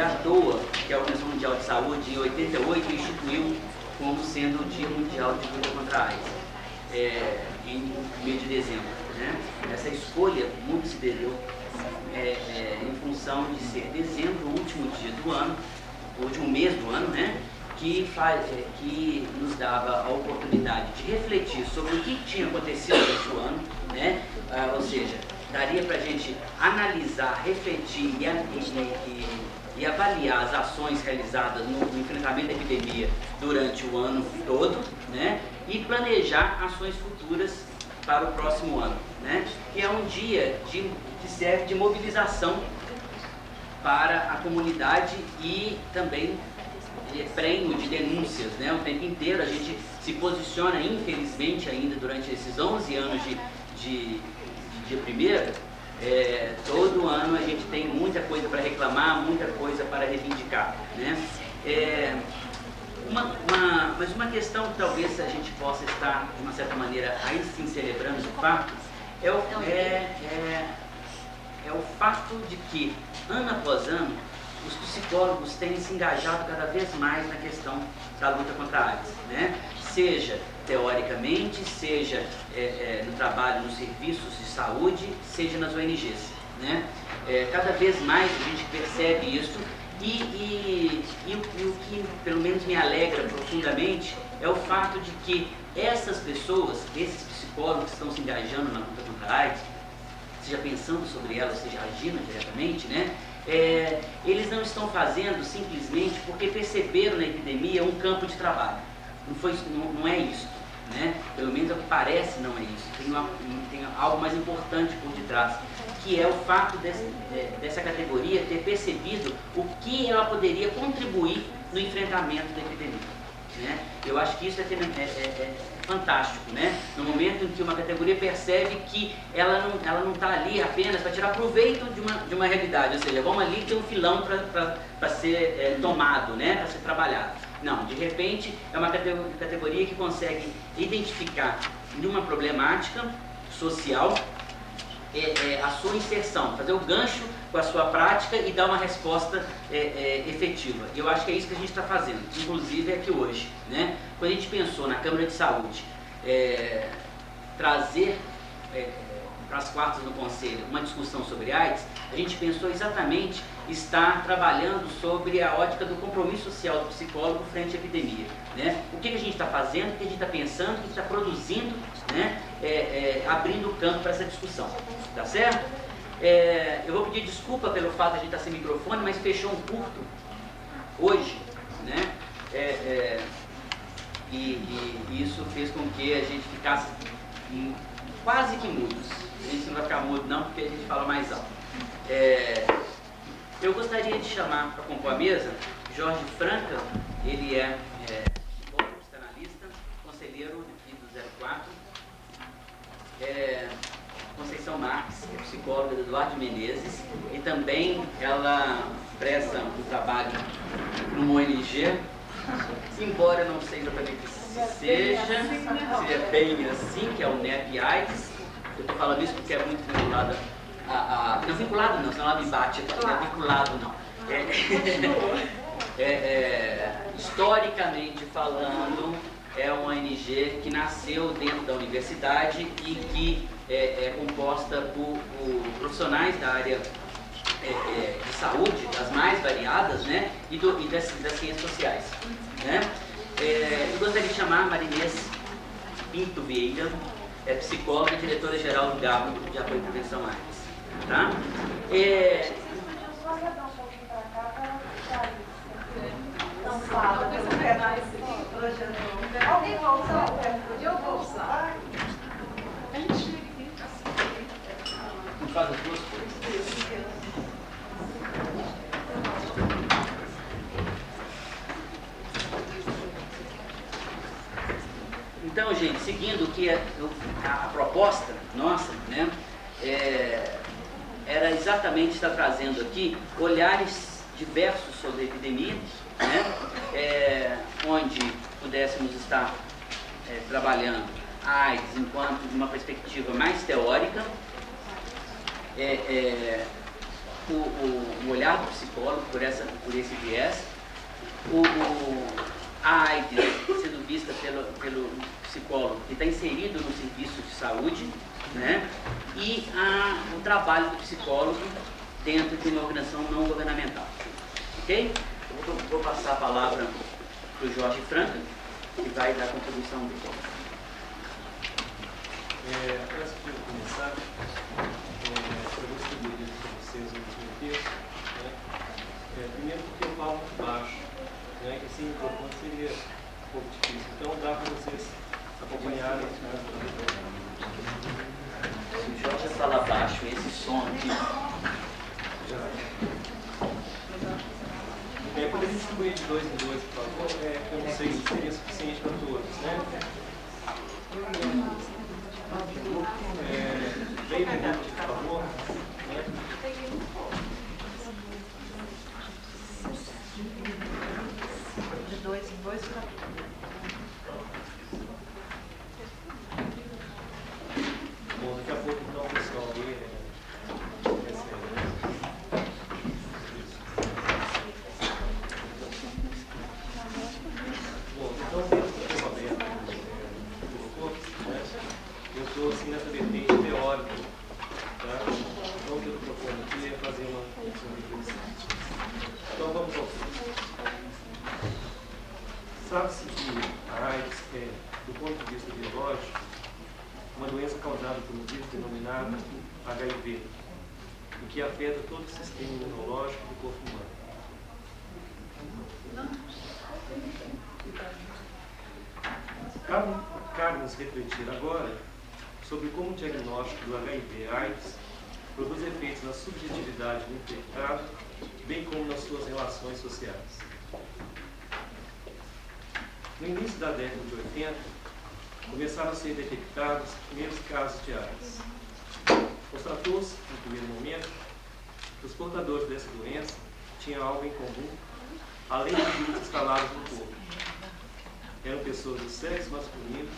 à toa que a Organização Mundial de Saúde, em 88, instituiu como sendo o Dia Mundial de Luta contra a AIDS, em mês de dezembro. Né? Essa escolha muito se deu em função de ser dezembro, o último dia do ano, o último mês do ano, né? Que nos dava a oportunidade de refletir sobre o que tinha acontecido nesse ano, né? Ou seja, daria para a gente analisar, refletir e avaliar as ações realizadas no enfrentamento da epidemia durante o ano todo, né? E planejar ações futuras para o próximo ano, né? Que é um dia que serve de mobilização para a comunidade e também prêmio de denúncias, né? O tempo inteiro a gente se posiciona, infelizmente ainda durante esses 11 anos de dia primeiro, todo ano a gente tem muita coisa para reclamar, muita coisa para reivindicar, né? Mas uma questão que talvez a gente possa estar, de uma certa maneira, aí sim celebrando o fato, é o fato de que, ano após ano, os psicólogos têm se engajado cada vez mais na questão da luta contra a AIDS, né? Seja teoricamente, seja no trabalho nos serviços de saúde, seja nas ONGs, né? Cada vez mais a gente percebe isso e o que pelo menos me alegra profundamente é o fato de que essas pessoas, esses psicólogos que estão se engajando na luta contra a AIDS, seja pensando sobre ela, seja agindo diretamente, né? Eles não estão fazendo simplesmente porque perceberam na epidemia um campo de trabalho. Não é isso, né? Pelo menos é o que parece, não é isso. Tem algo mais importante por detrás, que é o fato dessa categoria ter percebido o que ela poderia contribuir no enfrentamento da epidemia, né? Eu acho que isso é fantástico, né? No momento em que uma categoria percebe que ela não está ali apenas para tirar proveito de uma realidade, ou seja, vamos ali ter um filão para ser tomado, né? Para ser trabalhado. Não, de repente é uma categoria que consegue identificar numa problemática social a sua inserção, fazer o gancho com a sua prática e dar uma resposta efetiva. E eu acho que é isso que a gente está fazendo, inclusive aqui hoje, né? Quando a gente pensou na Câmara de Saúde trazer para as quartas do Conselho uma discussão sobre AIDS, a gente pensou exatamente estar trabalhando sobre a ótica do compromisso social do psicólogo frente à epidemia, né? O que a gente está fazendo, o que a gente está pensando, o que a gente está produzindo, né? Abrindo o campo para essa discussão, tá certo? Eu vou pedir desculpa pelo fato de a gente estar sem microfone, mas fechou um curto hoje, né? E isso fez com que a gente ficasse quase que mudos. A gente não vai ficar mudo não, porque a gente fala mais alto. Eu gostaria de chamar para compor a mesa Jorge Franca. Ele é psicólogo, psicanalista, conselheiro aqui do 04. Conceição Marques, que é psicóloga do Eduardo Menezes, e também ela presta um trabalho numa ONG, embora não sei exatamente se seja bem assim, que é o NEP AIDS. Eu estou falando isso porque é muito vinculada não vinculado não, senão ela me bate, não é vinculado não. Historicamente falando, é uma ONG que nasceu dentro da universidade e que é composta por profissionais da área de saúde, das mais variadas, né? E das ciências sociais, né? Eu gostaria de chamar a Marinês Pinto Vieira, psicóloga e diretora-geral do GABO, Grupo de Apoio e Prevenção à AIDS. Tá? Não fala, não quer mais. Alguém vai usar? Eu vou usar. A gente chega aqui. A gente faz as duas coisas. Então, gente, seguindo o que a proposta nossa, né, era exatamente estar trazendo aqui olhares diversos sobre a epidemia, né, onde pudéssemos estar trabalhando a AIDS enquanto de uma perspectiva mais teórica, o olhar do psicólogo por esse viés, a AIDS sendo vista pelo psicólogo que está inserido no serviço de saúde, né? E o trabalho do psicólogo dentro de uma organização não governamental. Ok? Eu vou passar a palavra para o Jorge Franca, que vai dar a contribuição dele. Antes de eu começar, eu vou distribuir para vocês o último texto. Né? Primeiro porque eu falo muito baixo, né? E sem microfone seria um pouco difícil. Então dá para vocês acompanharem. Se o Jorge fala baixo, esse som aqui. Poderia distribuir de 2 em 2, por favor, eu não sei se seria suficiente para todos, né? Veio um minuto, por favor. Né? De 2 em 2 para Bom, daqui a pouco então o pessoal ali Bom, então dentro do que o Roberto colocou, né, eu estou assim nessa vertente teórica, tá? Então o que eu estou propondo aqui é fazer uma reflexão. Então vamos ao fim. Sabe-se que a AIDS é, do ponto de vista biológico, uma doença causada por um vírus denominado HIV, e que afeta todo o sistema imunológico do corpo humano. Cabe-nos refletir agora sobre como o diagnóstico do HIV/AIDS produz efeitos na subjetividade do infectado, bem como nas suas relações sociais. No início da década de 80, começaram a ser detectados os primeiros casos de AIDS. Constatou-se, no primeiro momento, que os portadores dessa doença tinham algo em comum, além de vírus instalados no corpo. Eram pessoas do sexo masculino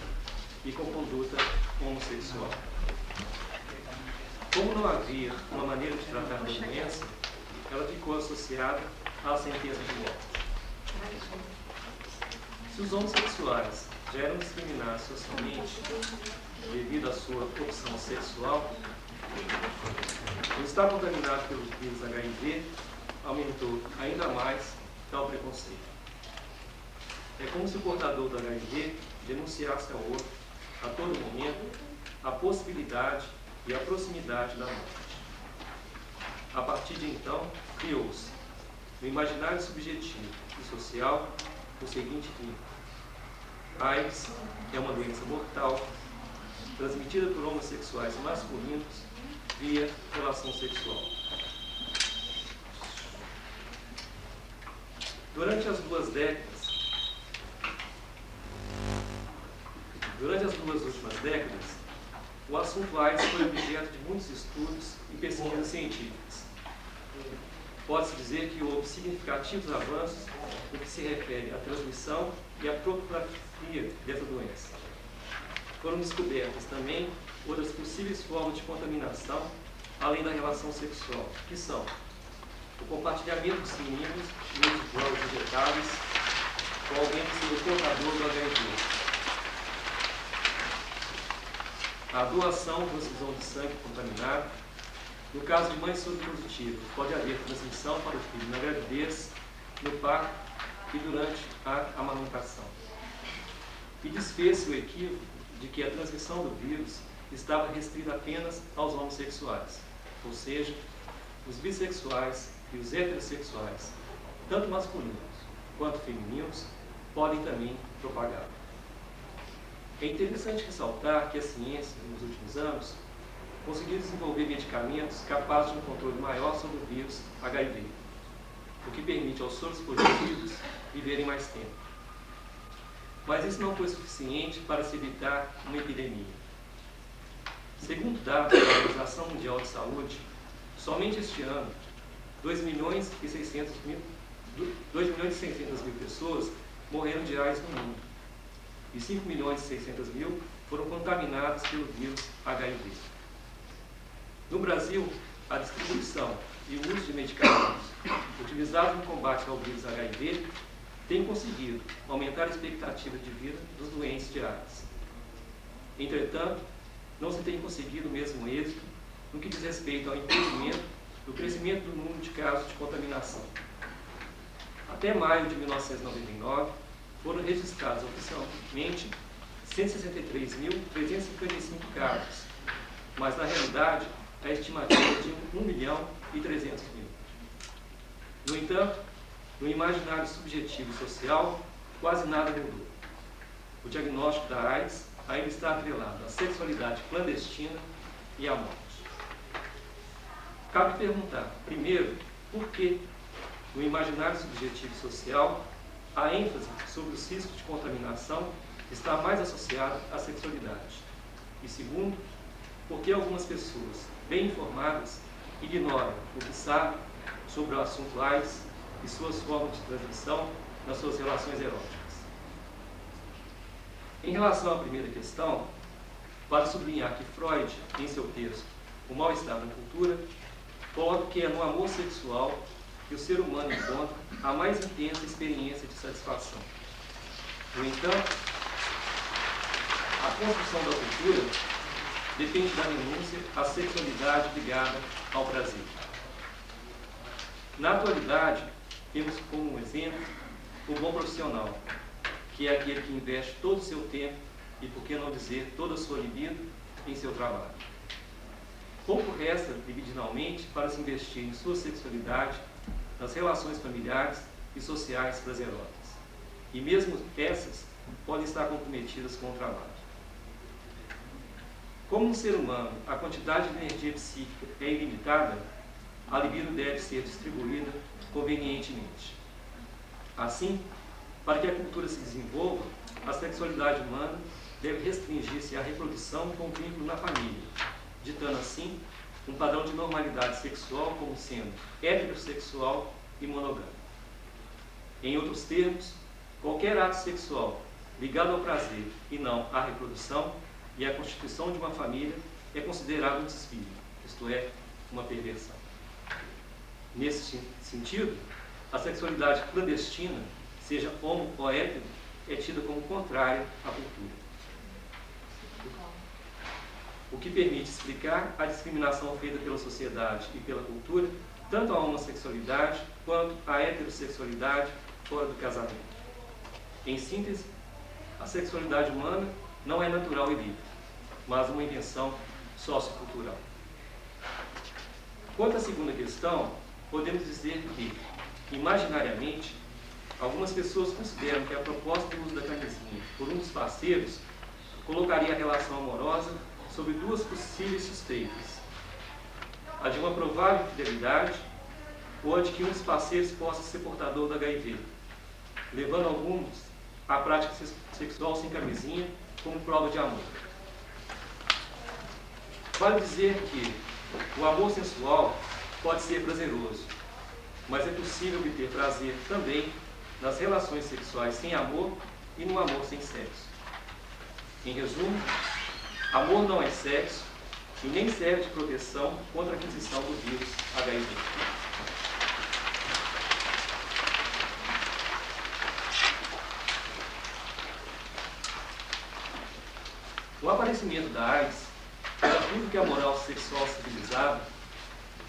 e com conduta homossexual. Como não havia uma maneira de tratar da doença, ela ficou associada à sentença de morte. Se os homossexuais já eram discriminados socialmente devido à sua opção sexual, o estar contaminado pelo vírus HIV aumentou ainda mais tal preconceito. É como se o portador do HIV denunciasse ao outro, a todo momento, a possibilidade e a proximidade da morte. A partir de então, criou-se, no imaginário subjetivo e social, o seguinte vínculo: AIDS é uma doença mortal, transmitida por homossexuais masculinos via relação sexual. Durante as duas últimas décadas, o assunto AIDS foi objeto de muitos estudos e pesquisas científicas. Pode-se dizer que houve significativos avanços no que se refere à transmissão e à propofia dessa doença. Foram descobertas também outras possíveis formas de contaminação, além da relação sexual, que são o compartilhamento dos químicos e os drogas injetáveis com alguém que seja portador do HIV. A doação ou transfusão de sangue contaminado. No caso de mães soropositivas, pode haver transmissão para o filho na gravidez, no parto e durante a amamentação. E desfez-se o equívoco de que a transmissão do vírus estava restrita apenas aos homossexuais, ou seja, os bissexuais e os heterossexuais, tanto masculinos quanto femininos, podem também propagar. É interessante ressaltar que a ciência, nos últimos anos, conseguiu desenvolver medicamentos capazes de um controle maior sobre o vírus HIV, o que permite aos soros positivos viverem mais tempo. Mas isso não foi suficiente para se evitar uma epidemia. Segundo dados da Organização Mundial de Saúde, somente este ano, 2.600.000 pessoas morreram de AIDS no mundo e 5.600.000 foram contaminadas pelo vírus HIV. No Brasil, a distribuição e o uso de medicamentos utilizados no combate ao vírus HIV têm conseguido aumentar a expectativa de vida dos doentes de AIDS. Entretanto, não se tem conseguido o mesmo êxito no que diz respeito ao impedimento do crescimento do número de casos de contaminação. Até maio de 1999, foram registrados oficialmente 163.355 casos, mas na realidade a estimativa é de 1.300.000. No entanto, no imaginário subjetivo e social, quase nada mudou. O diagnóstico da AIDS ainda está atrelado à sexualidade clandestina e à morte. Cabe perguntar, primeiro, por que no imaginário subjetivo e social a ênfase sobre os riscos de contaminação está mais associada à sexualidade. E segundo, por que algumas pessoas bem informadas ignoram o que sabem sobre o assunto AIDS e suas formas de transmissão nas suas relações eróticas. Em relação à primeira questão, vale sublinhar que Freud, em seu texto O Mal-Estar na Cultura, coloca que é no amor sexual que o ser humano encontra a mais intensa experiência de satisfação. No entanto, a construção da cultura depende da renúncia à sexualidade ligada ao prazer. Na atualidade, temos como exemplo o bom profissional, que é aquele que investe todo o seu tempo e, por que não dizer, toda a sua libido em seu trabalho. Pouco resta, libidinalmente, para se investir em sua sexualidade, nas relações familiares e sociais prazerosas. E mesmo essas podem estar comprometidas com o trabalho. Como no ser humano a quantidade de energia psíquica é ilimitada, a libido deve ser distribuída convenientemente. Assim, para que a cultura se desenvolva, a sexualidade humana deve restringir-se à reprodução com vínculo na família, ditando assim um padrão de normalidade sexual como sendo heterossexual e monogâmico. Em outros termos, qualquer ato sexual ligado ao prazer e não à reprodução e à constituição de uma família é considerado um desvio, isto é, uma perversão. Nesse sentido, a sexualidade clandestina, seja homo ou hétero, é tida como contrária à cultura. O que permite explicar a discriminação feita pela sociedade e pela cultura, tanto à homossexualidade quanto à heterossexualidade fora do casamento. Em síntese, a sexualidade humana não é natural e livre, mas uma invenção sociocultural. Quanto à segunda questão, podemos dizer que, imaginariamente, algumas pessoas consideram que a proposta do uso da camisinha por um dos parceiros colocaria a relação amorosa sobre duas possíveis suspeitas: a de uma provável infidelidade ou a de que um dos parceiros possa ser portador do HIV, levando alguns à prática sexual sem camisinha como prova de amor. Vale dizer que o amor sensual pode ser prazeroso, mas é possível obter prazer também nas relações sexuais sem amor e no amor sem sexo. Em resumo, amor não é sexo e nem serve de proteção contra a aquisição do vírus HIV. O aparecimento da AIDS, era tudo que a moral sexual civilizada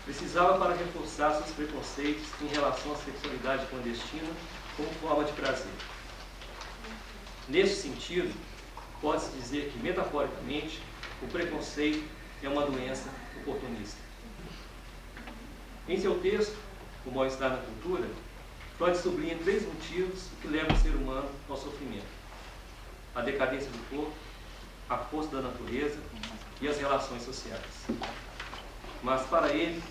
precisava para reforçar seus preconceitos em relação à sexualidade clandestina como forma de prazer. Neste sentido, pode-se dizer que, metaforicamente, o preconceito é uma doença oportunista. Em seu texto, O Mal-Estar na Cultura, Freud sublinha 3 motivos que levam o ser humano ao sofrimento: a decadência do corpo, a força da natureza e as relações sociais. Mas, para ele,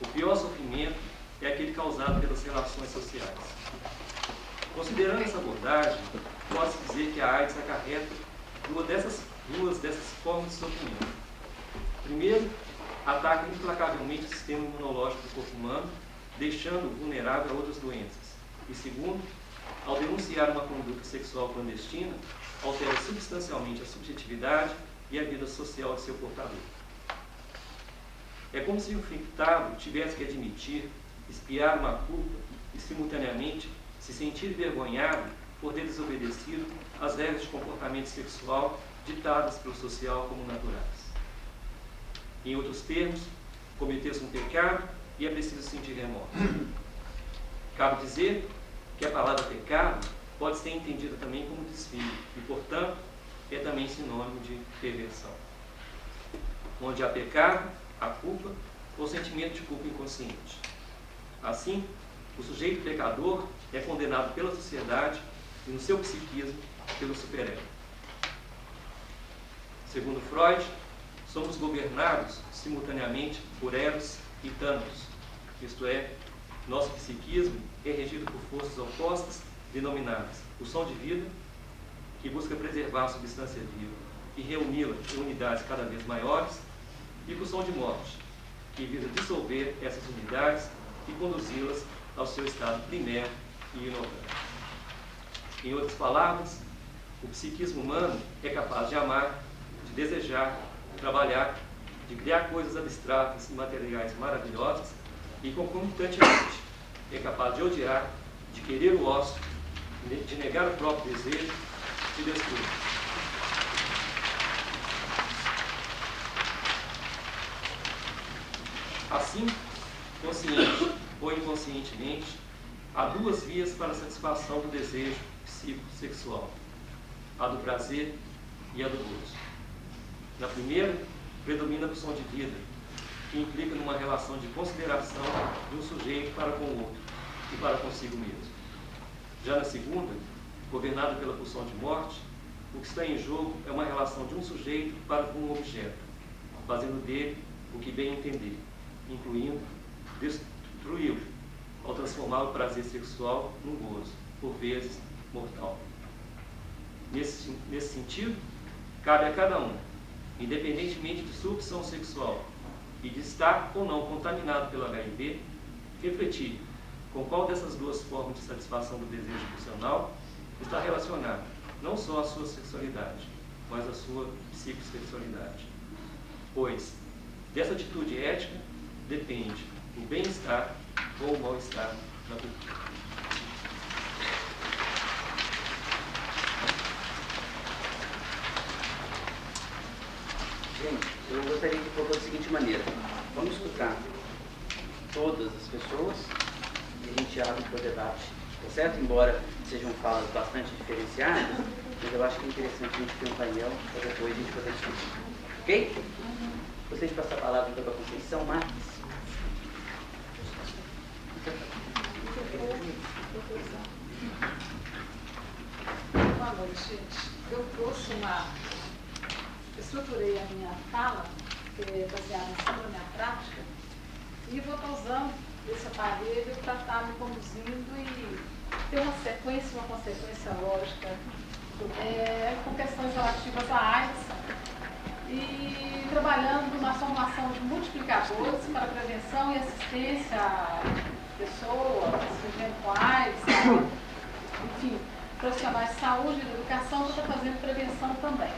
o pior sofrimento é aquele causado pelas relações sociais. Considerando essa abordagem, pode-se dizer que a AIDS acarreta duas dessas formas de sofrimento. Primeiro, ataca implacavelmente o sistema imunológico do corpo humano, deixando-o vulnerável a outras doenças. E segundo, ao denunciar uma conduta sexual clandestina, altera substancialmente a subjetividade e a vida social de seu portador. É como se o infectado tivesse que admitir, espiar uma culpa e, simultaneamente, se sentir envergonhado por ter desobedecido às regras de comportamento sexual ditadas pelo social como naturais. Em outros termos, cometeu-se um pecado e é preciso sentir remorso. Cabe dizer que a palavra pecado pode ser entendida também como desvio e, portanto, é também sinônimo de perversão. Onde há pecado, há culpa ou sentimento de culpa inconsciente. Assim, o sujeito pecador é condenado pela sociedade e, no seu psiquismo, pelo superego. Segundo Freud, somos governados simultaneamente por Eros e Thanatos, isto é, nosso psiquismo é regido por forças opostas denominadas pulsão de vida, que busca preservar a substância viva e reuni-la em unidades cada vez maiores, e pulsão de morte, que visa dissolver essas unidades e conduzi-las ao seu estado primério e inorgânico. Em outras palavras, o psiquismo humano é capaz de amar, de desejar, de trabalhar, de criar coisas abstratas e materiais maravilhosas e, concomitantemente, é capaz de odiar, de querer o ócio, de negar o próprio desejo, de destruir. Assim, consciente ou inconscientemente, há duas vias para a satisfação do desejo psicossexual: a do prazer e a do gozo. Na primeira, predomina a pulsão de vida, que implica numa relação de consideração de um sujeito para com o outro e para consigo mesmo. Já na segunda, governada pela pulsão de morte, o que está em jogo é uma relação de um sujeito para com um objeto, fazendo dele o que bem entender, incluindo destruí-lo, ao transformar o prazer sexual num gozo, por vezes mortal. Nesse sentido, cabe a cada um, independentemente de sua opção sexual e de estar ou não contaminado pelo HIV, refletir com qual dessas duas formas de satisfação do desejo pulsional está relacionado não só a sua sexualidade, mas a sua psicossexualidade. Pois, dessa atitude ética depende o bem-estar ou o mal-estar na cultura. Gente, eu gostaria de propor da seguinte maneira: vamos escutar todas as pessoas e a gente abre para o debate, tá certo? Embora sejam falas bastante diferenciadas, mas eu acho que é interessante a gente ter um painel para depois a gente poder discutir. Ok? Gostaria de passar a palavra então para a Conceição Marques. Boa noite, gente. Eu trouxe estruturei a minha fala, baseada em cima da minha prática, e vou estar usando esse aparelho para estar me conduzindo e ter uma sequência, uma consequência lógica com questões relativas à AIDS e trabalhando na formação de multiplicadores para a prevenção e assistência a pessoas vivendo com AIDS, enfim, profissionais de saúde e de educação que estão fazendo prevenção também.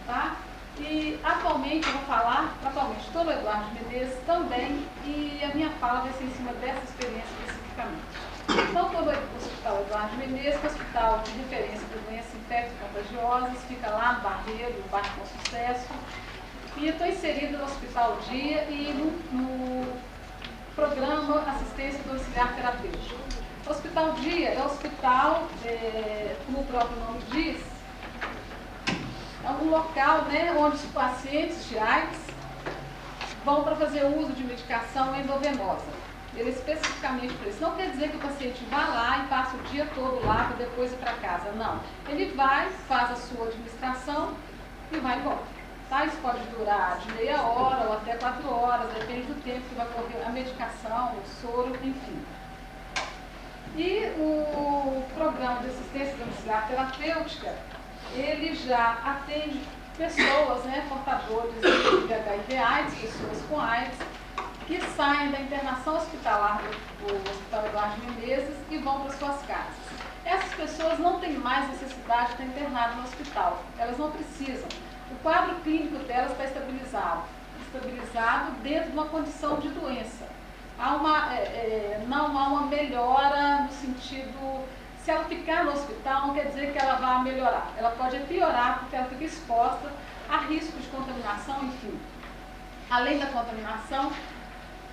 Tá? E atualmente, eu vou falar, estou no Eduardo Menezes também, e a minha fala vai ser em cima dessa experiência especificamente. Então, estou no Hospital Eduardo Menezes, que é um hospital de referência de doenças infecto-contagiosas, fica lá no Barreiro, no bairro Bom Sucesso, e estou inserida no Hospital Dia e no programa Assistência Domiciliar Terapêutica. O Hospital Dia é um hospital, como o próprio nome diz, é um local, né, onde os pacientes de AIDS vão para fazer uso de medicação endovenosa. Ele é especificamente para isso. Não quer dizer que o paciente vá lá e passa o dia todo lá para depois ir para casa. Não. Ele vai, faz a sua administração e vai embora. Tá? Isso pode durar de meia hora ou até 4 horas, depende do tempo que vai correr a medicação, o soro, enfim. E o programa de assistência domiciliar terapêutica, ele já atende pessoas, né, portadores de HIV/AIDS, pessoas com AIDS, que saem da internação hospitalar do Hospital Eduardo Menezes e vão para suas casas. Essas pessoas não têm mais necessidade de estar internadas no hospital, elas não precisam. O quadro clínico delas está estabilizado. estabilizado dentro de uma condição de doença. Não há uma melhora no sentido, se ela ficar no hospital não quer dizer que ela vá melhorar, ela pode piorar porque ela fica exposta a risco de contaminação, enfim. Além da contaminação,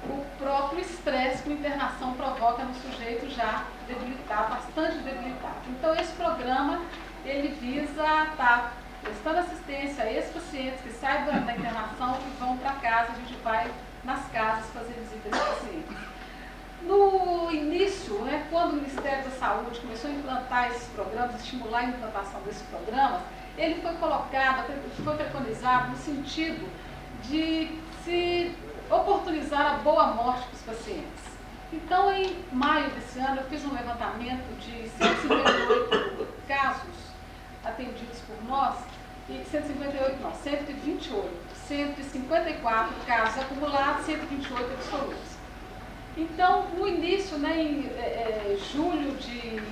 o próprio estresse que a internação provoca no sujeito já debilitado, bastante debilitado. Então esse programa, ele visa estar prestando assistência a esses pacientes que saem durante a internação e vão para casa, a gente vai nas casas fazer visita a esses pacientes. No início, né, quando o Ministério da Saúde começou a implantar esses programas, estimular a implantação desses programas, ele foi colocado, foi preconizado no sentido de se oportunizar a boa morte para os pacientes. Então, em maio desse ano, eu fiz um levantamento de 158 casos atendidos por nós, e 154 casos acumulados, 128 absolutos. Então, no início, né, em julho de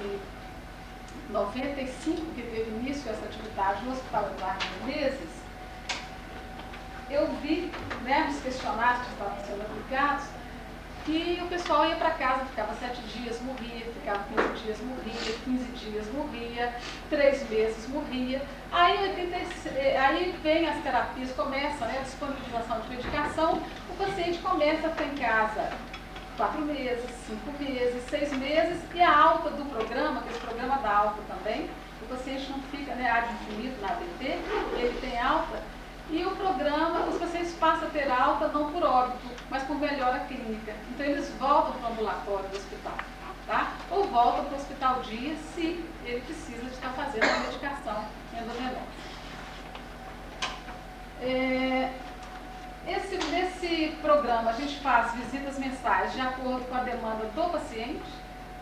95, que teve início essa atividade no Hospital Eduardo Menezes, eu vi, né, nos questionários que estavam sendo aplicados, que o pessoal ia para casa, ficava 7 dias, morria, ficava 15 dias, morria, 15 dias, morria, 3 meses, morria. Aí vem as terapias, começa, né, a disponibilização de medicação, o paciente começa a ficar em casa 4 meses, 5 meses, 6 meses, e a alta do programa, que esse programa dá alta também, o paciente não fica, né, ad infinito na ABT, ele tem alta, e o programa, os pacientes passam a ter alta não por óbito, mas por melhora clínica. Então eles voltam para o ambulatório do hospital, tá? Ou voltam para o hospital dia se ele precisa de estar fazendo a medicação endovenosa. Nesse programa a gente faz visitas mensais de acordo com a demanda do paciente,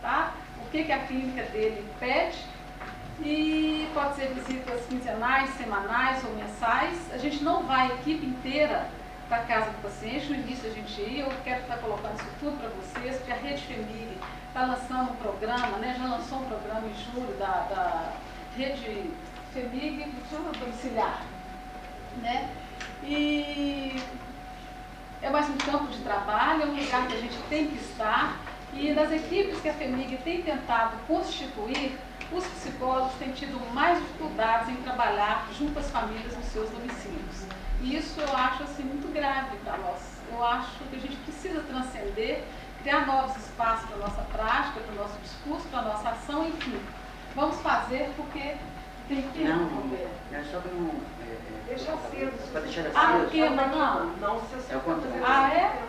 tá? O que a clínica dele pede. E pode ser visitas quinzenais, semanais ou mensais. A gente não vai a equipe inteira para a casa do paciente. No início a gente ia, eu quero estar colocando isso tudo para vocês, porque a Rede FEMIG está lançando um programa, né, já lançou um programa em julho da Rede FEMIG domiciliar, né? E é mais um campo de trabalho, é um lugar que a gente tem que estar, e nas equipes que a FEMIG tem tentado constituir, os psicólogos têm tido mais dificuldades em trabalhar junto às famílias nos seus domicílios. E isso eu acho assim, muito grave para nós. Eu acho que a gente precisa transcender, criar novos espaços para a nossa prática, para o nosso discurso, para a nossa ação, enfim. Vamos fazer porque tem que... Não, é só para não... Deixa aceso. Para deixar aceso. Ah, o que, não? Não, se É o contrário. Ah, é?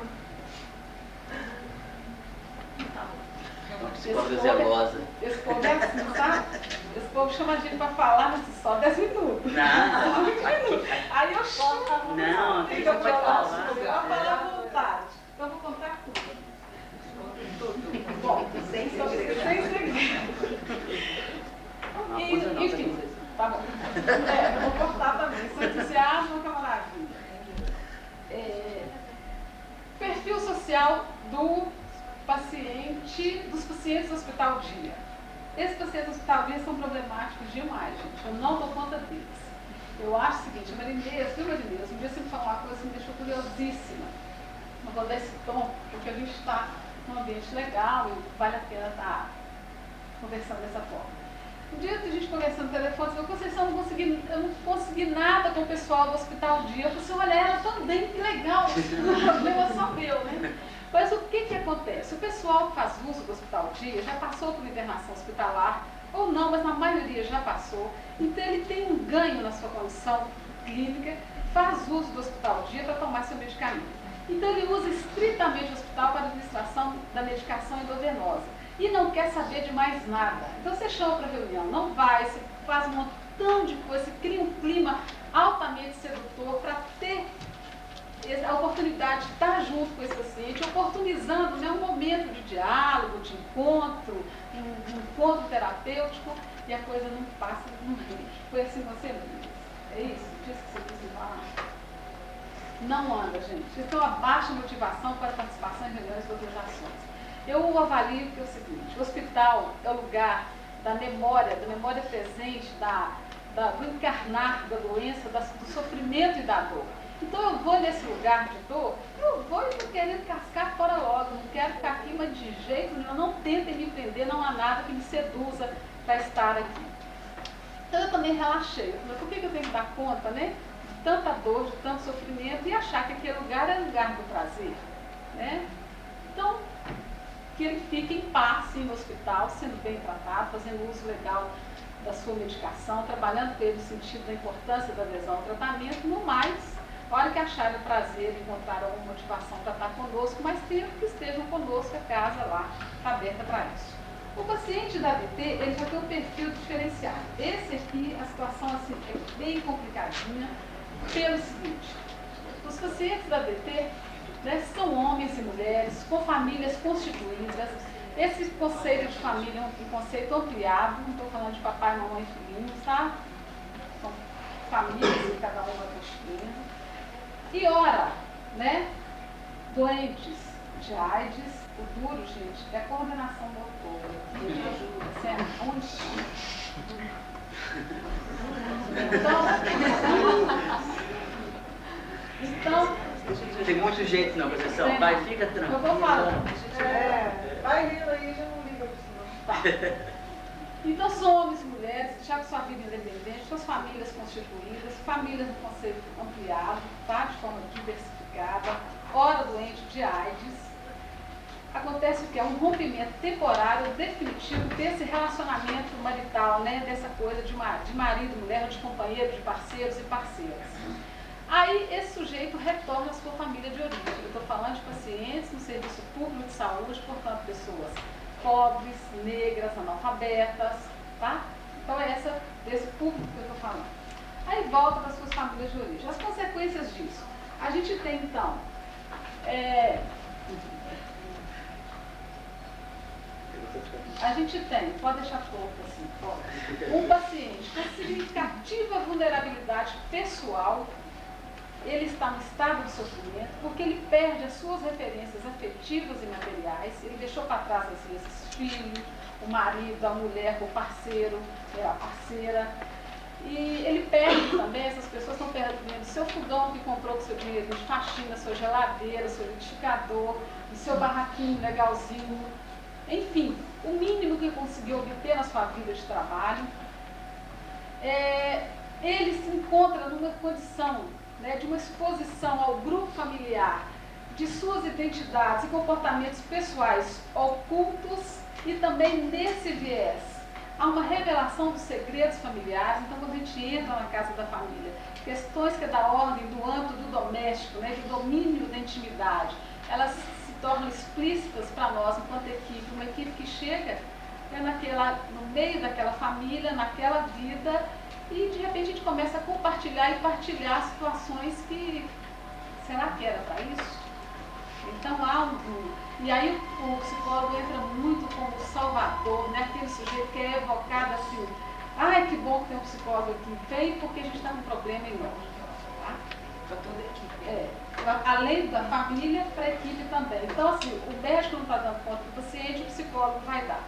Uma psicóloga zelosa. Esse povo é assim, sabe? Esse povo chama a gente para falar, mas só 10 minutos. Não, 20 minutos. Aí eu chamo. não, tem que pode falar. Eu vou falar à vontade. Então eu vou contar tudo. Bom, sem segredo. Enfim, tá bom. Eu vou cortar também. Se entusiasmo, que é maravilha. Perfil social dos pacientes do hospital dia. Esses pacientes do hospital dia são problemáticos demais, gente. Eu não dou conta deles. Eu acho o seguinte, Marinês, um dia você me falou uma coisa que me deixou curiosíssima. Não vou dar esse tom, porque a gente está num ambiente legal e vale a pena estar conversando dessa forma. Um dia a gente conversando no telefone, eu Conceição, eu não consegui nada com o pessoal do hospital dia. Eu falei assim, olha, ela também, que legal. O problema é só meu, né? Mas o que acontece? O pessoal que faz uso do hospital dia já passou por internação hospitalar, ou não, mas na maioria já passou. Então ele tem um ganho na sua condição clínica, faz uso do hospital dia para tomar seu medicamento. Então ele usa estritamente o hospital para a administração da medicação endovenosa. E não quer saber de mais nada. Então você chama para reunião, não vai, você faz um montão de coisa, você cria um clima altamente sedutor para ter a oportunidade de estar junto com esse paciente, oportunizando, né, um momento de diálogo, de encontro, um encontro terapêutico, e a coisa não passa, não rende. Foi assim com você, Luiz? É isso? Disse que você quis falar? Não anda, gente. Então, a baixa motivação para a participação em reuniões de organizações. Eu avalio que é o seguinte, o hospital é o lugar da memória presente, do encarnar da doença, do sofrimento e da dor. Então eu vou nesse lugar de dor, eu vou e estou querendo cascar fora logo, não quero ficar aqui, mas de jeito nenhum, não tentem me prender, não há nada que me seduza para estar aqui. Então eu também relaxei, eu falei, por que eu tenho que dar conta, né, de tanta dor, de tanto sofrimento e achar que aquele lugar é lugar do prazer, né? Então, que ele fique em paz, sim, no hospital, sendo bem tratado, fazendo uso legal da sua medicação, trabalhando com ele no sentido da importância da adesão ao tratamento, no mais, a hora que acharem o prazer, encontrar alguma motivação para estar conosco, mas tempo que estejam conosco, a casa lá está aberta para isso. O paciente da AVT, ele já tem um perfil diferenciado. Esse aqui, a situação assim, é bem complicadinha, pelo seguinte, os pacientes da AVT, né, são homens e mulheres, com famílias constituídas. Esse conceito de família é um conceito ampliado, não estou falando de papai, mamãe e filhinhos, tá? São famílias que cada uma constituindo. E ora, né, doentes de AIDS, o duro, gente, é a coordenação motora, que me ajuda, certo? Então, tem muito jeito não, professor. Vai, fica tranquilo. Eu vou falando. Vai rindo aí, já não liga para isso não. Tá. Então, são homens e mulheres, já com sua vida independente, suas famílias constituídas, famílias no conceito ampliado, tá? De forma diversificada, ora doente de AIDS. Acontece o que? É um rompimento temporário, definitivo desse relacionamento marital, né? Dessa coisa de marido, mulher, de companheiro, de parceiros e parceiras. Aí, esse sujeito retorna à sua família de origem. Eu estou falando de pacientes no serviço público de saúde, portanto, pessoas pobres, negras, analfabetas, tá? Então, é desse público que eu estou falando. Aí, volta para as suas famílias de origem. As consequências disso. A gente tem, então, pode deixar pronto assim, pode. Um paciente com significativa vulnerabilidade pessoal, ele está no estado de sofrimento porque ele perde as suas referências afetivas e materiais, ele deixou para trás, às vezes, filhos, o marido, a mulher, o parceiro, a parceira, e ele perde também, essas pessoas estão perdendo seu fogão que comprou com seu dinheiro de faxina, sua geladeira, seu liquidificador, o seu barraquinho legalzinho, enfim, o mínimo que conseguiu obter na sua vida de trabalho. Ele se encontra numa condição, né, de uma exposição ao grupo familiar, de suas identidades e comportamentos pessoais ocultos, e também nesse viés há uma revelação dos segredos familiares. Então, quando a gente entra na casa da família, questões que é da ordem do âmbito do doméstico, né, do domínio da intimidade, elas se tornam explícitas para nós enquanto equipe, uma equipe que chega no meio daquela família, naquela vida, e de repente a gente começa a compartilhar e partilhar situações que, será que era para isso? Então e aí o psicólogo entra muito como salvador, né? Aquele sujeito que é evocado assim, ai, que bom que tem um psicólogo aqui, vem porque a gente está com um problema enorme. Tá? Para toda a equipe. Além da família, para a equipe também. Então, assim, o médico não está dando conta do paciente, o psicólogo vai dar.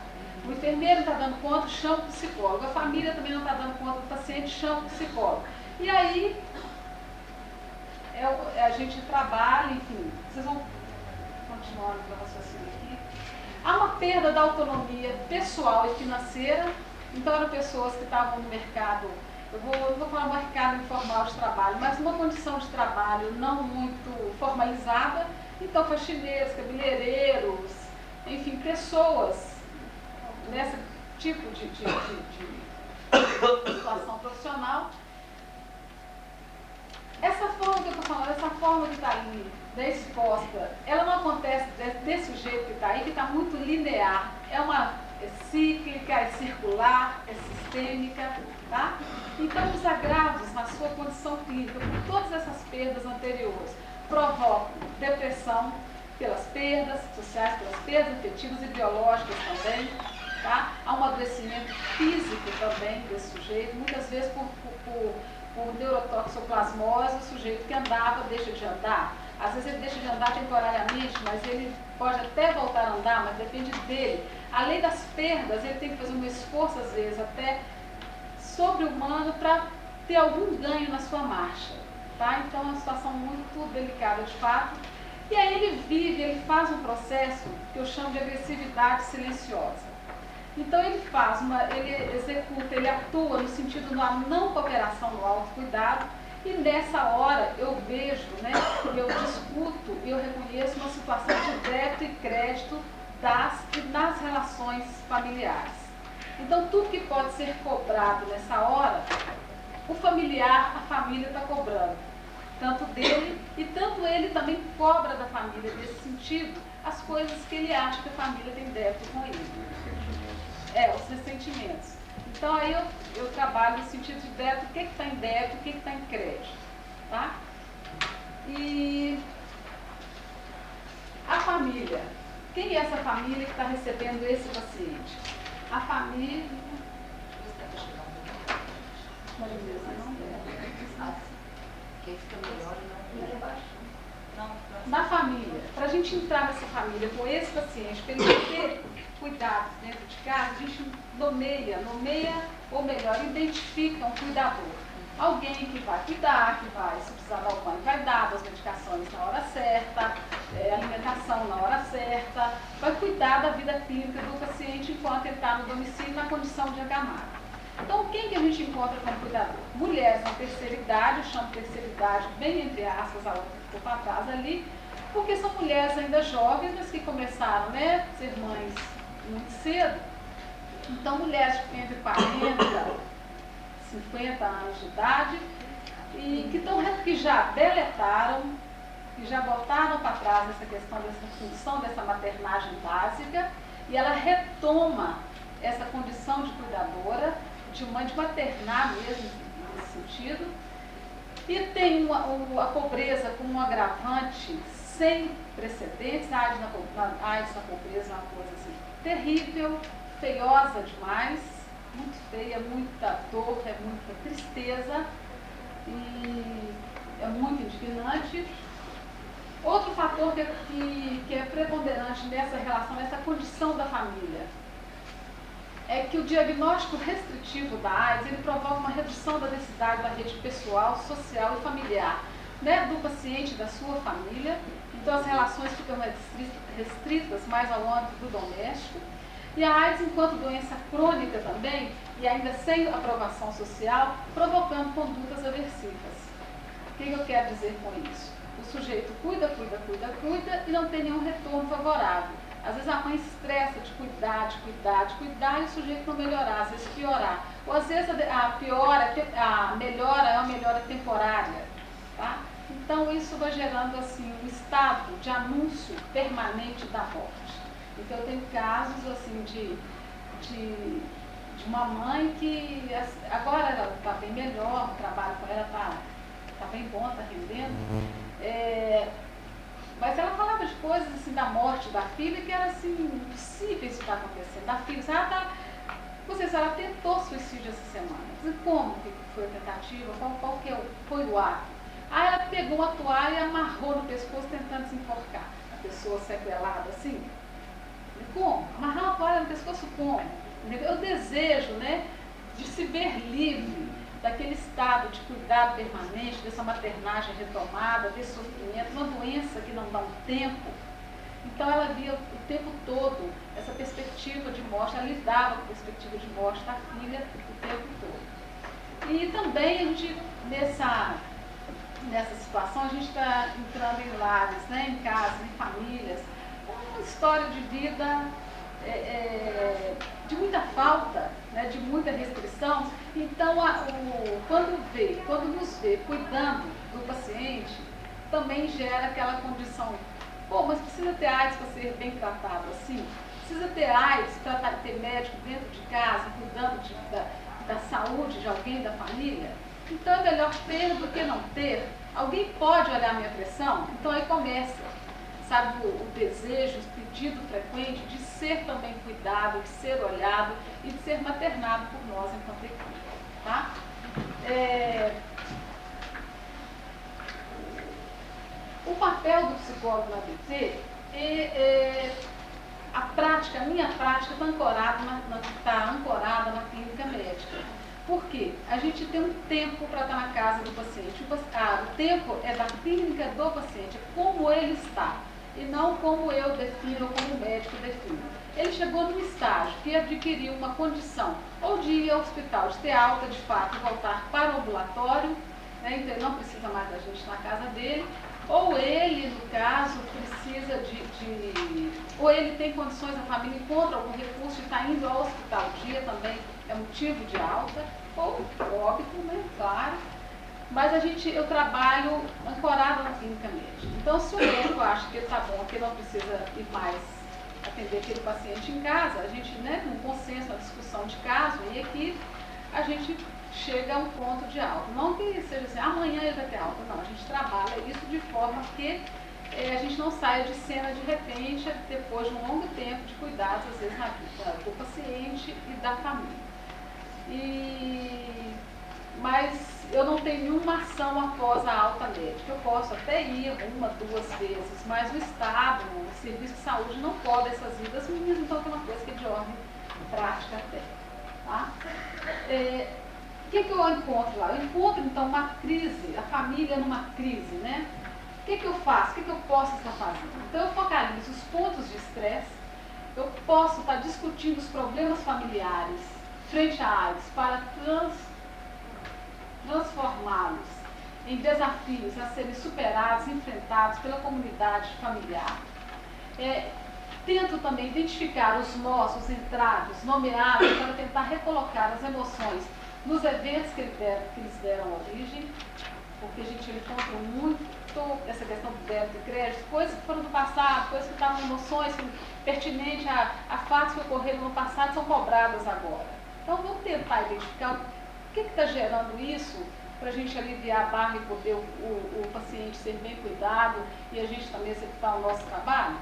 O enfermeiro não está dando conta, chama o psicólogo. A família também não está dando conta do paciente, chama o psicólogo. E aí, a gente trabalha, enfim, vocês vão continuar no raciocínio aqui. Há uma perda da autonomia pessoal e financeira. Então, eram pessoas que estavam no mercado, eu vou falar mercado informal de trabalho, mas numa condição de trabalho não muito formalizada. Então, faxineiros, cabeleireiros, enfim, pessoas nesse tipo de situação profissional. Essa forma que eu estou falando, essa forma que está ali, né, exposta, ela não acontece desse jeito que está aí, que está muito linear. É cíclica, é circular, é sistêmica, tá? Então, os agravos na sua condição clínica, por todas essas perdas anteriores, provocam depressão pelas perdas sociais, pelas perdas afetivas e biológicas também, tá? Há um adoecimento físico também desse sujeito, muitas vezes por neurotoxoplasmose, o sujeito que andava deixa de andar. Às vezes ele deixa de andar temporariamente, mas ele pode até voltar a andar, mas depende dele. Além das perdas, ele tem que fazer um esforço, às vezes, até sobre-humano para ter algum ganho na sua marcha. tá? Então é uma situação muito delicada de fato. E aí ele faz um processo que eu chamo de agressividade silenciosa. Então ele executa, ele atua no sentido da não cooperação no autocuidado, e nessa hora eu vejo, né, eu discuto, eu reconheço uma situação de débito e crédito nas relações familiares. Então tudo que pode ser cobrado nessa hora, o familiar, a família está cobrando, tanto dele, e tanto ele também cobra da família nesse sentido, as coisas que ele acha que a família tem débito com ele. Os ressentimentos. Então aí eu trabalho no sentido de débito, o que está em débito, o que está em crédito. Tá? E a família. Quem é essa família que está recebendo esse paciente? A família. Na família, para a gente entrar nessa família com esse paciente, para ele ter cuidado dentro de casa, a gente nomeia, ou melhor, identifica um cuidador. Alguém que vai cuidar, que vai, se precisar dar o banho, vai dar as medicações na hora certa, alimentação na hora certa, vai cuidar da vida clínica do paciente enquanto ele está no domicílio na condição de acamado. Então, quem que a gente encontra como cuidador? Mulheres na terceira idade, eu chamo terceira idade bem entre aspas, a outra ficou para trás ali, porque são mulheres ainda jovens, mas que começaram, né, a ser mães muito cedo. Então, mulheres entre 40, 50 anos de idade, e que já deletaram, que já botaram para trás essa questão dessa função dessa maternagem básica, e ela retoma essa condição de cuidadora, de mãe, de maternar mesmo, nesse sentido, e tem a pobreza como um agravante sem precedentes. A AIDS na pobreza é uma coisa assim, terrível, feiosa demais, muito feia, muita dor, é muita tristeza e é muito indignante. Outro fator que é preponderante nessa relação, nessa condição da família, é que o diagnóstico restritivo da AIDS, ele provoca uma redução da densidade da rede pessoal, social e familiar, né, do paciente e da sua família. Então as relações ficam restritas mais ao âmbito do doméstico. E a AIDS, enquanto doença crônica também, e ainda sem aprovação social, provocando condutas aversivas. O que eu quero dizer com isso? O sujeito cuida e não tem nenhum retorno favorável. Às vezes a mãe se estressa de cuidar, e o sujeito não melhorar, às vezes piorar. Ou às vezes a melhora é uma melhora temporária. Tá? Então isso vai gerando assim, um estado de anúncio permanente da morte. Então eu tenho casos assim de uma mãe que agora ela está bem melhor, o trabalho com ela está bem bom, está rendendo. Mas ela falava de coisas assim da morte da filha que era assim, impossível isso estar acontecendo. Da filha, ela tentou suicídio essa semana. Como que foi a tentativa? Qual que foi o ato? Aí ela pegou uma toalha e amarrou no pescoço tentando se enforcar. A pessoa sequelada assim. Como? Amarrar uma toalha no pescoço como? Eu desejo, né, de se ver livre daquele estado de cuidado permanente, dessa maternagem retomada, desse sofrimento, uma doença que não dá um tempo. Então ela via o tempo todo essa perspectiva de morte, ela lidava com a perspectiva de morte da filha o tempo todo. E também a gente, nessa situação, a gente está entrando em lares, né, em casas, em famílias, uma história de vida de muita falta, né, de muita restrição. Então, quando nos vê cuidando do paciente, também gera aquela condição, mas precisa ter AIDS para ser bem tratado assim? Precisa ter AIDS para ter médico dentro de casa, cuidando da saúde de alguém da família? Então é melhor ter do que não ter. Alguém pode olhar a minha pressão? Então aí começa, sabe, o desejo, o pedido frequente de ser também cuidado, de ser olhado e de ser maternado por nós enquanto equipe. Tá? O papel do psicólogo na ABT a minha prática está ancorada na clínica médica. Por quê? A gente tem um tempo para estar na casa do paciente. O tempo é da clínica do paciente, é como ele está, e não como eu defino ou como o médico define. Ele chegou num estágio que adquiriu uma condição, ou de ir ao hospital, de ter alta de fato e voltar para o ambulatório, né? Então ele não precisa mais da gente na casa dele, ou ele, no caso, precisa ou ele tem condições, a família encontra algum recurso e está indo ao hospital dia também, é motivo de alta, ou óbito, né, claro. Mas eu trabalho ancorada na clínica médica. Então, se o médico acha que está bom, que não precisa ir mais atender aquele paciente em casa, a gente, né, num consenso, uma discussão de caso, e aqui a gente chega a um ponto de alta. Não que seja assim, amanhã ele vai ter alta, não. A gente trabalha isso de forma que a gente não saia de cena de repente, depois de um longo tempo de cuidados, às vezes, na vida do paciente e da família. Mas eu não tenho nenhuma ação após a alta médica. Eu posso até ir 1, 2 vezes, mas o Estado, o Serviço de Saúde não pode essas idas minhas, então tem uma coisa que é de ordem prática até. Tá? O que eu encontro lá? Eu encontro, então, uma crise, a família numa crise, né? O que eu faço? O que eu posso estar fazendo? Então, eu focalizo os pontos de estresse, eu posso estar discutindo os problemas familiares frente à AIDS para transformá-los em desafios a serem superados, enfrentados pela comunidade familiar. Tento também identificar os nós, os entraves, nomeá-los para tentar recolocar as emoções nos eventos que eles deram origem, porque a gente encontra muito essa questão do débito e crédito, coisas que foram do passado, coisas que estavam emoções pertinentes a fatos que ocorreram no passado são cobradas agora. Então vamos tentar identificar o que está gerando isso para a gente aliviar a barra e poder o paciente ser bem cuidado e a gente também executar o nosso trabalho,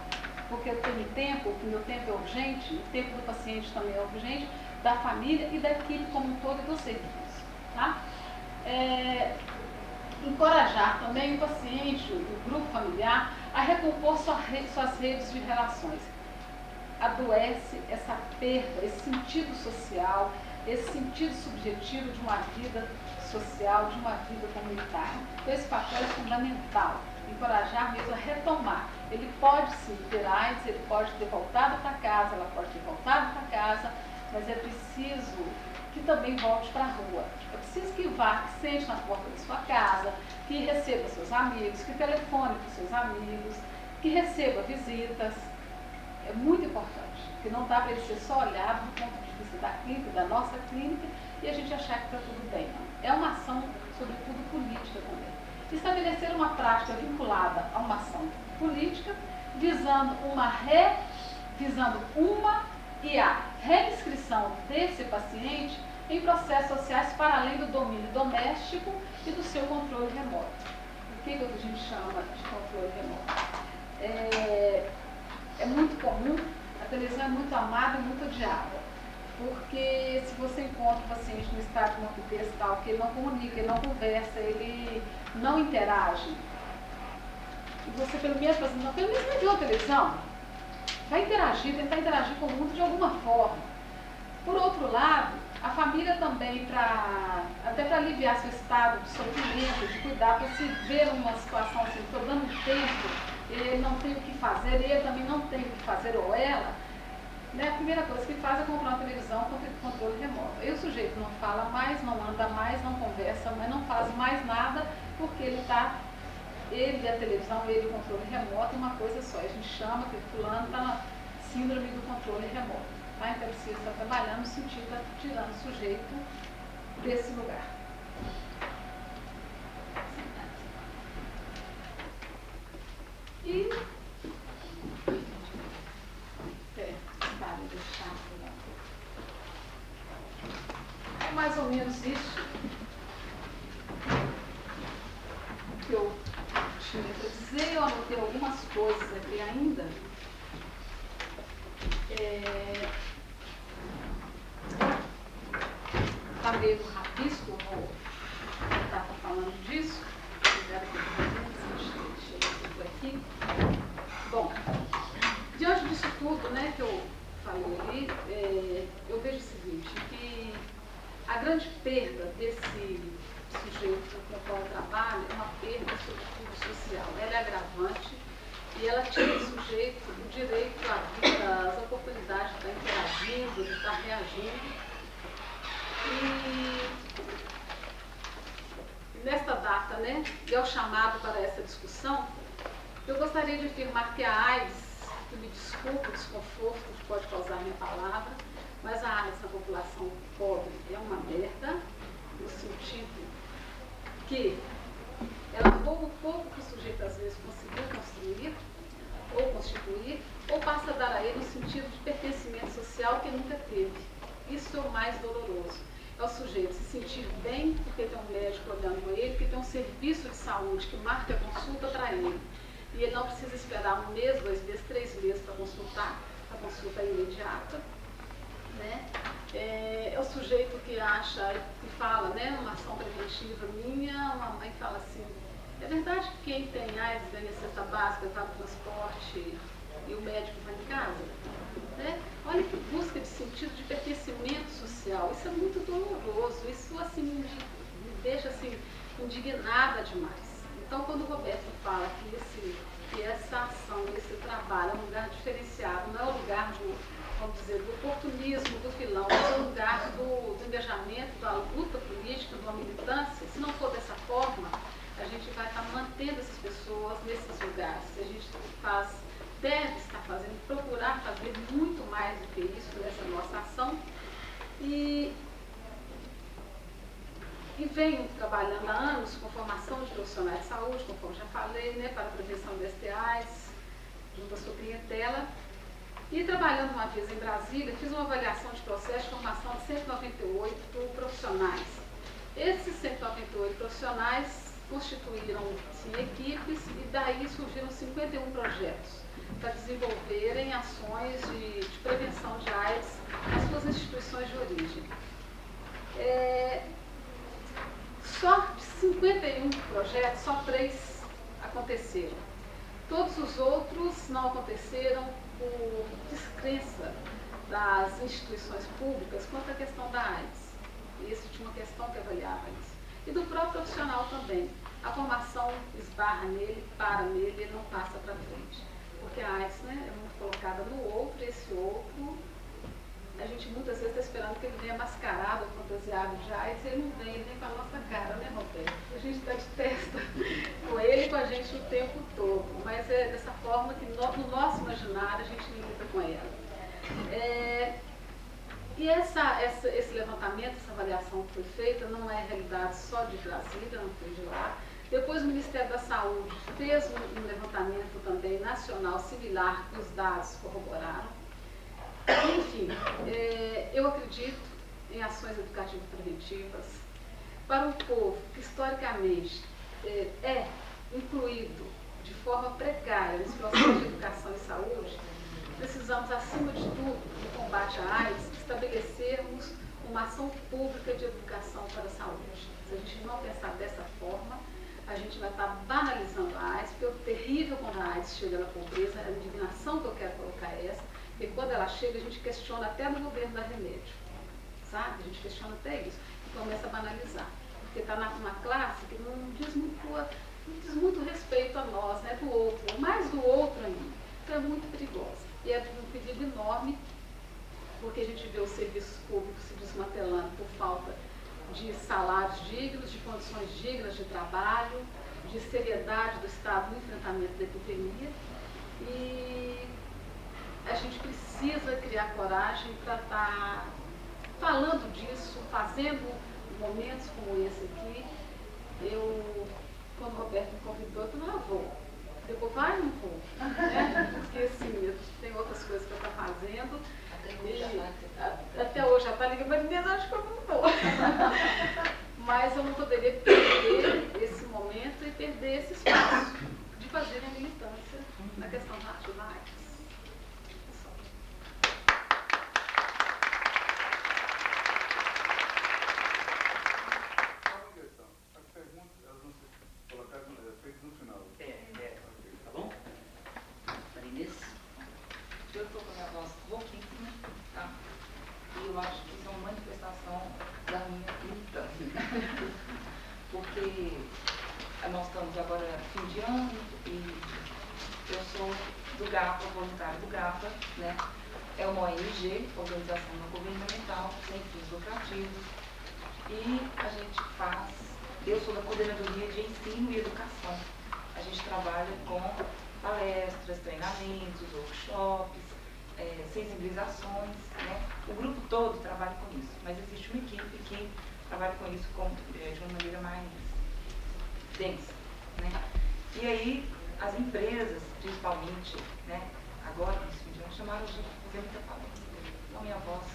porque eu tenho tempo, o meu tempo é urgente, o tempo do paciente também é urgente, da família e da equipe como um todo e do serviço. Tá? Encorajar também o paciente, o grupo familiar, a recompor suas redes de relações. Adoece essa perda, esse sentido social, esse sentido subjetivo de uma vida social, de uma vida comunitária. Então, esse papel é fundamental, encorajar mesmo a retomar. Ele pode sim ter AIDS, ele pode ter voltado para casa, ela pode ter voltado para casa, mas é preciso que também volte para a rua. É preciso que vá, que sente na porta da sua casa, que receba seus amigos, que telefone para os seus amigos, que receba visitas. É muito importante, porque não dá para ele ser só olhado do ponto de vista da clínica, da nossa clínica, e a gente achar que está tudo bem. Não. É uma ação, sobretudo, política também. Estabelecer uma prática vinculada a uma ação política, visando e a reinscrição desse paciente em processos sociais para além do domínio doméstico e do seu controle remoto. O que a gente chama de controle remoto? É muito comum, a televisão é muito amada e muito odiada, porque se você encontra o paciente no estado de morbidez tal, que ele não comunica, ele não conversa, ele não interage, e você pelo mesmo mediou a televisão, vai interagir, tentar interagir com o mundo de alguma forma. Por outro lado, a família também, até para aliviar seu estado de sofrimento, de cuidar, para se ver numa situação assim, estou dando tempo, ele não tem o que fazer, ele também não tem o que fazer, ou ela, né, a primeira coisa que faz é comprar uma televisão com controle remoto. Aí o sujeito não fala mais, não anda mais, não conversa mais, não faz mais nada, porque ele e a televisão, ele o controle remoto é uma coisa só. A gente chama que fulano está na síndrome do controle remoto. Tá? Então precisa estar trabalhando no sentido de tirando o sujeito desse lugar. E é mais ou menos isso que eu tinha para dizer. Eu anotei algumas coisas aqui ainda. Está meio rabisco, vou estar falando disso. Espero que eu chegue por aqui. Bom, diante disso tudo, né, que eu falei ali, eu vejo o seguinte, que a grande perda serviço social. Ela é agravante e ela tira do sujeito o direito à vida, as oportunidades de estar interagindo, de estar reagindo. E nesta data, né, e ao chamado para essa discussão, eu gostaria de afirmar que a AIDS, que me desculpe o desconforto que pode causar minha palavra, mas a AIDS na população pobre é uma merda, no sentido que ela rouba o pouco que o sujeito às vezes conseguiu construir, ou constituir, ou passa a dar a ele um sentido de pertencimento social que nunca teve. Isso é o mais doloroso. É o sujeito se sentir bem porque tem um médico olhando para ele, porque tem um serviço de saúde que marca a consulta para ele. E ele não precisa esperar 1 mês, 2 meses, 3 meses para consultar, a consulta é imediata. Né? É o sujeito que acha, que fala, né, uma ação preventiva minha, uma mãe fala assim, é verdade que quem tem AIDS ganha cesta básica, vai para o transporte e o médico vai em casa? Né? Olha que busca de sentido de pertencimento social, isso é muito doloroso, isso assim, me deixa assim, indignada demais. Então, quando o Roberto fala que essa ação, esse trabalho é um lugar diferenciado, não é o lugar vamos dizer, do oportunismo, do vilão, mas é o lugar do engajamento, da luta política, da militância, se não for dessa forma, a gente vai estar mantendo essas pessoas nesses lugares. A gente deve estar fazendo, procurar fazer muito mais do que isso nessa nossa ação. E venho trabalhando há anos com formação de profissionais de saúde, conforme já falei, né, para a prevenção de STIs, junto à sua clientela. E trabalhando uma vez em Brasília, fiz uma avaliação de processo de formação de 198 profissionais. Esses 198 profissionais constituíram-se em equipes e daí surgiram 51 projetos para desenvolverem ações de prevenção de AIDS nas suas instituições de origem. Só de 51 projetos, só 3 aconteceram. Todos os outros não aconteceram por descrença das instituições públicas quanto à questão da AIDS. Isso tinha uma questão que avaliava isso. E do próprio profissional também. A formação esbarra nele, para nele, ele não passa para frente. Porque a AIDS, né, é muito colocada no outro, e esse outro, a gente muitas vezes está esperando que ele venha mascarado, fantasiado de AIDS, e ele não vem, ele vem com a nossa cara, né, Roberto? A gente está de testa com ele e com a gente o tempo todo, mas é dessa forma que no nosso imaginário a gente lida com ela. E esse levantamento, essa avaliação que foi feita, não é realidade só de Brasília, não foi de lá. Depois o Ministério da Saúde fez um levantamento também nacional similar, que os dados corroboraram. Enfim, eu acredito em ações educativas preventivas para um povo que historicamente é incluído de forma precária nesse processo de educação e saúde. Precisamos, acima de tudo, no combate à AIDS, estabelecermos uma ação pública de educação para a saúde. Se a gente não pensar dessa forma, a gente vai estar banalizando a AIDS, porque o terrível quando a AIDS chega na pobreza, a indignação que eu quero colocar é essa, porque quando ela chega, a gente questiona até no governo da remédio, sabe? A gente questiona até isso, e começa a banalizar, porque está numa classe que não diz muito respeito a nós, né, do outro, mais do outro ainda. Então é muito perigosa. E é um perigo enorme, porque a gente vê os serviços públicos se desmantelando por falta de salários dignos, de condições dignas de trabalho, de seriedade do Estado no enfrentamento da epidemia. E a gente precisa criar coragem para estar falando disso, fazendo momentos como esse aqui. Quando o Roberto me convidou, eu falei, vou. Depois vai ou não vou? Né? Porque assim, tem outras coisas que eu estou fazendo. Até hoje já está ligando, mas acho que eu não vou. Mas eu não poderia perder esse momento e perder esse espaço de fazer a militância na questão da AIDS. As perguntas, elas nós estamos agora fim de ano e eu sou do GAPA, voluntário do GAPA, né? É uma ONG, organização não governamental, sem fins lucrativos, e a gente eu sou da coordenadoria de ensino e educação. A gente trabalha com palestras, treinamentos, workshops, sensibilizações, né? O grupo todo trabalha com isso, mas existe uma equipe que trabalha com isso de uma maneira mais densa, né? E aí as empresas, principalmente, né, agora nesse fim de ano, chamaram de fazer muita palestra. Então minha voz,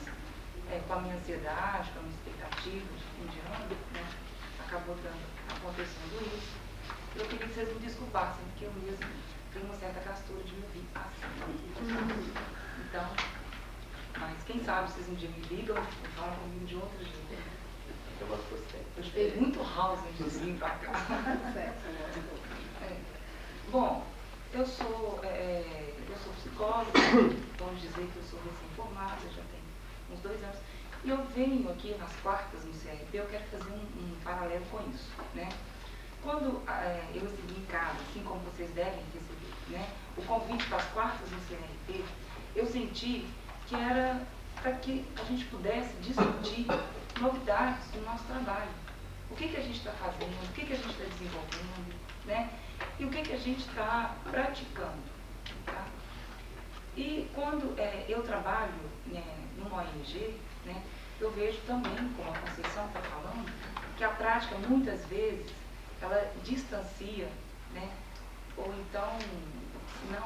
com a minha ansiedade, com a minha expectativa de fim de ano, né, acabou acontecendo isso. Eu queria que vocês me desculpassem, porque eu mesmo tenho uma certa gastura de me ouvir assim. Então, mas quem sabe vocês um dia me ligam e falam comigo de outro jeito. Eu gosto de você. Eu fiquei muito house antes de vir pra cá. Bom, eu sou psicóloga, vamos dizer que eu sou recém-formada, já tem uns 2 anos. E eu venho aqui nas quartas no CRP, eu quero fazer um paralelo com isso, né? Quando eu recebi em casa, assim como vocês devem receber, né, o convite para as quartas no CRP, eu senti que era para que a gente pudesse discutir novidades do nosso trabalho. O que a gente está fazendo, o que a gente está desenvolvendo, né? E o que a gente está praticando. Tá? E quando eu trabalho, né, numa ONG, né, eu vejo também, como a Conceição está falando, que a prática muitas vezes ela distancia, né, ou então não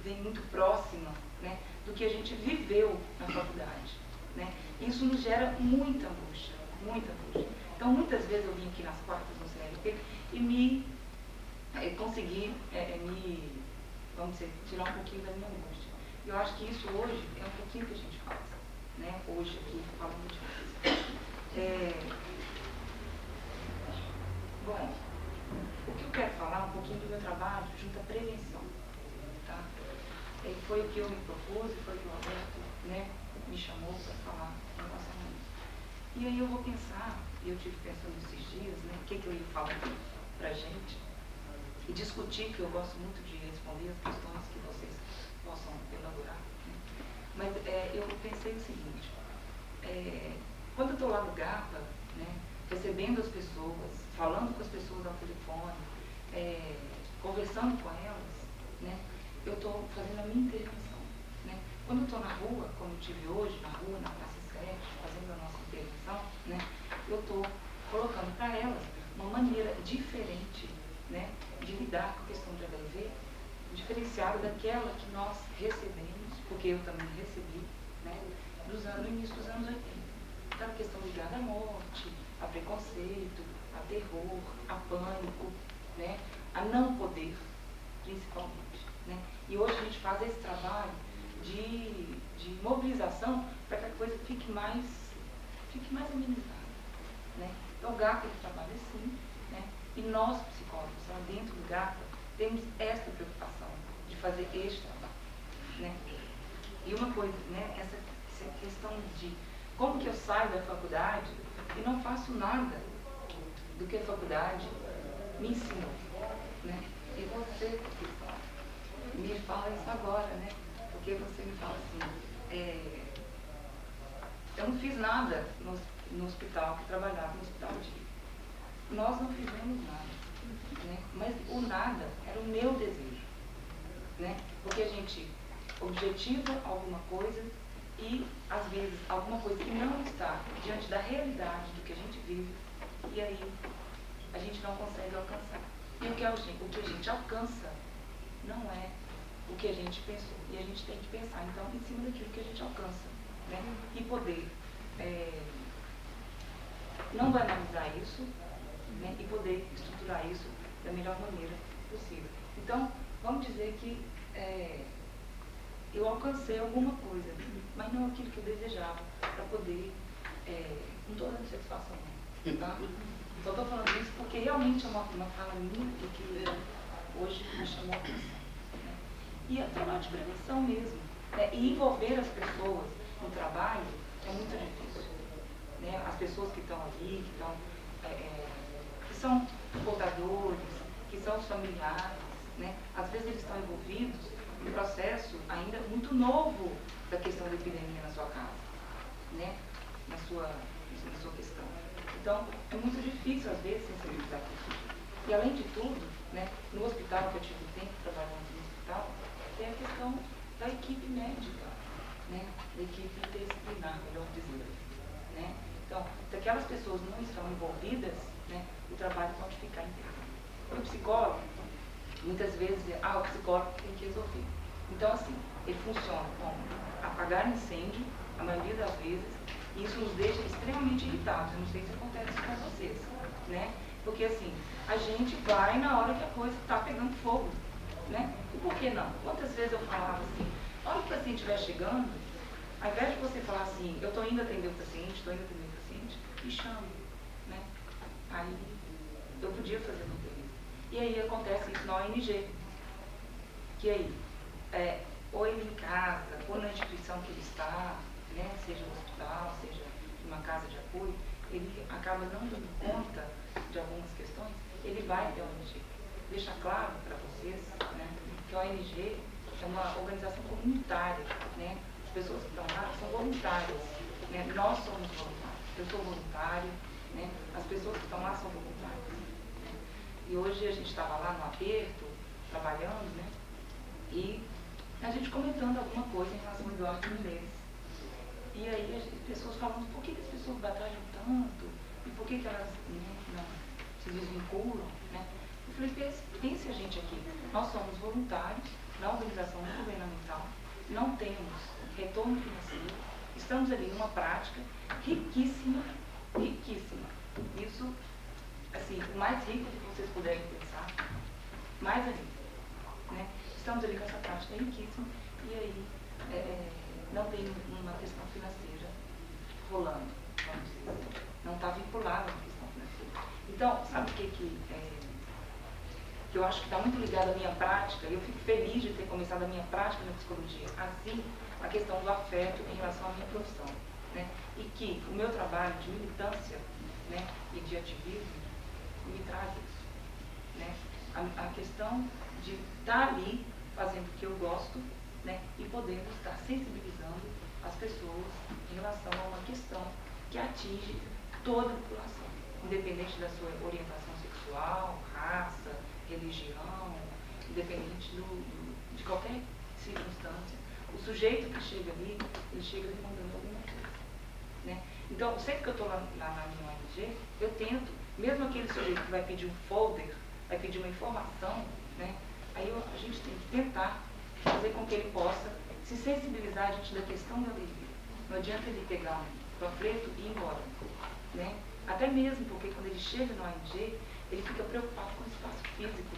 vem muito próxima, né, do que a gente viveu na faculdade. Né? Isso nos gera muita angústia, muita angústia. Então, muitas vezes eu vim aqui nas quartas no CRP e consegui vamos dizer, tirar um pouquinho da minha angústia. E eu acho que isso hoje é um pouquinho que a gente faz, né? Hoje aqui, falando de bom, o que eu quero falar um pouquinho do meu trabalho junto à prevenção, tá? Foi o que eu me propus e foi o que o Alberto, né, me chamou para falar em relação a isso. E aí eu vou pensar, e eu estive pensando esses dias, né, o que eu ia falar para a gente, e discutir, que eu gosto muito de responder as questões que vocês possam elaborar. Né? Mas eu pensei o seguinte, quando eu estou lá no GAPA, né, recebendo as pessoas, falando com as pessoas ao telefone, conversando com elas, né, eu estou fazendo a minha intervenção. Né? Quando eu estou na rua, como eu estive hoje, na rua, na Praça 7, fazendo a nossa intervenção, né, eu estou colocando para elas uma maneira diferente, né, de lidar com a questão de HIV, diferenciada daquela que nós recebemos, porque eu também recebi, né, no início dos anos 80. Então, a questão ligada à morte, a preconceito, a terror, a pânico, né, a não poder, principalmente. Né? E hoje a gente faz esse trabalho de mobilização para que a coisa fique mais amenizada. Né? Então, o GAPA trabalha assim, né? E nós, psicólogos, lá dentro do GAPA, temos esta preocupação de fazer este trabalho. Né? E uma coisa, né, essa questão de como que eu saio da faculdade e não faço nada do que a faculdade me ensinou. Né? E você, professor, me fala isso agora, né? Porque você me fala assim, eu não fiz nada no hospital, que trabalhava no hospital de... Nós não fizemos nada, né? Mas o nada era o meu desejo, né? Porque a gente objetiva alguma coisa e, às vezes, alguma coisa que não está diante da realidade do que a gente vive, e aí a gente não consegue alcançar. E o que a gente alcança não é o que a gente pensou. E a gente tem que pensar, então, em cima daquilo que a gente alcança, né? E poder não banalizar isso, né? E poder estruturar isso da melhor maneira possível. Então, vamos dizer que eu alcancei alguma coisa, mas não aquilo que eu desejava, para poder... não estou dando satisfação, não, tá? Só estou falando isso porque realmente é uma fala minha e que hoje me chamou a atenção. Né? E é trabalho de prevenção mesmo. Né? E envolver as pessoas no trabalho é muito difícil. Né? As pessoas que estão ali, que são portadores, que são os familiares, né? Às vezes eles estão envolvidos em um processo ainda muito novo da questão da epidemia na sua casa, né? na sua questão. Então, é muito difícil, às vezes, sensibilizar com isso. E, além de tudo, né, no hospital, que eu tive tempo trabalhando no hospital, tem a questão da equipe médica, né, da equipe interdisciplinar, melhor dizendo. Né? Então, se aquelas pessoas não estão envolvidas, né, o trabalho pode ficar interno. E o psicólogo, muitas vezes, o psicólogo tem que resolver. Então, assim, ele funciona como apagar incêndio, a maioria das vezes, e isso nos deixa extremamente irritados. Eu não sei se acontece isso com vocês, né? Porque, assim, a gente vai na hora que a coisa está pegando fogo, né? E por que não? Quantas vezes eu falava assim, na hora que o paciente estiver chegando, ao invés de você falar assim, eu estou indo atender o paciente, me chame, né? Aí eu podia fazer tudo isso. E aí acontece isso na ONG. Que aí, ou ele em casa, ou na instituição que ele está, né? Seja no hospital, seja numa casa de apoio, ele acaba não dando conta de algumas questões, ele vai até a ONG. Deixa claro para vocês, né, que a ONG é uma organização comunitária, né? As pessoas que estão lá são voluntárias, né? Nós somos voluntários. Eu sou voluntário, né? As pessoas que estão lá são voluntárias. Né? E hoje a gente estava lá no aperto, trabalhando, né? E a gente comentando alguma coisa em relação ao Eduardo Menezes. E aí as pessoas falando por que as pessoas batalham tanto e por que elas, né, não se desvinculam, né? Eu falei, pense a gente aqui, nós somos voluntários na organização não governamental, não temos retorno financeiro, estamos ali numa prática riquíssima, riquíssima. Isso, assim, o mais rico que vocês puderem pensar, mais ali, né? Estamos ali com essa prática riquíssima e aí não tem uma questão financeira rolando, vamos dizer assim. Não está vinculada à questão financeira. Então, sabe o que eu acho que está muito ligado à minha prática? Eu fico feliz de ter começado a minha prática na psicologia, assim, a questão do afeto em relação à minha profissão. Né? E que o meu trabalho de militância, né, e de ativismo me traz isso. Né? A questão de estar ali fazendo o que eu gosto, né, e podendo estar sensibilizando as pessoas em relação a uma questão que atinge toda a população, independente da sua orientação sexual, raça, religião, independente de qualquer circunstância. O sujeito que chega ali, ele chega demandando alguma coisa. Né? Então, sempre que eu estou lá na minha ONG, eu tento, mesmo aquele sujeito que vai pedir um folder, vai pedir uma informação, né? Aí a gente tem que tentar fazer com que ele possa se sensibilizar diante da questão da alergia. Não adianta ele pegar um panfleto e ir embora. Né? Até mesmo porque quando ele chega no ONG, ele fica preocupado com o espaço físico.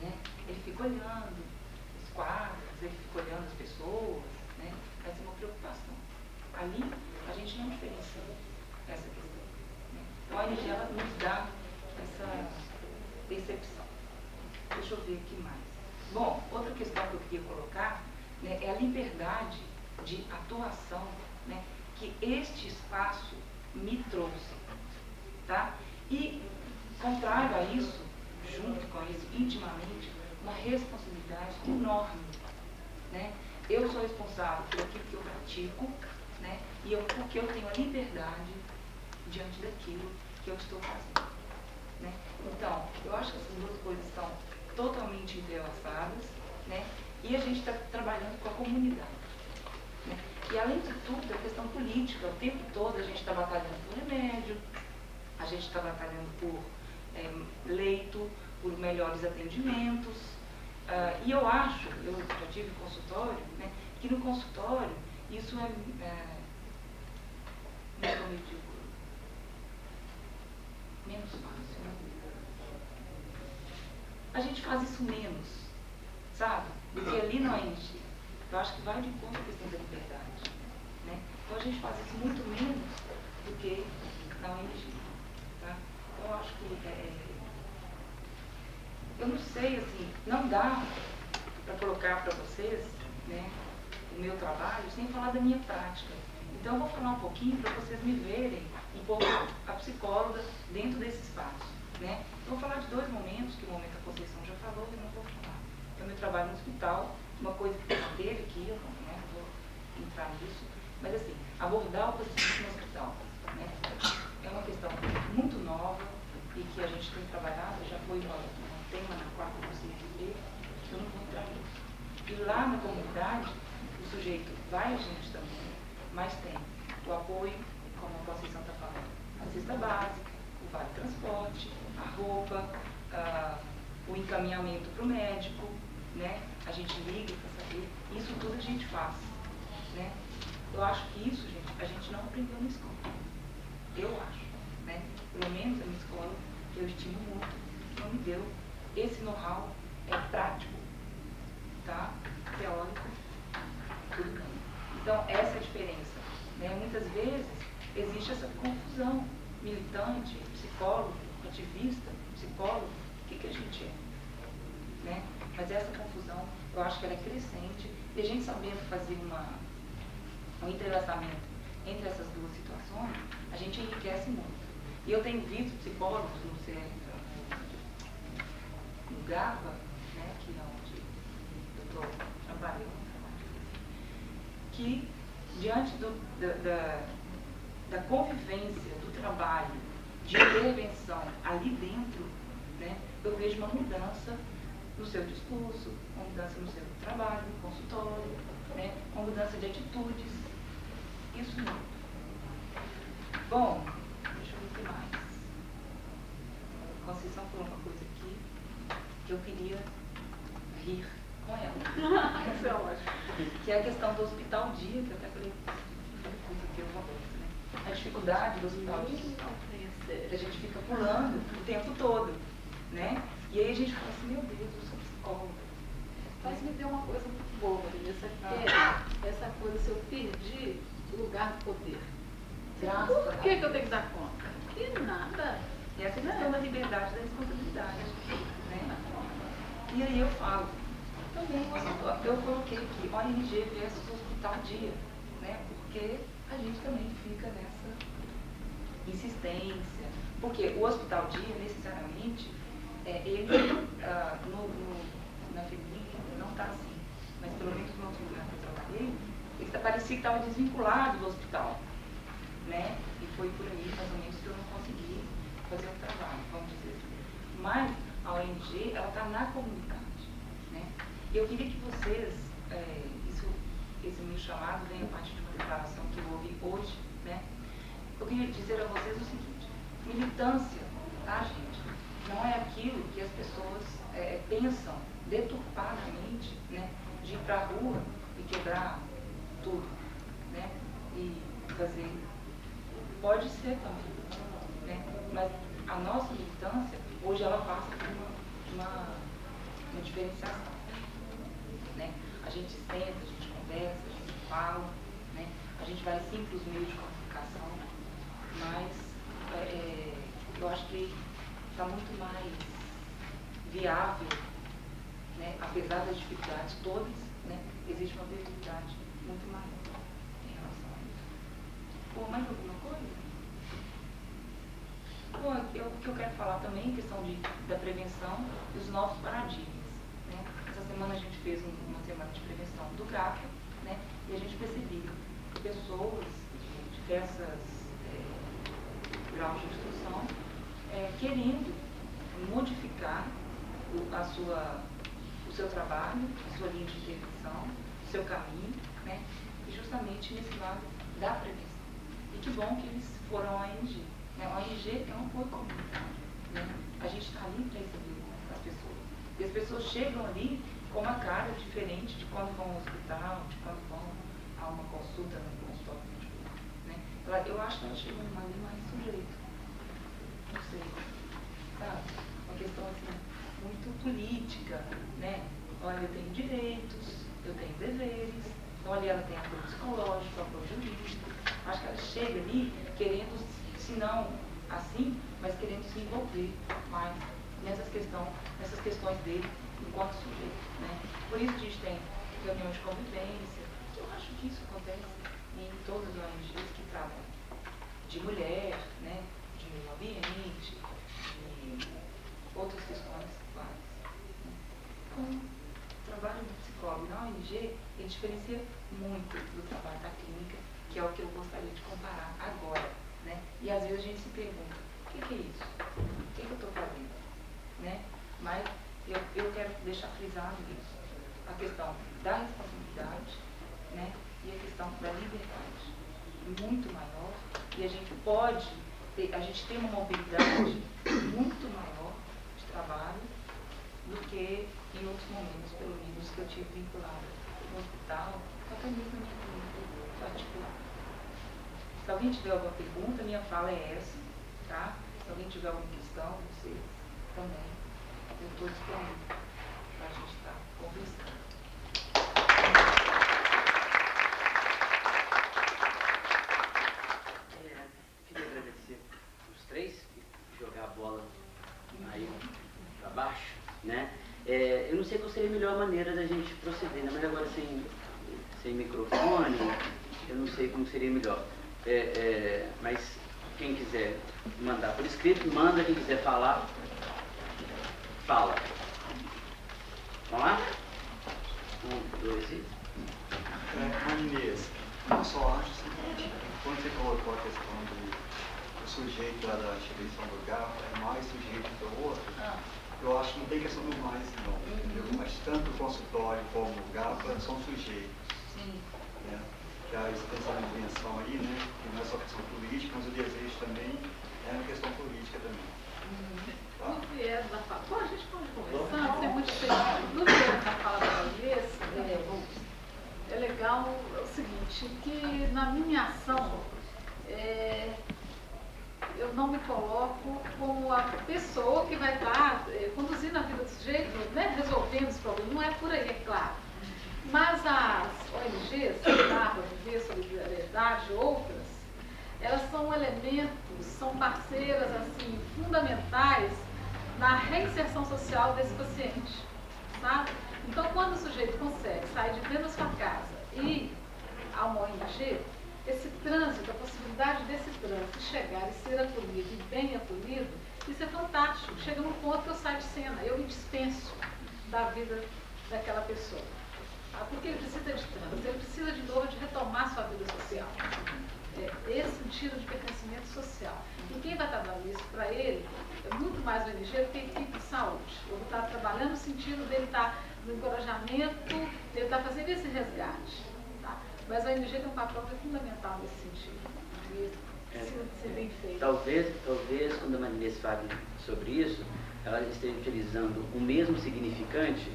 Né? Ele fica olhando os quadros, ele fica olhando as pessoas, né? Vai ser uma preocupação. Ali, a gente não diferencia essa questão. Né? Então, a ONG ela nos dá essa percepção. Deixa eu ver aqui mais. Bom, outra questão que eu queria colocar, né, é a liberdade de atuação, né, que este espaço me trouxe. Tá? E, contrário a isso, junto com isso, intimamente, uma responsabilidade enorme. Né? Eu sou responsável por aquilo que eu pratico, né, e porque eu tenho a liberdade diante daquilo que eu estou fazendo. Né? Então, eu acho que essas duas coisas estão totalmente entrelaçadas, né? E a gente está trabalhando com a comunidade. Né? E, além de tudo, a questão política, o tempo todo a gente está batalhando por remédio, a gente está batalhando por leito, por melhores atendimentos. E eu acho, eu já tive consultório, né, que no consultório isso como eu digo, menos fácil. Né? A gente faz isso menos, sabe? Do que ali na ONG. Eu acho que vai de encontro à questão da liberdade. Né? Então a gente faz isso muito menos do que na ONG. Tá? Então eu acho que eu não sei, assim, não dá para colocar para vocês, né, o meu trabalho sem falar da minha prática. Então eu vou falar um pouquinho para vocês me verem um pouco a psicóloga dentro desse espaço. né? Eu vou falar de dois momentos, que o momento a Conceição já falou, eu não vou falar. É o meu trabalho no hospital, uma coisa que teve aqui, eu não vou entrar nisso, mas assim, abordar o paciente no hospital, né? É uma questão muito nova e que a gente tem trabalhado, já foi um tema na quarta do CRP, eu não vou entrar nisso. E lá na comunidade, o sujeito vai a gente também, mas tem o apoio, como a Conceição está falando, a cesta básica, o vale transporte, a roupa, o encaminhamento para o médico, né? A gente liga para saber, isso tudo a gente faz, né? Eu acho que isso, gente, a gente não aprendeu na escola. Eu acho, né? Pelo menos a minha escola, que eu estimo muito, não me deu esse know-how prático, tá? Teórico, tudo bem. Então, essa é a diferença, né? Muitas vezes existe essa confusão. Militante, psicólogo, ativista, psicólogo, o que a gente é? Né? Mas essa confusão, eu acho que ela é crescente, e a gente sabendo fazer um entrelaçamento entre essas duas situações, a gente enriquece muito. E eu tenho visto psicólogos no GAPA, né, que é onde eu estou trabalhando, que diante da convivência, do trabalho, de intervenção ali dentro, né, eu vejo uma mudança no seu discurso, uma mudança no seu trabalho, no consultório, né, uma mudança de atitudes. Isso muito. Bom, deixa eu ver o que mais. A Conceição falou uma coisa aqui que eu queria rir com ela. Isso é ótimo. Que é a questão do hospital dia, que eu até falei, que eu vou ver, né? A dificuldade do hospital dia. A gente fica pulando o tempo todo, né? E aí a gente fala assim, meu Deus, eu sou psicóloga. Mas me deu uma coisa muito boa, Maria, essa coisa, se eu perdi o lugar do poder. Por que eu tenho que dar conta? Que nada. E essa questão da liberdade, da responsabilidade, né? E aí eu falo, também eu coloquei aqui, ONG versus hospital dia, né? Porque a gente também fica nessa insistência. Porque o hospital dia, necessariamente, ele, na FEBEM, não está assim. Mas pelo menos no outro lugar que eu trabalhei, ele parecia que estava desvinculado do hospital. Né? E foi por aí, mais ou menos, que eu não consegui fazer o trabalho, vamos dizer assim. Mas a ONG, ela está na comunidade. Né? Eu queria que vocês, esse meu chamado vem a partir de uma declaração que eu ouvi hoje, né? Eu queria dizer a vocês o seguinte, militância, tá, gente? Não é aquilo que as pessoas pensam deturpadamente, né? De ir para a rua e quebrar tudo, né? E fazer... Pode ser também, né? Mas a nossa militância, hoje ela passa por uma diferenciação, né? A gente senta, a gente conversa, a gente fala, né? A gente vai sim para os meios de comunicação, mas eu acho que está muito mais viável, né? Apesar das dificuldades todas, né? Existe uma viabilidade muito maior em relação a isso. Pô, mais alguma coisa? Bom, o que eu quero falar também, questão da prevenção e os novos paradigmas. Né? Essa semana a gente fez uma semana de prevenção do GAPA, né? E a gente percebia que pessoas de diversas graus de instrução querendo modificar o seu trabalho, a sua linha de intervenção, o seu caminho, né? E justamente nesse lado da prevenção. E que bom que eles foram à ONG. Né? A ONG é um apoio comunitário. Né? A gente está ali para receber as pessoas. E as pessoas chegam ali com uma cara diferente de quando vão ao hospital, de quando vão a uma consulta no consultório médico. Né? Eu acho que ela chegou numa linha mais sujeito. Não sei. Sabe? Uma questão assim, muito política. Né? Olha, eu tenho direitos, eu tenho deveres. Então ali ela tem apoio psicológico, apoio jurídico. Acho que ela chega ali querendo, se não assim, mas querendo se envolver mais nessas questões dele enquanto sujeito. Né? Por isso a gente tem reunião de convivência. Eu acho que isso acontece em todas as ONGs que tratam de mulher, né? De meio ambiente, outras questões várias. Com o trabalho do psicólogo na ONG, ele diferencia muito do trabalho da clínica, que é o que eu gostaria de comparar agora, né? E às vezes a gente se pergunta, o que é isso? O que eu estou fazendo? Né? Mas eu quero deixar frisado isso, a questão da responsabilidade, né? E a questão da liberdade, muito maior, e a gente pode ter, a gente tem uma mobilidade muito maior de trabalho do que em outros momentos, pelo menos que eu tive vinculado no hospital, até mesmo na minha clínica particular. Se alguém tiver alguma pergunta, minha fala é essa, tá? Se alguém tiver alguma questão, vocês também, eu estou disponível para a gente estar conversando. Queria agradecer os três e jogar a bola aí para baixo, né? Eu não sei qual seria a melhor maneira da gente proceder, né? Mas agora sem microfone, eu não sei como seria melhor. Mas quem quiser mandar por escrito, manda. Quem quiser falar, fala. Vamos lá? 1, 2 e... Inês, eu só acho o seguinte, quando você colocou a questão do sujeito lá da instituição do GAPA, é mais sujeito que o outro, eu acho que não tem questão do mais não, entendeu? Mas tanto o consultório como o GAPA são sujeitos. Sim. Né? Que a extensão da dimensão aí, né, que não é só questão política, mas o desejo também é uma questão política também. Tá? No viés da fala, bom, a gente pode conversar, ser muito específico. No viés da fala da Inês, é legal o seguinte, que na minha ação, eu não me coloco como a pessoa que vai estar conduzindo a vida do sujeito, né, resolvendo os problemas, não é por aí, é claro. Mas as ONGs, Solidar, Viver, Solidariedade, outras, elas são elementos, são parceiras assim, fundamentais na reinserção social desse paciente, sabe? Então, quando o sujeito consegue sair de dentro da sua casa e ir a uma ONG, esse trânsito, a possibilidade desse trânsito chegar e ser acolhido e bem acolhido, isso é fantástico. Chega num ponto que eu saio de cena, eu me dispenso da vida daquela pessoa. Porque ele precisa de trânsito, ele precisa de novo de retomar sua vida social. Esse sentido de pertencimento social. E quem vai estar dando isso para ele é muito mais o ONG do que a equipe de saúde. Eu vou estar trabalhando no sentido dele estar no encorajamento, dele estar fazendo esse resgate. Tá? Mas a ONG tem um papel fundamental nesse sentido, de ser bem feito. Talvez quando a Marinês fale sobre isso, ela esteja utilizando o mesmo significante,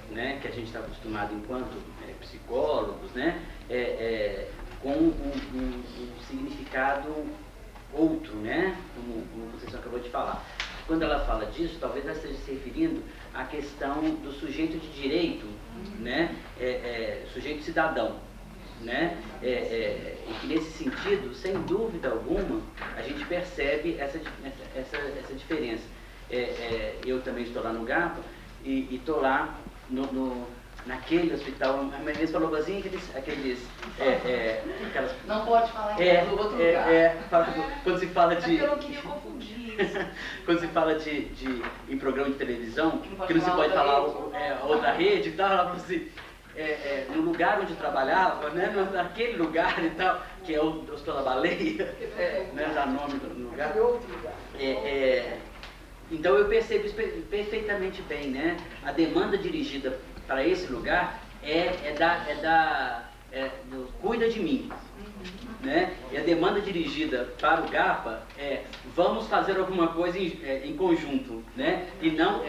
né, que a gente está acostumado enquanto psicólogos, né, com um significado outro, né, como vocês acabou de falar. Quando ela fala disso, talvez ela esteja se referindo à questão do sujeito de direito, né, sujeito cidadão, né, e que nesse sentido, sem dúvida alguma, a gente percebe essa diferença. Eu também estou lá no GAPA e estou lá naquele hospital, a Maria falou assim, aquelas... Não pode falar em outro lugar. Quando se fala de... Eu não queria confundir isso. Quando se fala em programa de televisão, que não se pode falar outra rede e tal, ela falou assim, no lugar onde trabalhava, né, naquele lugar e tal, que é o Hospital da Baleia, né, dá nome do lugar. Então eu percebo isso perfeitamente bem, né? A demanda dirigida para esse lugar do cuida de mim, né? E a demanda dirigida para o GAPA vamos fazer alguma coisa em conjunto, né? E não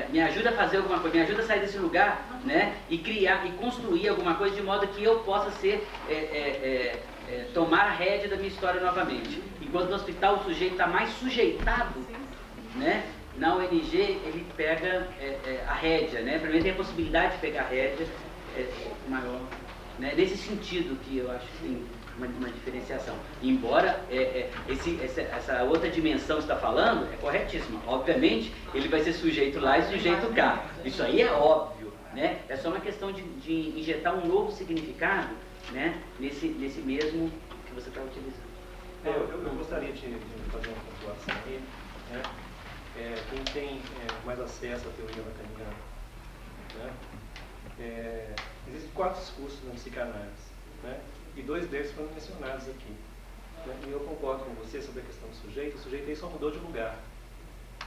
me ajuda a fazer alguma coisa, me ajuda a sair desse lugar, né? E criar e construir alguma coisa de modo que eu possa ser tomar a rédea da minha história novamente. Enquanto no hospital o sujeito está mais sujeitado, né? Na ONG ele pega a rédea, né? Primeiro tem a possibilidade de pegar a rédea maior, né? Nesse sentido que eu acho que tem uma diferenciação. Embora essa outra dimensão que você está falando é corretíssima. Obviamente ele vai ser sujeito lá e sujeito cá. Isso aí é óbvio, né? É só uma questão de injetar um novo significado, né? Nesse mesmo que você está utilizando. Eu gostaria de fazer uma pontuação aí. né? Quem tem mais acesso à teoria lacaniana, né? Existem 4 cursos na psicanálise, né? E 2 deles foram mencionados aqui, né? E eu concordo com você sobre a questão do sujeito. O sujeito aí só mudou de lugar,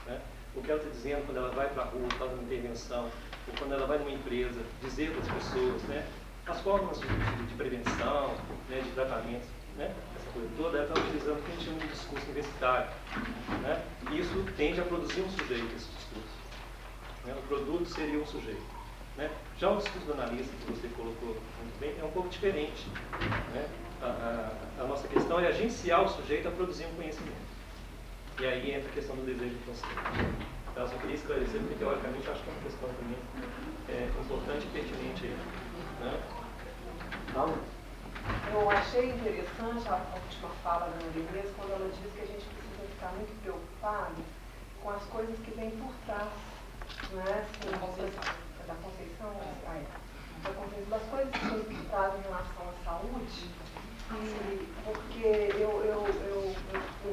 né? O que ela está dizendo quando ela vai para a rua, faz uma intervenção, ou quando ela vai numa empresa, dizer para as pessoas, né, as formas de prevenção, né, de tratamento, né, essa coisa toda, ela está utilizando o que a gente chama de discurso universitário, né? E isso tende a produzir um sujeito, esse discurso, né? O produto seria um sujeito, né? Já o discurso do analista, que você colocou muito bem, é um pouco diferente, né? A nossa questão é agenciar o sujeito a produzir um conhecimento. E aí entra a questão do desejo de consciência. Então, eu só queria esclarecer, porque teoricamente eu acho que é uma questão também importante e pertinente aí, né? Eu achei interessante a última fala da Maria Inês, quando ela diz que a gente precisa ficar muito preocupado com as coisas que vêm por trás, né? Assim, da Conceição, da Conceição, das coisas que vêm por trás em relação à saúde. E porque eu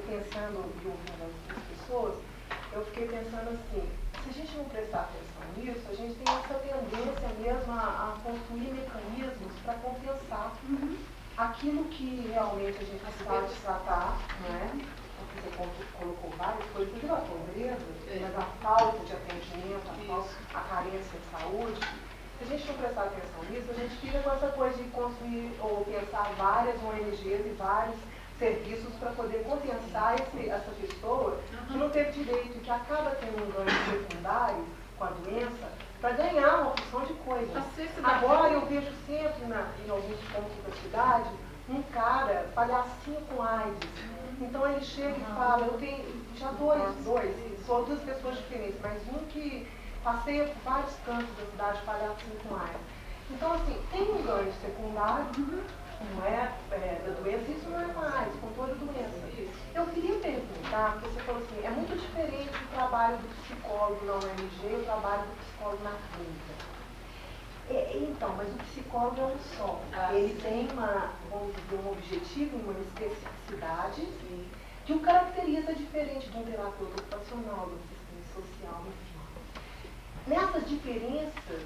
pensando e ouvindo as pessoas, eu fiquei pensando assim, se a gente não prestar atenção nisso, a gente tem essa tendência mesmo a construir mecanismos para compensar aquilo que realmente a gente precisa de tratar, né? Porque você colocou várias coisas, viu a pobreza, mas a falta de atendimento, a carência de saúde. Se a gente não prestar atenção nisso, a gente fica com essa coisa de construir ou pensar várias ONGs e vários serviços para poder compensar essa pessoa que não teve direito e que acaba tendo um ganho secundário com a doença para ganhar uma porção de coisas. Agora eu vejo sempre em alguns pontos da cidade um cara palhacinho com AIDS. Então ele chega e fala, eu tenho já são 2 pessoas diferentes, mas um que passeia por vários cantos da cidade palhacinho com AIDS. Então assim, tem um ganho secundário, não é, da doença, isso não é mais, controle da doença. Eu queria perguntar, porque você falou assim, é muito diferente o trabalho do psicólogo na ONG e o trabalho do psicólogo na clínica. Então, mas o psicólogo é um só. Ele tem vamos dizer, um objetivo, uma especificidade que o caracteriza diferente de um terapeuta ocupacional, do assistente social, enfim. Nessas diferenças,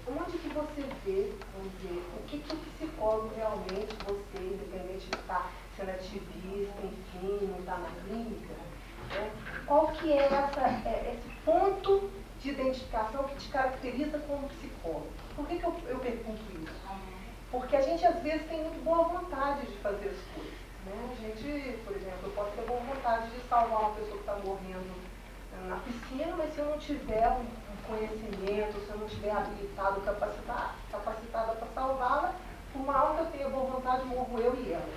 onde que você vê, vamos dizer, o que o psicólogo realmente, você, independente de estar sendo ativista, enfim, não estar na clínica, né? Qual que é esse ponto de identificação que te caracteriza como psicólogo? Por que eu pergunto isso? Porque a gente, às vezes, tem muito boa vontade de fazer as coisas, né? A gente, por exemplo, eu posso ter boa vontade de salvar uma pessoa que está morrendo na piscina, mas se eu não tiver um conhecimento, se eu não estiver habilitado, capacitada para salvá-la, por maior que eu tenha boa vontade, morro eu e ela.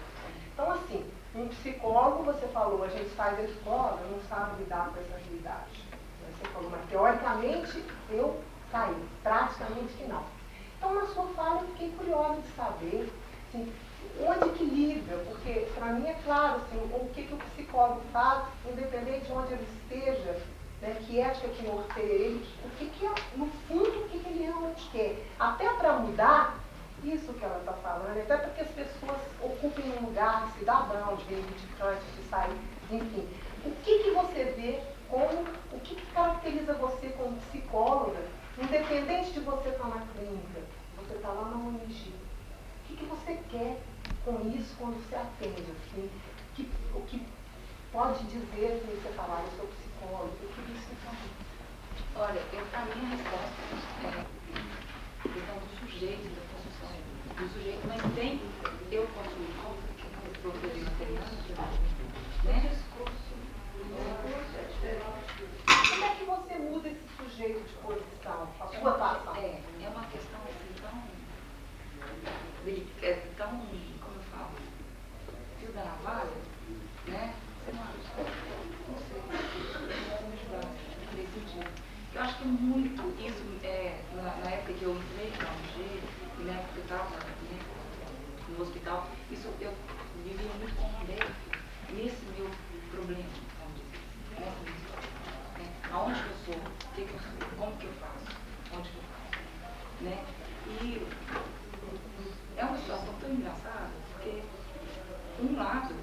Então, assim, um psicólogo, você falou, a gente sai da escola, não sabe lidar com essa realidade. Você falou, mas teoricamente eu saí, praticamente que não. Então, na sua fala, eu fiquei curiosa de saber, assim, onde que liga, porque para mim é claro, assim, o que o psicólogo faz, independente de onde ele esteja, né, que ética que norteia ele, no fundo, o que ele realmente quer. Até para mudar isso que ela está falando, até para que as pessoas ocupem um lugar de cidadão, de reivindicante, de sair, enfim. O que você vê como, o que caracteriza você como psicóloga, independente de você estar na clínica, você está lá na ONG. O que você quer com isso quando você atende? Assim, o que pode dizer que você falar, eu sou psicólogo, o que isso faz? Olha, a minha resposta é a questão do sujeito, da construção do sujeito, mas tem, eu posso produzir material, né? Como é que você muda esse sujeito de posição, a sua atuação? É uma questão assim tão, como eu falo, fio da navalha, né? Não sei, vamos ajudar nesse sentido. Eu acho que é muito isso, na época que eu entrei na ONG, e na época que eu estava no hospital, isso eu vivia muito com o médico, nesse meu problema, vamos dizer, nessa minha história. Né? Aonde que eu sou, o que eu sou, como que eu faço, onde que eu faço. Né? E é uma situação tão engraçada, porque um lado,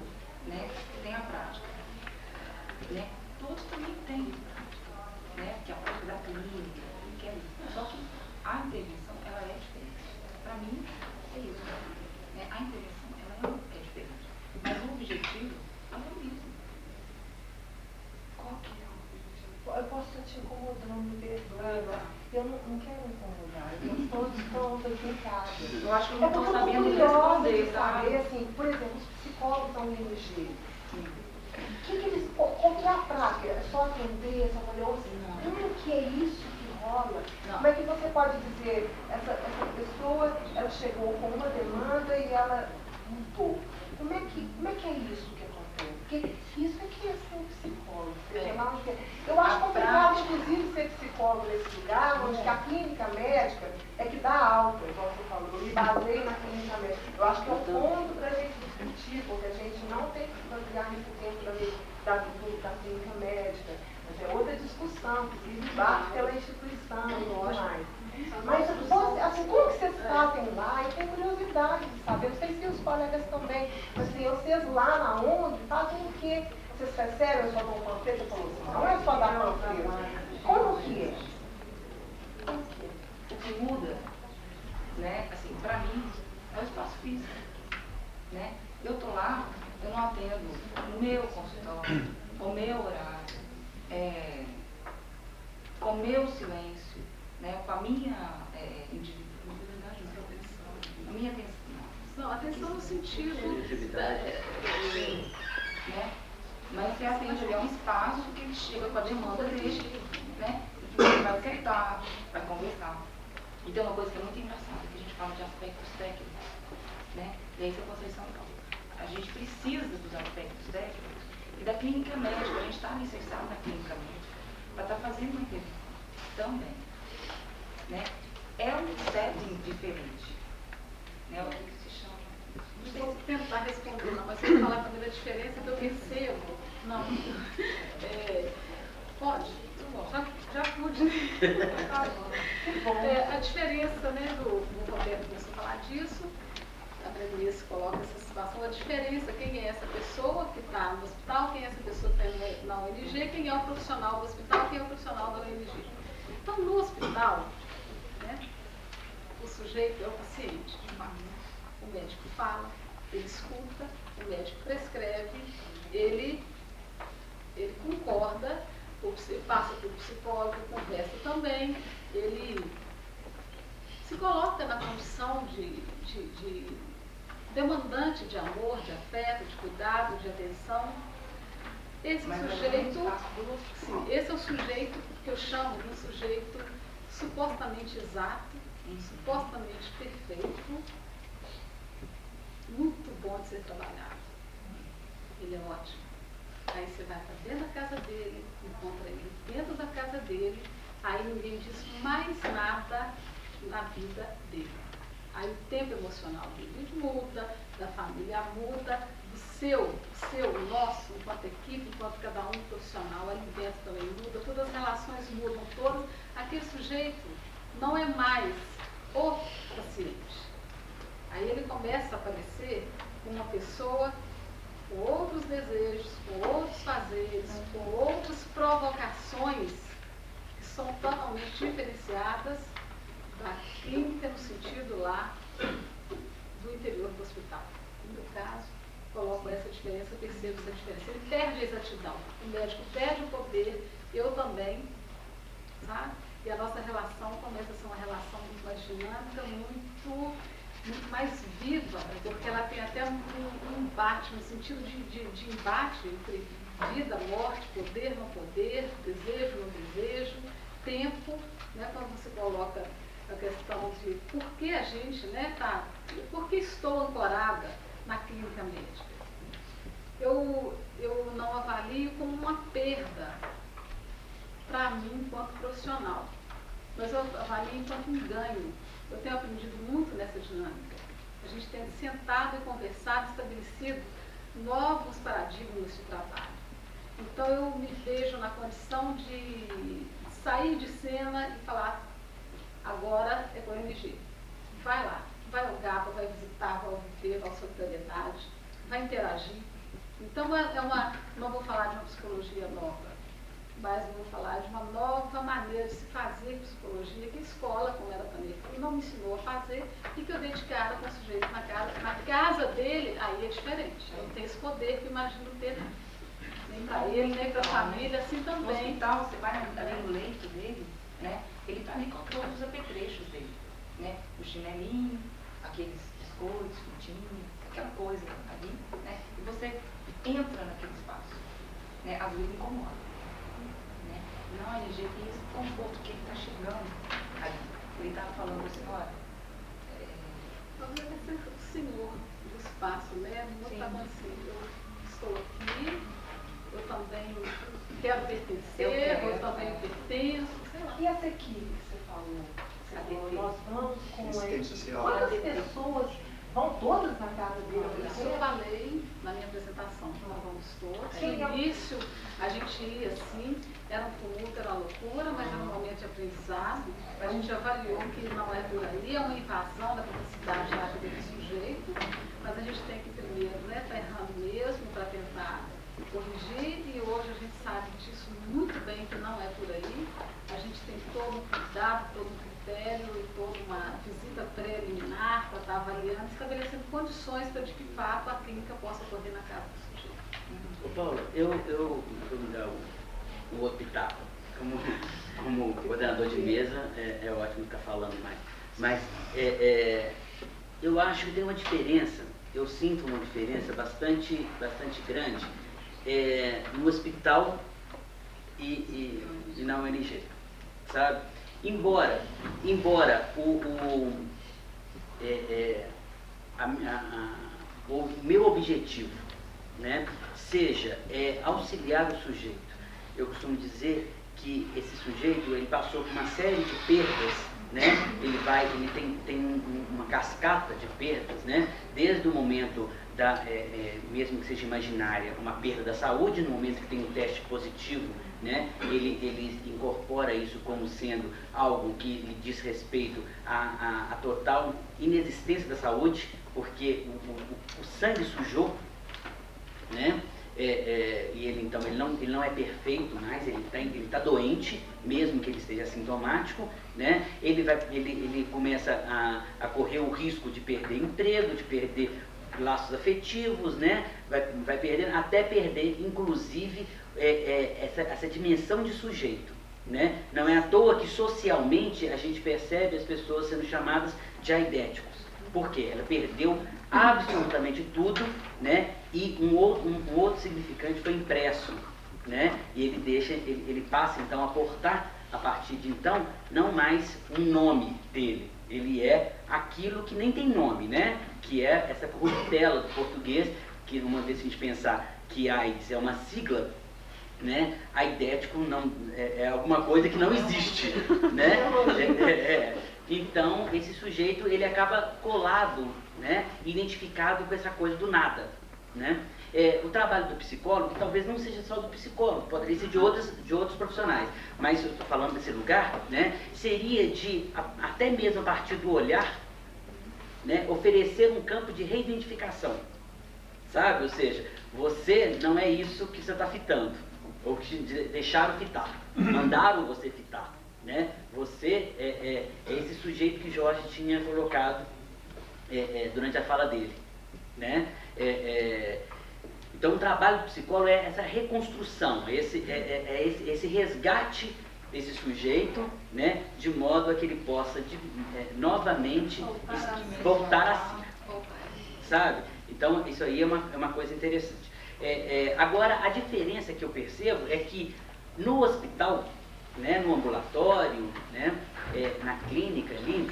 né, tem a prática. Né? Todos eu posso estar te incomodando, me perdoa. Eu não quero incomodar, todos estão aqui em casa. Eu acho que não estou sabendo responder, sabe? Assim, por exemplo, os psicólogos da UNG, que eles, qual que é a prática? É só atender, só fazer como que é isso que rola? Não. Como é que você pode dizer, essa pessoa, ela chegou com uma demanda e ela mudou? Como é que é isso que acontece? Porque isso é que é ser psicólogo. Eu acho complicado, inclusive, ser psicólogo nesse lugar, onde a clínica médica é que dá alta, igual você falou. Eu me baseio na clínica médica. Eu acho que é o ponto para a gente discutir, porque a gente não tem que basear nesse tempo da clínica médica. Mas é outra discussão, que se debate pela instituição e tudo mais. Mas assim, como que vocês fazem lá? Eu tenho curiosidade de saber, não sei se os colegas também, mas assim, vocês lá na ONG fazem o quê? Vocês recebem, só dão panfleto? Não é só dar panfleto. Como que é? O que muda, né, assim, para mim, é o espaço físico, né? Eu tô lá, eu não atendo o meu consultório, o meu horário, com o meu silêncio, né, com a minha individualidade, a minha atenção. Não, atenção no sentido né? Mas você atende ali a um espaço que ele chega com a demanda dele, né? E que você vai sentar, vai conversar. E tem uma coisa que é muito engraçada, que a gente fala de aspectos técnicos, né? E aí, seu Conceição, a gente precisa dos aspectos técnicos e da clínica médica. A gente está alicerçado na clínica médica para estar fazendo uma intervenção também, né? É um setting diferente, né? O que se chama? Não vou tentar responder, não, mas eu vou falar também da diferença que eu percebo. Não. Pode? Já pude. A diferença, né, do Roberto começou a falar disso, a Brenice coloca essa situação, a diferença, quem é essa pessoa que está no hospital, quem é essa pessoa que está na ONG, quem é o profissional do hospital, quem é o profissional da ONG. Então, no hospital, né, o sujeito é o paciente. O médico fala, ele escuta, o médico prescreve, ele concorda, passa para o psicólogo, conversa também, ele se coloca na condição de demandante de amor, de afeto, de cuidado, de atenção. Esse é o sujeito que eu chamo de um sujeito supostamente exato, supostamente perfeito, muito bom de ser trabalhado. Ele é ótimo. Aí você vai para dentro da casa dele, encontra ele dentro da casa dele, aí ninguém diz mais nada na vida dele. Aí o tempo emocional dele muda, da família muda, o nosso, enquanto equipe, enquanto cada um profissional, ali dentro também muda, todas as relações mudam, todas. Aquele sujeito não é mais o paciente. Aí ele começa a aparecer como uma pessoa com outros desejos, com outros fazeres, com outras provocações que são totalmente diferenciadas da clínica no sentido lá do interior do hospital. No meu caso, coloco essa diferença, percebo essa diferença. Ele perde a exatidão, o médico perde o poder, eu também, sabe? E a nossa relação começa a ser uma relação muito mais dinâmica, muito mais viva, porque ela tem até um embate, no sentido de embate entre vida, morte, poder, não poder, desejo, não desejo, tempo, né, quando você coloca a questão de por que a gente, né, por que estou ancorada na clínica médica. Eu não avalio como uma perda para mim enquanto profissional, mas eu avalio enquanto um ganho. Eu tenho aprendido muito nessa dinâmica. A gente tem sentado e conversado, estabelecido novos paradigmas de trabalho. Então eu me vejo na condição de sair de cena e falar, agora é com a ONG. Vai lá, vai ao GAPA, vai visitar, vai viver, vai à solidariedade, vai interagir. Então não vou falar de uma psicologia nova, mas vou falar de uma nova maneira de se fazer psicologia, que a escola, como ela também não me ensinou a fazer, e que eu dei de cara com o sujeito na casa dele, aí é diferente. Eu não tenho esse poder que eu imagino ter. Nem para ele, nem para a família, assim No também. hospital, você vai ali no leito dele, né? Ele está ali com todos os apetrechos dele, né? O chinelinho, aqueles biscoitos, frutinhas, aquela coisa ali, né? E você entra naquele espaço, né? Às vezes incomoda, né? Não, LG, tem esse conforto que ele está chegando ali. Ele estava falando assim, olha, Talvez seja o senhor do espaço, né? Muito assim, eu estou aqui, eu também quero pertencer, eu também pertenço, sei lá. E essa equipe que você falou? Nós vamos com Assistência social. Quantas pessoas vão todas na casa dele? Isso eu falei na minha apresentação, nós vamos todos. Sim, No início, a gente ia assim, era um tumulto, era uma loucura, mas era um momento de aprendizado. A gente avaliou que não é por aí, é uma invasão da capacidade da vida do sujeito, mas a gente tem que primeiro, né, estar errando mesmo para tentar corrigir, e hoje a gente sabe disso muito bem, que não é por aí. A gente tem todo um cuidado, todo um critério e toda uma visita preliminar para estar avaliando, estabelecendo condições para de que fato a clínica possa ocorrer na casa do sujeito. Ô Paulo, eu vou me dar o outro pitaco. Como coordenador de mesa, é ótimo ficar falando mais. Mas eu acho que tem uma diferença, eu sinto uma diferença bastante grande no hospital e na ONG, sabe? Embora o meu objetivo, né, seja auxiliar o sujeito. Eu costumo dizer que esse sujeito ele passou por uma série de perdas, né? Ele tem uma cascata de perdas, né? Desde o momento mesmo que seja imaginária, uma perda da saúde, no momento que tem um teste positivo, né? Ele incorpora isso como sendo algo que lhe diz respeito à total inexistência da saúde, porque o sangue sujou, né? E ele não é perfeito mais, ele está doente, mesmo que ele esteja assintomático, né? Ele começa a correr o risco de perder emprego, de perder laços afetivos, né? Vai perdendo, até perder, inclusive, essa dimensão de sujeito, né? Não é à toa que socialmente a gente percebe as pessoas sendo chamadas de aidéticos. Por quê? Ela perdeu absolutamente tudo, né? E um outro significante foi impresso, né? E ele passa então a portar, a partir de então, não mais um nome dele. Ele é aquilo que nem tem nome, né? Que é essa corruptela do português, que uma vez que a gente pensar que AIDS é uma sigla, né? Aidético não, é alguma coisa que não existe, né? Então, esse sujeito, ele acaba colado, né? Identificado com essa coisa do nada, né? O trabalho do psicólogo, talvez não seja só do psicólogo, poderia ser de outros profissionais, mas eu estou falando desse lugar, né? Seria até mesmo a partir do olhar, né? Oferecer um campo de reidentificação, sabe? Ou seja, você não é isso que você está fitando, ou que deixaram fitar, mandaram você fitar, né? Você é esse sujeito que Jorge tinha colocado durante a fala dele, né? Então o trabalho do psicólogo é essa reconstrução, esse resgate desse sujeito, né? De modo a que ele possa novamente voltar a si, sabe? Então isso aí é uma coisa interessante. Agora, a diferença que eu percebo é que no hospital, né, no ambulatório, né, na clínica ali,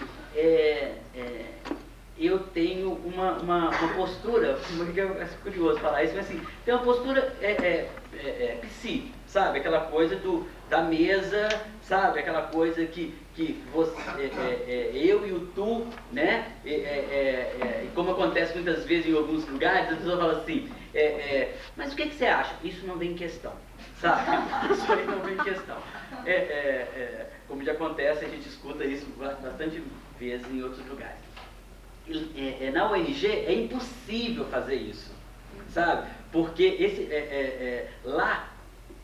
eu tenho uma postura, é curioso falar isso, mas assim, tem uma postura psi, sabe? Aquela coisa da mesa, sabe? Aquela coisa que você, eu e o tu, né? E como acontece muitas vezes em alguns lugares, as pessoas falam assim, mas o que você acha? Isso não vem em questão, sabe? Isso aí não vem em questão. Como já acontece, a gente escuta isso bastante vezes em outros lugares. Na ONG é impossível fazer isso, sabe? Porque lá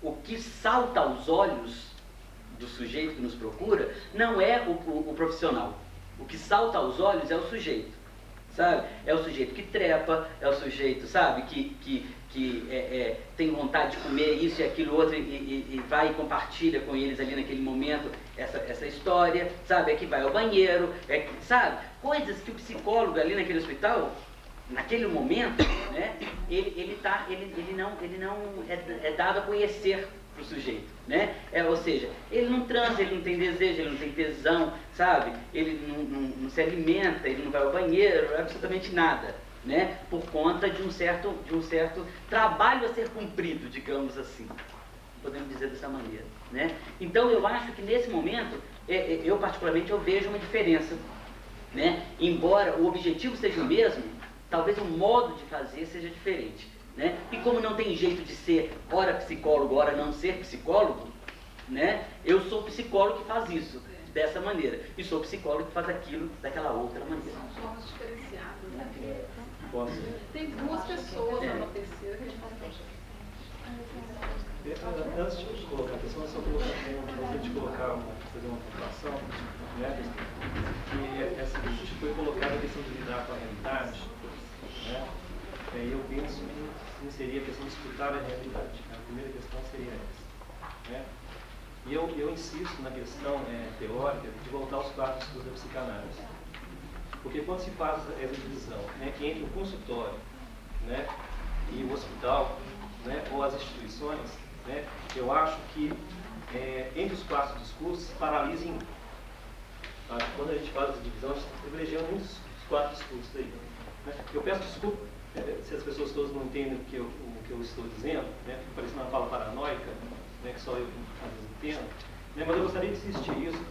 o que salta aos olhos do sujeito que nos procura não é o profissional. O que salta aos olhos é o sujeito, sabe? É o sujeito que trepa, é o sujeito, sabe? Que tem vontade de comer isso e aquilo outro e vai e compartilha com eles ali naquele momento essa história, sabe? É que vai ao banheiro, sabe? Coisas que o psicólogo ali naquele hospital, naquele momento, né, ele não é dado a conhecer para o sujeito, né? Ou seja, ele não transa, ele não tem desejo, ele não tem tesão, sabe? Ele não se alimenta, ele não vai ao banheiro, absolutamente nada, né? Por conta de um certo trabalho a ser cumprido, digamos assim, podemos dizer dessa maneira, né? Então eu acho que nesse momento, eu particularmente eu vejo uma diferença, né? Embora o objetivo seja o mesmo, talvez o modo de fazer seja diferente, né? E como não tem jeito de ser ora psicólogo, ora não ser psicólogo, né? Eu sou psicólogo que faz isso dessa maneira e sou psicólogo que faz aquilo daquela outra maneira. São formas diferenciadas, né? Posso? Tem duas pessoas, uma terceira que a gente não pode. Antes de colocar a questão, eu só gostaria de colocar, fazer uma pontuação, né? Que é a seguinte, foi colocada a questão de lidar com a realidade, né? E eu penso que seria a questão de escutar a realidade. A primeira questão seria essa, né? E eu insisto na questão teórica de voltar aos 4 estudos da psicanálise. Porque quando se faz essa divisão, né, entre o consultório, né, e o hospital, né, ou as instituições, né, eu acho que entre os 4 discursos se paralisa em um. Quando a gente faz essa divisão, a gente está privilegiando um dos 4 discursos aí. Né? Eu peço desculpa se as pessoas todas não entendem o que eu estou dizendo, né, parecendo uma fala paranoica, né, que só eu às vezes entendo, né, mas eu gostaria de insistir isso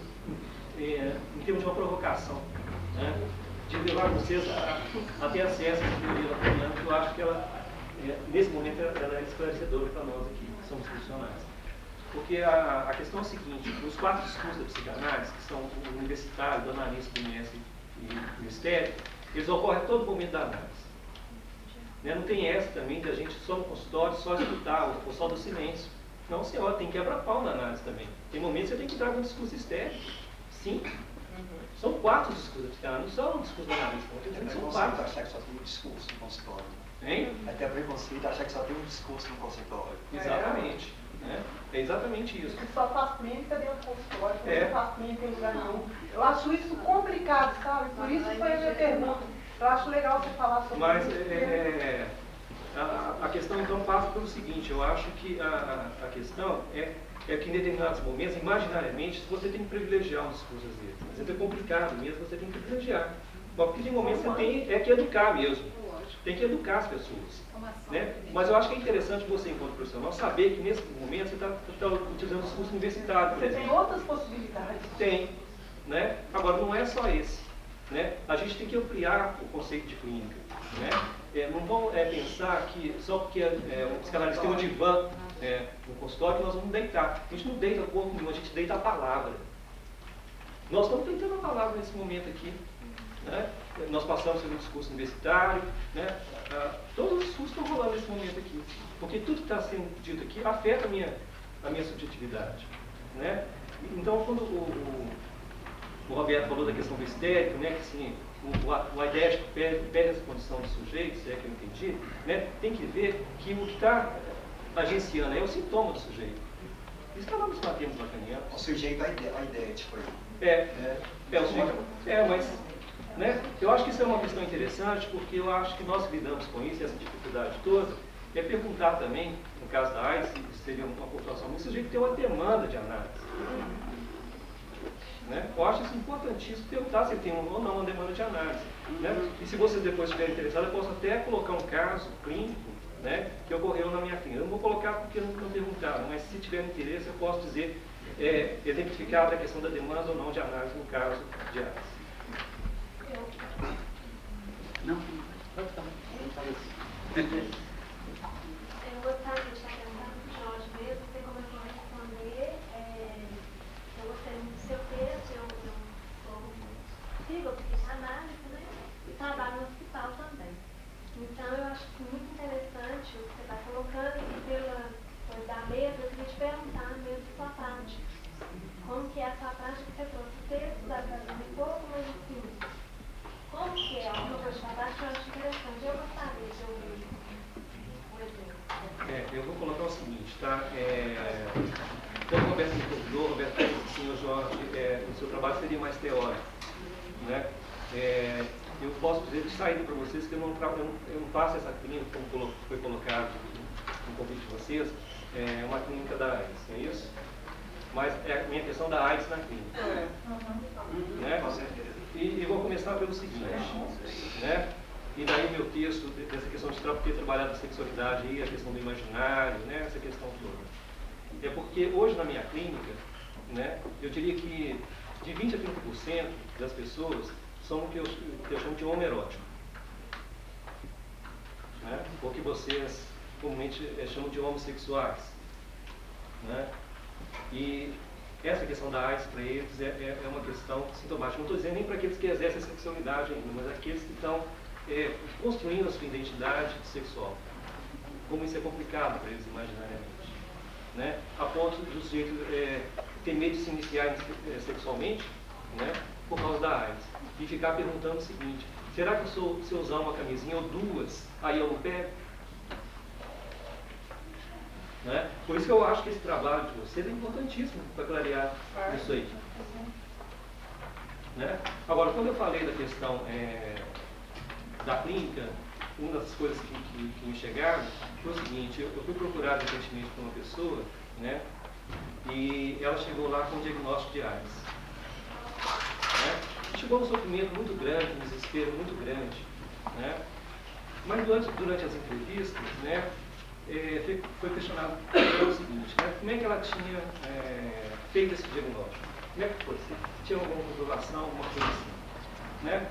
em termos de uma provocação, né, de levar vocês a ter acesso à teoria lacaniana, que eu acho que ela, nesse momento, ela é esclarecedora para nós aqui, que somos profissionais. Porque a questão é a seguinte, os 4 discursos da psicanálise, que são o universitário, do analista, do MS e o histérico, eles ocorrem a todo momento da análise. Né? Não tem essa também de a gente só no consultório, só escutar, ou só do silêncio. Não, senhora, tem quebra-pau na análise também. Tem momentos que você tem que entrar com um discurso histérico. Sim. São 4 discursos da psicanálise, não são um discurso do analista. São 4. Achar que só tem um discurso no consultório. Hein? Até preconceito achar que só tem um discurso no consultório. Exatamente. Né? É exatamente isso. Que só faz clínica dentro do consultório, que não faz clínica em lugar nenhum. Eu acho isso complicado, sabe? Por isso foi a minha pergunta. Eu acho legal você falar sobre Mas isso. A questão então passa pelo seguinte, eu acho que a questão é que em determinados momentos, imaginariamente, você tem que privilegiar um discurso às vezes. Mas é complicado mesmo, você tem que privilegiar. Porque tem momentos que você tem que educar mesmo. Tem que educar as pessoas. Né? Mas eu acho que é interessante você, enquanto profissional, saber que nesse momento você está utilizando o discurso universitário. Você tem outras possibilidades. Tem. Né? Agora, não é só esse. Né? A gente tem que ampliar o conceito de clínica. Né? Não vamos pensar que só porque o psicanalista tem um divã no consultório que nós vamos deitar. A gente não deita o corpo nenhum, a gente deita a palavra. Nós estamos deitando a palavra nesse momento aqui. Né? Nós passamos pelo discurso universitário, né? Todos os discursos estão rolando nesse momento aqui. Porque tudo que está sendo dito aqui afeta a minha subjetividade. Né? Então, quando o Roberto falou da questão do histérico, né, que assim, o aidético perde essa condição de sujeito, se é que eu entendi, né, tem que ver que o que está agenciando é o sintoma do sujeito. Isso está lá nos termos lacanianos. O sujeito aidético. O sujeito. Mas né, eu acho que isso é uma questão interessante, porque eu acho que nós lidamos com isso, essa dificuldade toda, é perguntar também, no caso da AIDS, se seria uma população, o sujeito tem uma demanda de análise. Né? Eu acho isso importantíssimo, perguntar se ele tem ou não uma demanda de análise. Né? E se vocês depois estiverem interessados, eu posso até colocar um caso clínico, né, que ocorreu na minha clínica. Eu não vou colocar porque não perguntaram, mas se tiver interesse, eu posso dizer, exemplificar a questão da demanda ou não de análise no caso de AIDS. Não, pode falar. Eu gostaria de estar perguntando para o Jorge mesmo, você começou a responder. Eu gostei muito do seu texto, eu sigo a análise, né? E trabalho no hospital também. Então, eu acho muito interessante o que você está colocando e pela coisa da mesa, eu queria te perguntar mesmo sua prática. Como que é a sua prática? Você trouxe o texto, dá para ver um pouco, mas assim, como que é a sua prática? Eu acho interessante. Eu gostaria de ouvir senhor Jorge, o seu trabalho seria mais teórico, né? Eu posso dizer de saída para vocês que eu não faço essa clínica, como foi colocado no convite de vocês, uma clínica da AIDS, não é isso? Mas é a minha questão da AIDS na clínica. Né? E vou começar pelo seguinte, né? E daí meu texto, dessa questão de ter trabalhado a sexualidade e a questão do imaginário, né? Essa questão toda. É porque hoje na minha clínica, né, eu diria que de 20% a 30% das pessoas são o que eu chamo de homoerótico. Né? Ou que vocês comumente chamam de homossexuais. Né? E essa questão da AIDS para eles é uma questão sintomática. Não estou dizendo nem para aqueles que exercem a sexualidade ainda, mas aqueles que estão construindo a sua identidade sexual. Como isso é complicado para eles imaginariamente. Né? A ponto do sujeito ter medo de se iniciar sexualmente, né? Por causa da AIDS. E ficar perguntando o seguinte: será que se eu usar uma camisinha ou duas, aí eu não pego? Né? Por isso que eu acho que esse trabalho de vocês é importantíssimo para clarear isso aí. Né? Agora, quando eu falei da questão da clínica, uma das coisas que me chegaram foi o seguinte: eu fui procurado recentemente por uma pessoa, né? E ela chegou lá com um diagnóstico de AIDS. Né? Chegou um sofrimento muito grande, um desespero muito grande. Né? Mas durante as entrevistas, né, foi questionado o seguinte: né, como é que ela tinha feito esse diagnóstico? Como é que foi? Se tinha alguma comprovação, alguma coisa assim? Né?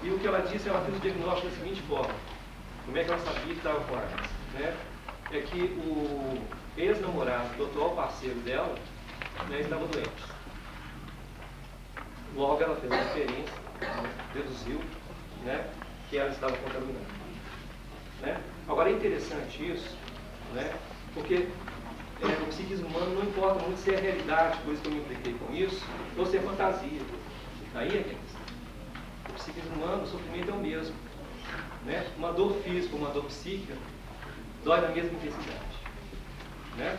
E o que ela disse, ela fez o diagnóstico da seguinte forma: como é que ela sabia que estava com AIDS? Né? É que o ex-namorado do atual parceiro dela, né, estava doente. Logo ela fez a referência, né, deduziu, né, que ela estava contaminada. Né? Agora é interessante isso, né, porque o psiquismo humano não importa muito se é realidade, por isso que eu me impliquei com isso, ou se é fantasia. Aí é que é questão. O psiquismo humano, o sofrimento é o mesmo. Né? Uma dor física, uma dor psíquica, dói na mesma intensidade. Né?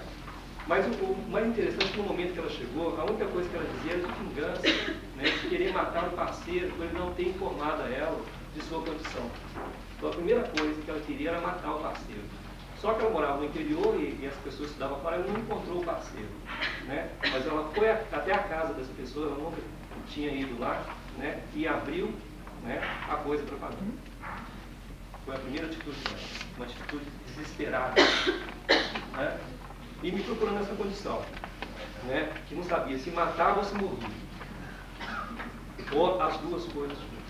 Mas o mais interessante é que no momento que ela chegou, a única coisa que ela dizia era de vingança, né? De querer matar o parceiro por ele não ter informado a ela de sua condição. Então a primeira coisa que ela queria era matar o parceiro. Só que ela morava no interior e as pessoas que estudavam fora, ela não encontrou o parceiro. Né? Mas ela foi até a casa dessa pessoa, ela nunca tinha ido lá, né? E abriu, né, a coisa para pagar. Foi a primeira atitude dela, uma atitude desesperada. Né? E me procurou nessa condição, né, que não sabia se matava ou se morria. Ou as duas coisas juntas.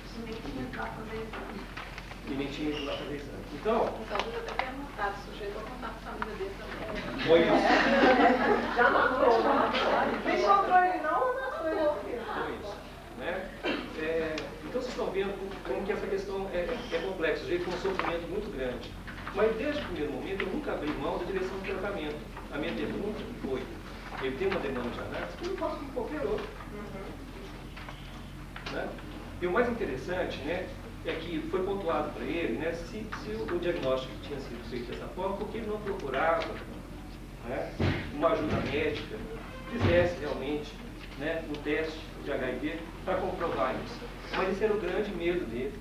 E nem tinha ido lá fazer exame. Então, talvez até tenha matado o sujeito ou contar com a família dele também. foi isso. Já matou, já matou. Nem encontrou ele não, ou matou ele? Foi isso. Né? Então vocês estão vendo como que essa questão é complexa. O sujeito tem um sofrimento muito grande. Mas desde o primeiro momento eu nunca abri mão da direção do tratamento. A minha pergunta foi: ele tem uma demanda de análise? Eu faço com qualquer outro. Né? E o mais interessante, né, é que foi pontuado para ele, né, se o diagnóstico tinha sido feito dessa forma, porque ele não procurava, né, uma ajuda médica, fizesse realmente, né, um teste de HIV para comprovar isso. Mas esse era o grande medo dele,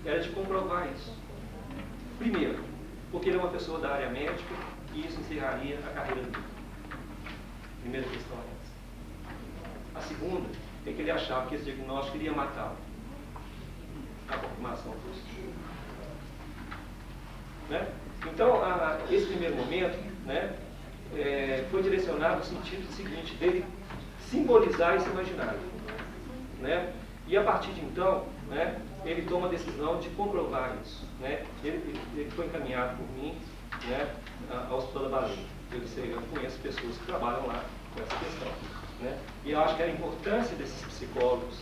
era de comprovar isso. Primeiro, porque ele é uma pessoa da área médica e isso encerraria a carreira dele. Primeira questão é essa. A segunda é que ele achava que esse diagnóstico iria matá-lo. A confirmação positiva. Né? Então, esse primeiro momento, né, foi direcionado no sentido seguinte, dele simbolizar esse imaginário. Né? E a partir de então, né, ele toma a decisão de comprovar isso. Né? Ele foi encaminhado por mim, né, ao Hospital da Baleia. Eu conheço pessoas que trabalham lá com essa questão. Né? E eu acho que a importância desses psicólogos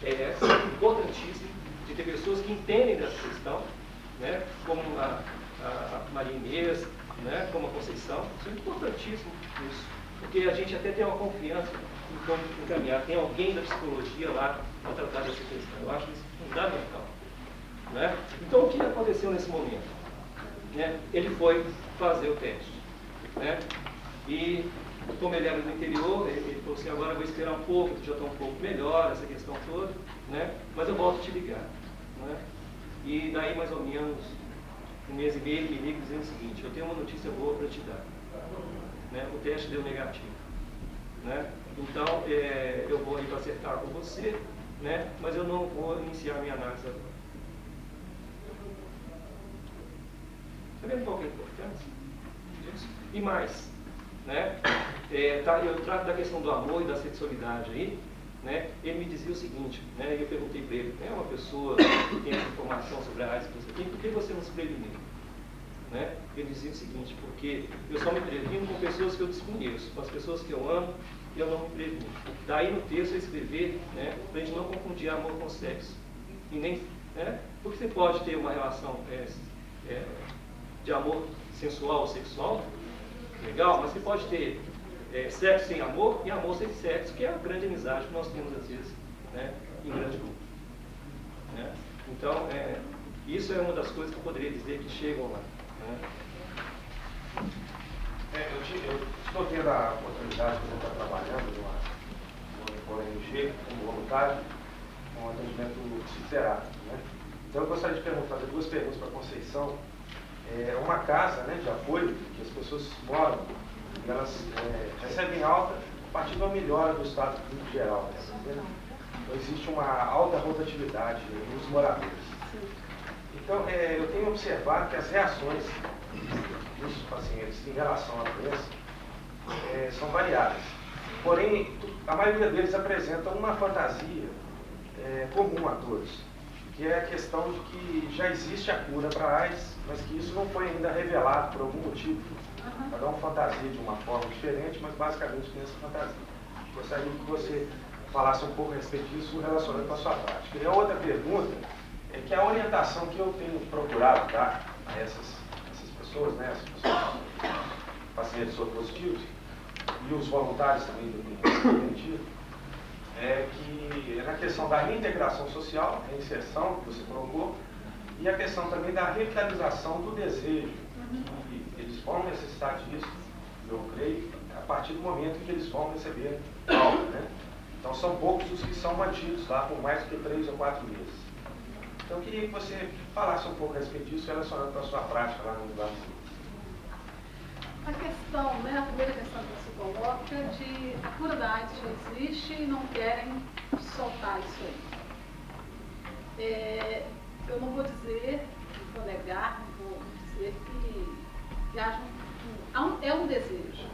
é importantíssima, de ter pessoas que entendem dessa questão, né? Como a Maria Inês, né? Como a Conceição. Isso é importantíssimo isso, porque a gente até tem uma confiança em como encaminhar. Tem alguém da psicologia lá para tratar dessa questão. Eu acho isso fundamental. Né? Então, o que aconteceu nesse momento? Né? Ele foi fazer o teste. Né? E como ele era do interior, ele falou assim, agora eu vou esperar um pouco, já estou um pouco melhor, essa questão toda, né? Mas eu volto a te ligar. Né? E daí, mais ou menos, um mês e meio, ele me liga dizendo o seguinte, eu tenho uma notícia boa para te dar. Né? O teste deu negativo. Né? Então, eu vou aí para acertar com você, né? Mas eu não vou iniciar a minha análise agora. Está vendo qual que é a importância disso? E mais, né? Eu trato da questão do amor e da sexualidade aí, né? Ele me dizia o seguinte, né? Eu perguntei para ele, uma pessoa que tem essa informação sobre a AIDS que você tem, por que você não se preveniu? Né? Ele dizia o seguinte, porque eu só me previno com pessoas que eu desconheço, com as pessoas que eu amo, eu não me previno. Daí no texto eu escrever, né, para a gente não confundir amor com sexo. E nem, né, porque você pode ter uma relação de amor sensual ou sexual, legal, mas você pode ter sexo sem amor e amor sem sexo, que é a grande amizade que nós temos às vezes, né, em grande grupo. Né? Então, isso é uma das coisas que eu poderia dizer que chegam lá. Eu estou tendo a oportunidade de estar trabalhando no ONG como voluntário com atendimento psicoterápico. Né? Então eu gostaria de fazer duas perguntas para a Conceição. Uma casa, né, de apoio que as pessoas moram, e elas recebem alta a partir de uma melhora do estado clínico geral. Né? Então existe uma alta rotatividade nos moradores. Então, eu tenho observado que as reações dos pacientes em relação à doença são variadas. Porém, a maioria deles apresenta uma fantasia comum a todos, que é a questão de que já existe a cura para a AIDS, mas que isso não foi ainda revelado por algum motivo. Cada um fantasia de uma forma diferente, mas basicamente tem essa fantasia. Gostaria que você falasse um pouco a respeito disso relacionado com a sua prática. E a outra pergunta é que a orientação que eu tenho procurado dar a essas pessoas, né, essas pessoas, pacientes soropositivos, e os voluntários também do preventivo, é que na questão da reintegração social, a inserção que você colocou, e a questão também da revitalização do desejo. Que eles vão necessitar disso, eu creio, a partir do momento em que eles vão receber alta. Né? Então são poucos os que são mantidos lá por mais do que 3 ou 4 meses. Então eu queria que você falasse um pouco a respeito disso relacionado com a sua prática lá no Brasil. A questão, né, a primeira questão que você coloca é de a cura da AIDS já existe e não querem soltar isso aí. Eu não vou dizer, não vou negar, não vou dizer que haja um desejo,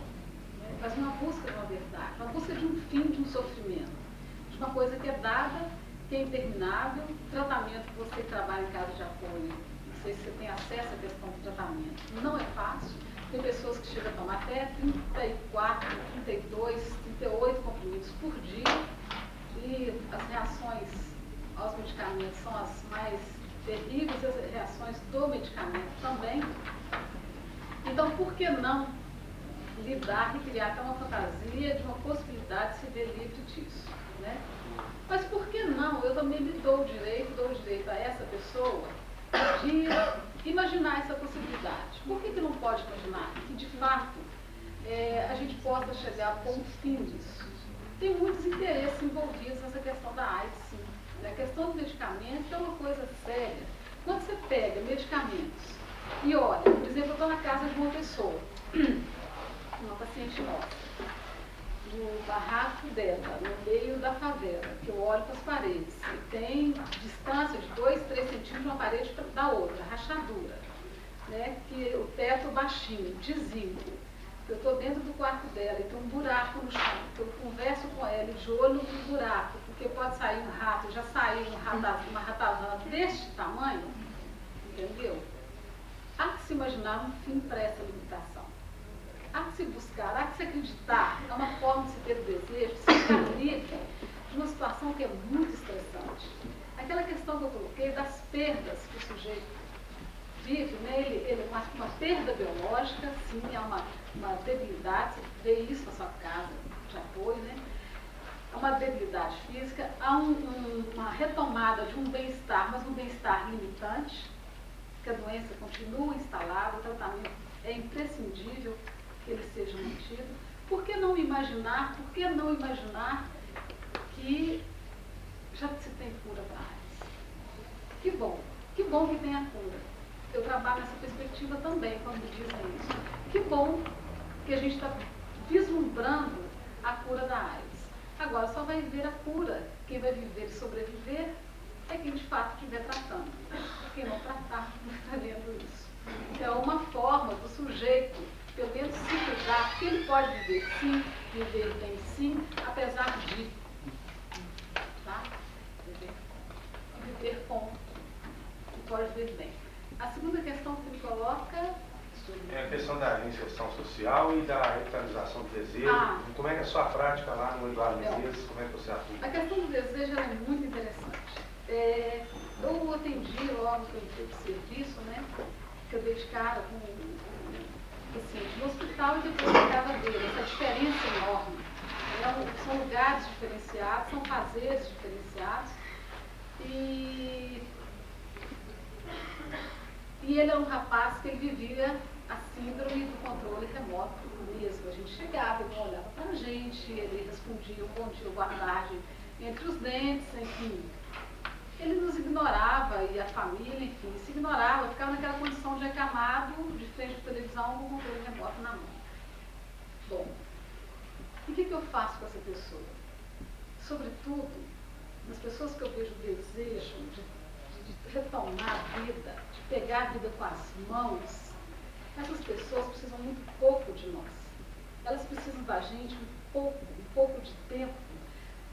né, mas uma busca de uma verdade, uma busca de um fim de um sofrimento, de uma coisa que é dada, que é interminável, tratamento que você trabalha em casa de apoio, não sei se você tem acesso à questão do tratamento, não é fácil. Tem pessoas que chegam a tomar até 34, 32, 38 comprimidos por dia e as reações aos medicamentos são as mais terríveis, as reações do medicamento também. Então, por que não lidar e criar até uma fantasia de uma possibilidade de se ver livre disso, né? Mas por que não? Eu também me dou o direito a essa pessoa de imaginar essa possibilidade. Por que não pode imaginar? Que de fato a gente possa chegar a um fim disso. Tem muitos interesses envolvidos nessa questão da AIDS, sim. A questão do medicamento é uma coisa séria. Quando você pega medicamentos e olha, por exemplo, eu estou na casa de uma pessoa, uma paciente nossa, no barraco dela, no meio da favela, que eu olho para as paredes, e tem distância de 2, 3 centímetros de uma parede da outra, rachadura, né? Que o teto baixinho, desigual. Eu estou dentro do quarto dela e tem um buraco no chão, eu converso com ela de olho no buraco, porque pode sair um rato, já saiu uma ratazana deste tamanho, entendeu? Há que se imaginar um fim para essa limitação. Há que se buscar, há que se acreditar, é uma forma de se ter o desejo, de se ficar livre de uma situação que é muito estressante. Aquela questão que eu coloquei das perdas que o sujeito vive, né? Ele é uma perda biológica, sim, é uma debilidade, você vê isso na sua casa de apoio, né? É uma debilidade física, há uma retomada de um bem-estar, mas um bem-estar limitante, que a doença continua instalada, o tratamento é imprescindível que ele seja mantido, Por que não imaginar que já se tem cura para a AIDS? Que bom que tem a cura. Eu trabalho nessa perspectiva também, quando dizem isso. Que bom que a gente está vislumbrando a cura da AIDS. Agora, só vai ver a cura, quem vai viver e sobreviver é quem de fato estiver tratando. Quem não tratar não está vendo isso. É uma forma do sujeito, pelo menos se cuidar, porque ele pode viver sim, viver bem sim, apesar de, tá? Viver com, e pode viver bem. A segunda questão que ele coloca sobre... É a questão da inserção social e da revitalização do desejo. Como é que é a sua prática lá no Eduardo Menezes? Como é que você atua? A questão do desejo é muito interessante. Eu atendi logo que eu entrei para o serviço, né? Que eu dei de cara com o paciente no hospital e depois na casa dele. Essa diferença enorme. São lugares diferenciados, são fazeres diferenciados. E ele é um rapaz que ele vivia a síndrome do controle remoto mesmo. A gente chegava, ele olhava para a gente, ele respondia um bom dia, boa tarde entre os dentes, enfim. Ele nos ignorava e a família, enfim, se ignorava, ficava naquela condição de acamado de frente à televisão com o controle remoto na mão. Bom, e o que eu faço com essa pessoa? Sobretudo, nas pessoas que eu vejo desejo de retomar a vida, de pegar a vida com as mãos, essas pessoas precisam muito pouco de nós. Elas precisam da gente um pouco de tempo,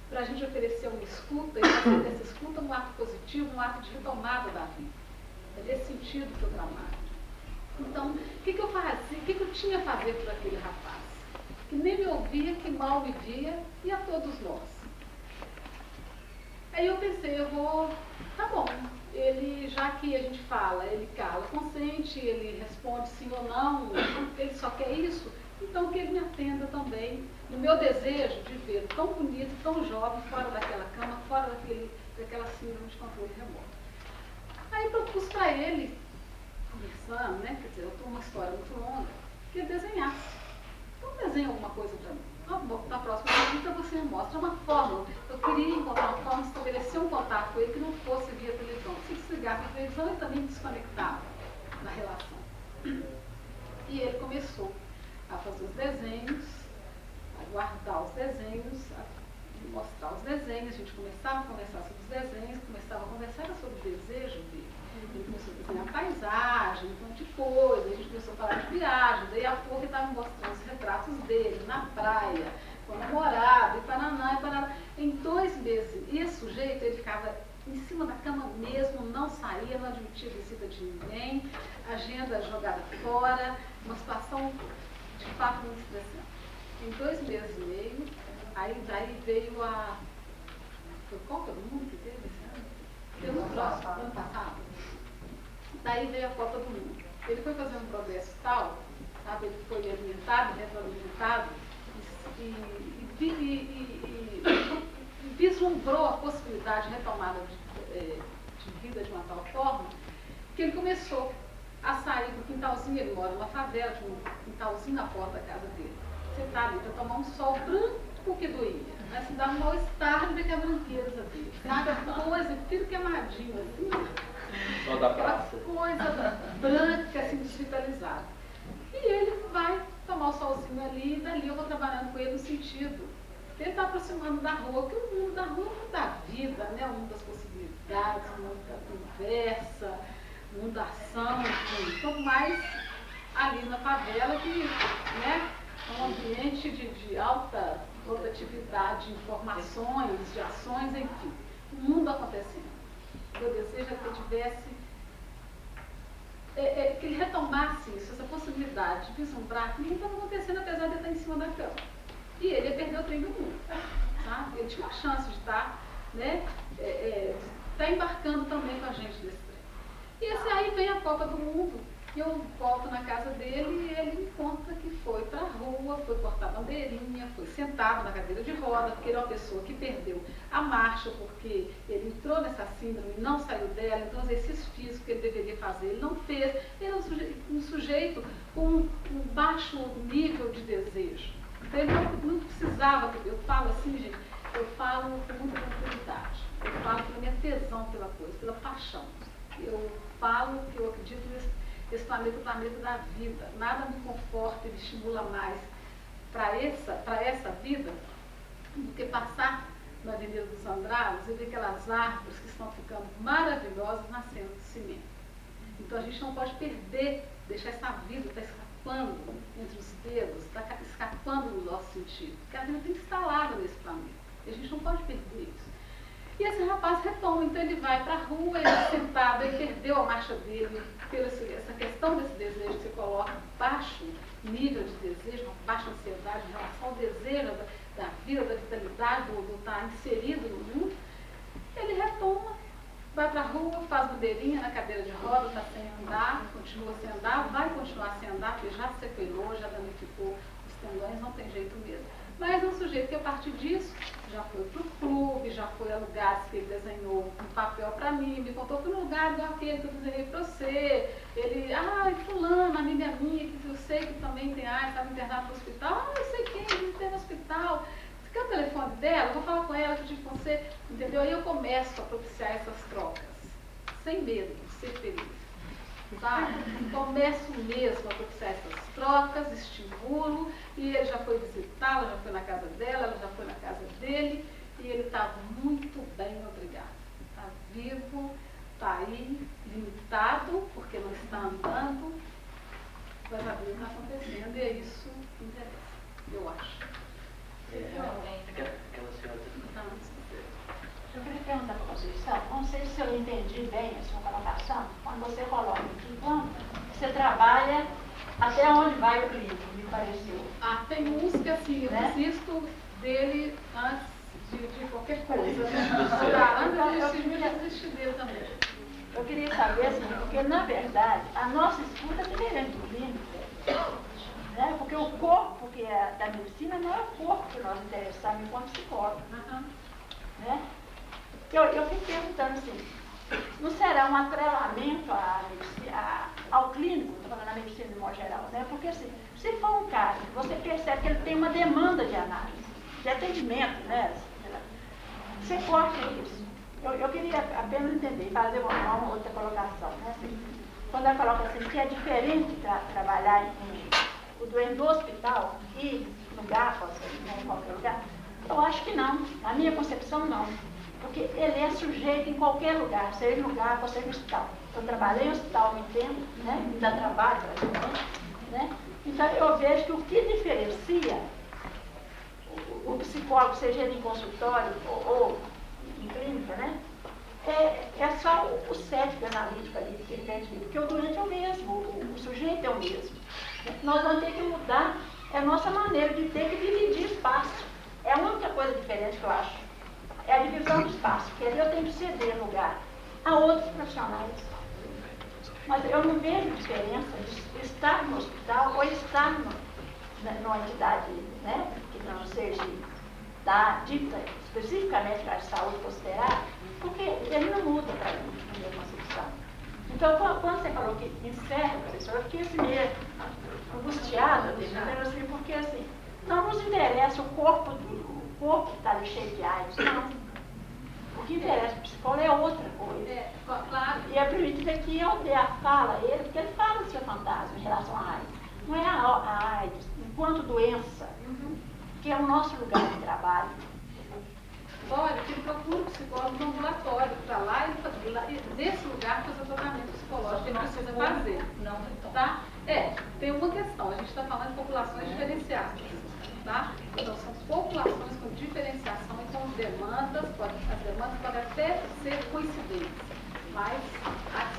para a gente oferecer uma escuta e fazer dessa escuta um ato positivo, um ato de retomada da vida. É nesse sentido que eu trabalho. Então, o que eu fazia? O que eu tinha a fazer por aquele rapaz? Que nem me ouvia, que mal me via, e a todos nós. Aí eu pensei, tá bom, ele, já que a gente fala, ele cala, consente, ele responde sim ou não, ele só quer isso, então que ele me atenda também no meu desejo de ver tão bonito, tão jovem, fora daquela cama, fora daquela síndrome de controle remoto. Aí propus para ele, conversando, né, quer dizer, eu estou uma história muito longa, que ele desenhasse. Então desenha alguma coisa para mim. Na próxima visita você me mostra uma forma. Eu queria encontrar uma forma de estabelecer um contato com ele que não fosse via televisão. Se desligar a televisão, ele também desconectava na relação. E ele começou a fazer os desenhos, a guardar os desenhos, a mostrar os desenhos. A gente começava a conversar sobre os desenhos, começava a conversar sobre o desejo dele. Ele começou a desenhar paisagem, um monte de coisa, a gente começou a falar de viagem, daí a pouco ele estava mostrando os retratos dele na praia, com o namorado, e paraná. Em 2 meses, e esse sujeito, ele ficava em cima da cama mesmo, não saía, não admitia visita de ninguém, agenda jogada fora, uma situação de fato muito estressante. Em 2 meses e meio, aí daí veio foi Copa do Mundo que teve esse ano? Teve no próximo, ano passado. Daí veio a Copa do Mundo. Ele foi fazendo um progresso tal, sabe? Ele foi alimentado, retroalimentado, e vislumbrou a possibilidade de retomada de vida de uma tal forma, que ele começou a sair do quintalzinho. Ele mora numa favela, tinha um quintalzinho na porta da casa dele. Sentar ali para tomar um sol branco que doía. Mas se dá um mal-estar de ver que a branqueza dele. Sabe? A coisa, tudo queimadinho, assim. Só da praça. Coisa branca, assim, desvitalizada. E ele vai tomar o solzinho ali, e dali eu vou trabalhando com ele no sentido de ele está aproximando da rua, que o mundo da rua é o mundo da vida, né? O mundo das possibilidades, o mundo da conversa, o mundo da ação, enfim. Quanto mais ali na favela, que, né, é um ambiente de alta rotatividade de informações, de ações, enfim. O mundo acontecendo. Eu desejo que eu tivesse, que ele retomasse isso, essa possibilidade de vislumbrar que não estava acontecendo apesar de ele estar em cima da cama. E ele ia perder o trem do mundo. Tá? Ele tinha uma chance de estar, né, tá embarcando também com a gente nesse trem. E esse aí vem a Copa do Mundo, e eu volto na casa dele e ele me conta que foi para a rua, foi cortar bandeirinha, foi sentado na cadeira de roda, porque ele é uma pessoa que perdeu a marcha, porque ele entrou nessa síndrome e não saiu dela, então os exercícios físicos que ele deveria fazer, ele não fez. Ele é um sujeito com um baixo nível de desejo. Então ele não precisava, eu falo assim, gente, eu falo com muita tranquilidade, eu falo pela minha tesão pela coisa, pela paixão. Eu falo que eu acredito nesse planeta, o planeta da vida. Nada me conforta e me estimula mais para essa vida do que passar na Avenida dos Andrados e ver aquelas árvores que estão ficando maravilhosas nascendo de cimento. Então a gente não pode perder, deixar essa vida estar escapando entre os dedos, está escapando do nosso sentido. Porque a vida tem que estar instalada nesse planeta. E a gente não pode perder isso. E esse rapaz retoma, então ele vai para a rua, ele é sentado, ele perdeu a marcha dele, pela essa questão desse desejo que você coloca, baixo nível de desejo, uma baixa ansiedade em relação ao desejo da vida, da vitalidade, do estar inserido no mundo. Ele retoma, vai para a rua, faz bandeirinha na cadeira de roda, está sem andar, continua sem andar, vai continuar sem andar, porque já sequelou, já danificou os tendões, não tem jeito mesmo. Mas é um sujeito que a partir disso já foi para o clube, já foi a lugares que ele desenhou um papel para mim, me contou que no lugar igual aquele que eu desenhei para você, ele, fulano, amiga minha, que eu sei que também tem estava internado no hospital, eu sei quem, ele tem no hospital, você quer o telefone dela? Eu vou falar com ela, que eu digo com você, entendeu? Aí eu começo a propiciar essas trocas, sem medo de ser feliz. Sabe? Começo mesmo a propiciar essas trocas, estimulo, e ele já foi visitá-la, já foi na casa dela, ela já foi na casa dele, e ele está muito bem, obrigado. Está vivo, está aí, limitado, porque não está andando, mas a vida está acontecendo, e é isso que interessa, eu acho. Aquela senhora... Eu queria perguntar para a Conceição, não sei se eu entendi bem a sua colocação, quando você coloca que quando você trabalha até onde vai o cliente, me pareceu. Tem uns que assim, eu desisto dele antes de qualquer coisa. Antes de desistir dele também. Eu queria saber, assim, porque na verdade a nossa escuta é diferente do clínico. Né? Porque o corpo que é da medicina não é o corpo que nós interessamos enquanto psicólogo. Né? Eu fico perguntando assim, não será um atrelamento ao clínico, estou falando na medicina de modo geral, né? Porque assim, se for um caso que você percebe que ele tem uma demanda de análise, de atendimento, né? Você corta isso. Eu queria apenas entender, fazer uma outra colocação, né? Assim, quando ela coloca assim, que é diferente trabalhar o doente do hospital e no GAFA, em qualquer lugar, eu acho que não. Na minha concepção, não. Porque ele é sujeito em qualquer lugar, seja no GAFA, seja no hospital. Eu trabalhei em hospital há muito tempo, né? Ainda trabalho praticamente, né? Então eu vejo que o que diferencia o psicólogo, seja ele em consultório ou em clínica, né? É só o cético analítico ali que ele quer dizer, porque o doente é o mesmo, o sujeito é o mesmo. Nós vamos ter que mudar a nossa maneira de ter que dividir espaço. É a única coisa diferente que eu acho. É a divisão do espaço, porque ali eu tenho que ceder lugar a outros profissionais. Mas eu não vejo diferença de estar no hospital ou estar numa entidade, né, que não seja dita especificamente para a saúde considerada, porque ele não muda para mim, na minha concepção. Então, quando você falou que encerra, professor, eu fiquei assim meio angustiada, assim, porque assim, não nos interessa o corpo que está ali cheio de AIDS, não. O que interessa para o psicólogo é outra coisa. Claro. E é permitido que eu dê a fala a ele, porque ele fala do seu fantasma em relação à AIDS. Não é a AIDS, enquanto doença, que é o nosso lugar de trabalho. Olha, que ele procura um psicólogo no ambulatório, para lá e desse lugar fazer o tratamento psicológico que ele precisa fazer. Tá? Tem uma questão, a gente está falando de populações diferenciadas. Tá? Então, são populações com diferenciação e com demandas, as demandas podem até ser coincidentes, mas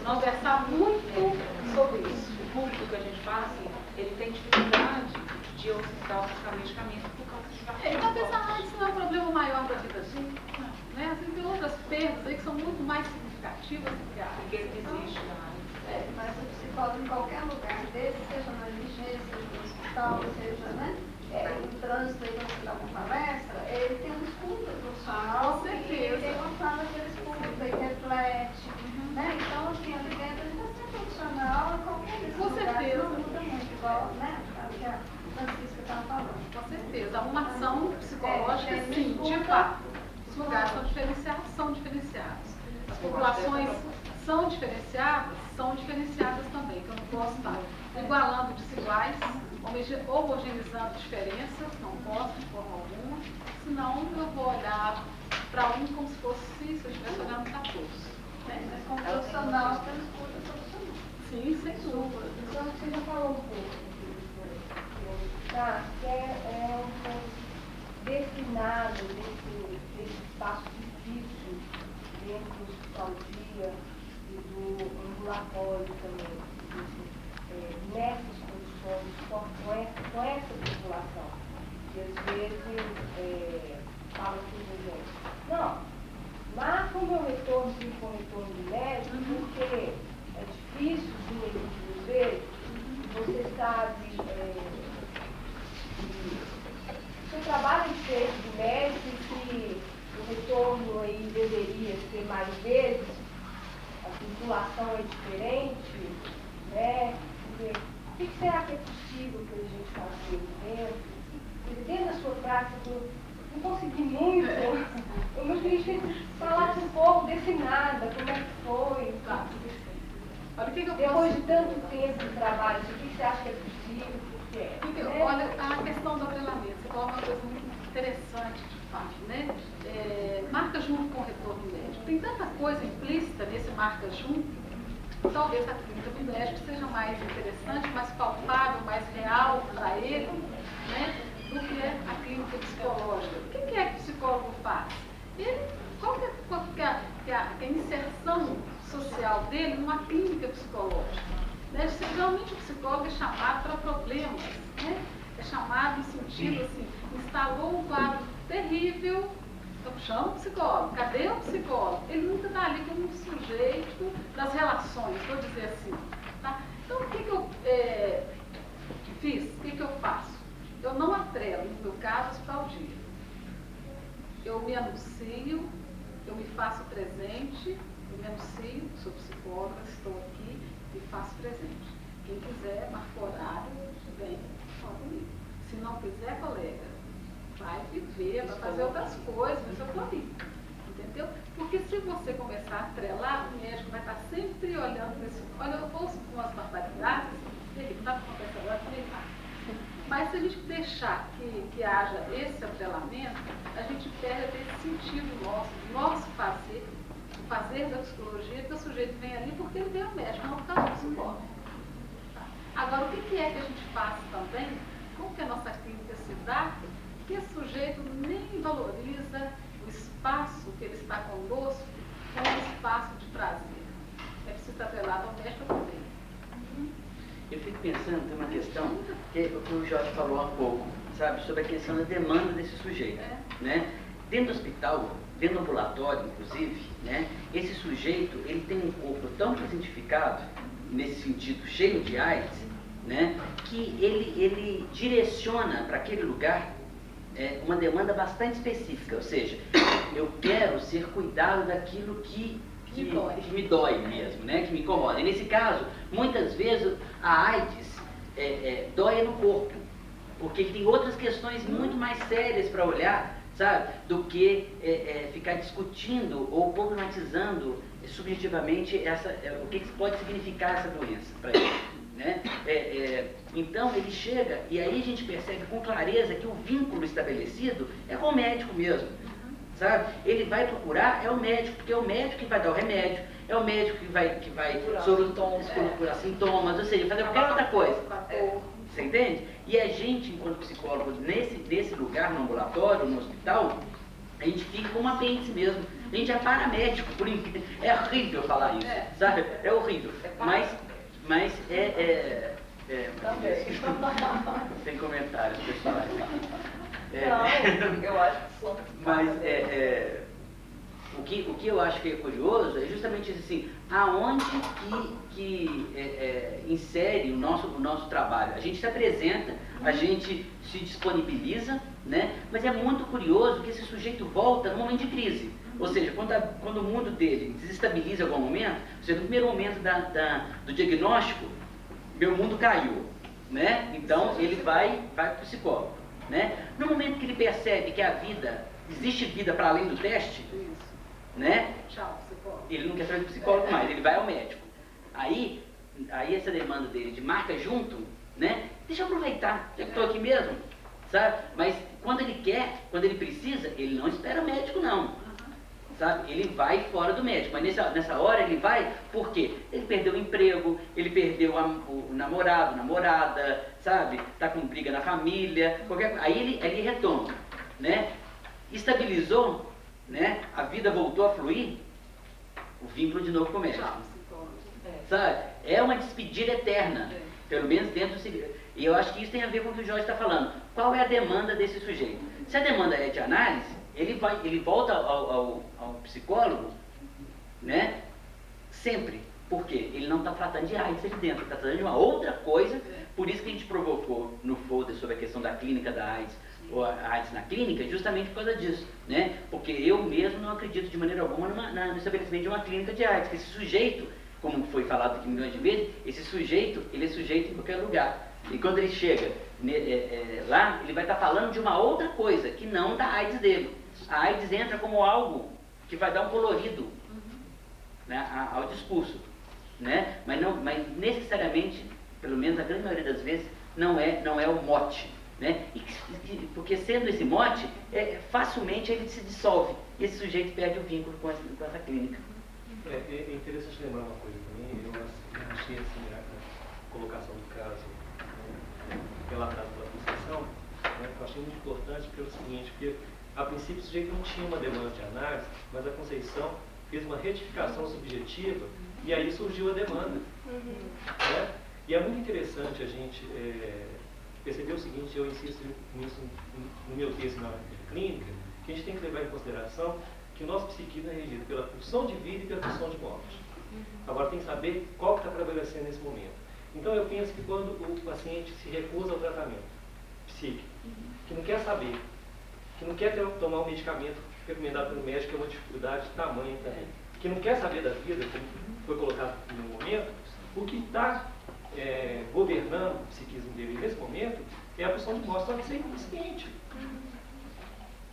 conversar muito sobre isso. O público que a gente fala, assim, ele tem dificuldade de hospital buscar medicamento por causa de vacina. Então, pensar, isso não é um problema maior da vida dele, né? Assim, tem outras perdas aí que são muito mais significativas do que a AIDS. Porque ele existe na AIDS. Mas o psicólogo em qualquer lugar dele, seja na emergência, seja no hospital, seja, né? No trânsito, aí, quando você dá uma palestra, ele tem uma escuta profissional. Com certeza. Ele tem uma fala que ele escuta, ele reflete, né? Então, assim, ali dentro ele está sendo profissional em qualquer lugar. Com certeza. Não muda muito, igual, né? O que a Francisca estava falando. Com certeza. fato. Os lugares são diferenciados. As populações são diferenciadas também, que eu não posso estar igualando desiguais, homogeneizando diferenças, não posso de forma alguma, senão eu vou olhar para um como se fosse, se eu estivesse olhando para todos. Mas como profissional, você não escuta profissional. Sim, sem dúvida. Então, você já falou um pouco que é um destinado desse espaço difícil dentro do hospital-dia e do ambulatório também, nessas condições, com essa população, que às vezes fala assim, gente, não, marca o meu retorno se for retorno de médico, porque é difícil muitas vezes, você sabe que o trabalho é feito de médico, que o retorno aí deveria ser mais vezes, a circulação é diferente, né? O que será que é possível que a gente faça dentro da sua prática? Não consegui muito. Eu gostaria que você falasse um pouco desse nada, como é que foi. Tá. Olha, o que eu depois de tanto tempo de trabalho, o que você acha que é possível? Olha, a questão do atrelamento, você coloca uma coisa muito interessante de fato, né? Marca junto com o retorno médico. Tem tanta coisa implícita nesse marca junto, talvez a clínica do médico seja mais interessante, mais palpável, mais real para ele, né? Do que a clínica psicológica. O que é que o psicólogo faz? Qual que é a inserção social dele numa clínica psicológica? Né? Geralmente o psicólogo é chamado para problemas, né? É chamado no sentido assim, instalou um quadro terrível, então chama o psicólogo. Cadê o psicólogo? Ele nunca está ali como um sujeito das relações, vou dizer assim. Tá? Então o que eu fiz? O que eu faço? Eu não atrelo, no meu caso, hospital-dia. Eu me anuncio, eu me faço presente, eu me anuncio, sou psicóloga, estou aqui e faço presente. Quem quiser, marca horário, vem, fala comigo. Se não quiser, colega, vai viver, vai fazer outras coisas, mas eu estou ali. Entendeu? Porque se você começar a atrelar, o médico vai estar sempre olhando para esse. Olha, eu ouço umas barbaridades, ele não dá para conversar agora, nem lá. Mas se a gente deixar que haja esse atrelamento, a gente perde esse sentido nosso fazer, o fazer da psicologia, que o sujeito vem ali porque ele vem ao médico, não por causa do psicólogo. Agora, o que é que a gente faz também, como que a nossa clínica se dá, que esse sujeito nem valoriza o espaço que ele está conosco como um espaço de prazer. É preciso estar atrelado ao médico também. Eu fico pensando, tem uma questão que o Jorge falou há pouco, sabe, sobre a questão da demanda desse sujeito, né? Dentro do hospital, dentro do ambulatório, inclusive, né, esse sujeito, ele tem um corpo tão presentificado, nesse sentido, cheio de AIDS, né, que ele direciona para aquele lugar uma demanda bastante específica, ou seja, eu quero ser cuidado daquilo que me dói mesmo, né? Que me incomoda. E nesse caso, muitas vezes a AIDS dói no corpo, porque tem outras questões muito mais sérias para olhar, sabe? Do que ficar discutindo ou problematizando subjetivamente o que pode significar essa doença para ele, né? Então ele chega e aí a gente percebe com clareza que o vínculo estabelecido é com o médico mesmo. Sabe? Ele vai procurar, é o médico, porque é o médico que vai dar o remédio, é o médico que vai curar sintomas, ou seja, fazer qualquer outra coisa. Você entende? E a gente, enquanto psicólogo, nesse lugar, no ambulatório, no hospital, a gente fica com um apêndice mesmo. A gente é paramédico, por incrível. É horrível falar isso, sabe? É horrível. Mas Sem comentários, pessoal. Não, eu acho que só. Mas o que eu acho que é curioso é justamente assim, aonde que insere o nosso trabalho. A gente se apresenta, a gente se disponibiliza, né? Mas é muito curioso que esse sujeito volta no momento de crise. Ou seja, quando o mundo dele desestabiliza em algum momento, ou seja, no primeiro momento do diagnóstico, meu mundo caiu, né? Então ele vai para o psicólogo. Né? No momento que ele percebe que a vida existe vida para além do teste, né? Tchau, psicólogo. Ele não quer saber de psicólogo mais, ele vai ao médico. Aí essa demanda dele de marca junto, né? Deixa eu aproveitar, já que estou aqui mesmo, sabe? Mas quando ele quer, quando ele precisa, ele não espera o médico não, sabe? Ele vai fora do médico, mas nessa hora ele vai, por quê? Ele perdeu o emprego, ele perdeu o namorado, namorada, sabe? Tá com briga na família, aí ele retoma, né? Estabilizou, né? A vida voltou a fluir, o vínculo de novo com o médico. Sabe? É uma despedida eterna, pelo menos dentro do civil. E eu acho que isso tem a ver com o que o Jorge está falando. Qual é a demanda desse sujeito? Se a demanda é de análise, ele volta ao psicólogo, né? Sempre. Por quê? Ele não está tratando de AIDS ali dentro, ele está tratando de uma outra coisa. Por isso que a gente provocou no folder sobre a questão da clínica da AIDS, ou a AIDS na clínica, justamente por causa disso, né? Porque eu mesmo não acredito de maneira alguma no estabelecimento de uma clínica de AIDS, que esse sujeito, como foi falado aqui milhões de vezes, esse sujeito, ele é sujeito em qualquer lugar. E quando ele chega lá, ele vai estar falando de uma outra coisa, que não da AIDS dele. A AIDS entra como algo que vai dar um colorido, né, ao discurso, né? Mas necessariamente, pelo menos a grande maioria das vezes, não é o mote, né? Porque sendo esse mote, facilmente ele se dissolve e esse sujeito perde o vínculo com essa clínica. É interessante lembrar uma coisa também, eu achei assim, a colocação do caso relatado pela Conceição, né, que eu achei muito importante, porque é o seguinte, porque a princípio o sujeito não tinha uma demanda de análise, mas a Conceição fez uma retificação subjetiva e aí surgiu a demanda. Né? E é muito interessante a gente perceber o seguinte, eu insisto nisso no meu texto na clínica, que a gente tem que levar em consideração que o nosso psiquismo é regido pela pulsão de vida e pela pulsão de morte. Agora tem que saber qual que está prevalecendo nesse momento. Então eu penso que quando o paciente se recusa ao tratamento psíquico, que não quer saber, que não quer tomar um medicamento recomendado pelo médico, que é uma dificuldade tamanha também, que não quer saber da vida, como foi colocado no momento, o que está governando o psiquismo dele nesse momento é a pulsão de morte, só que sem consciente.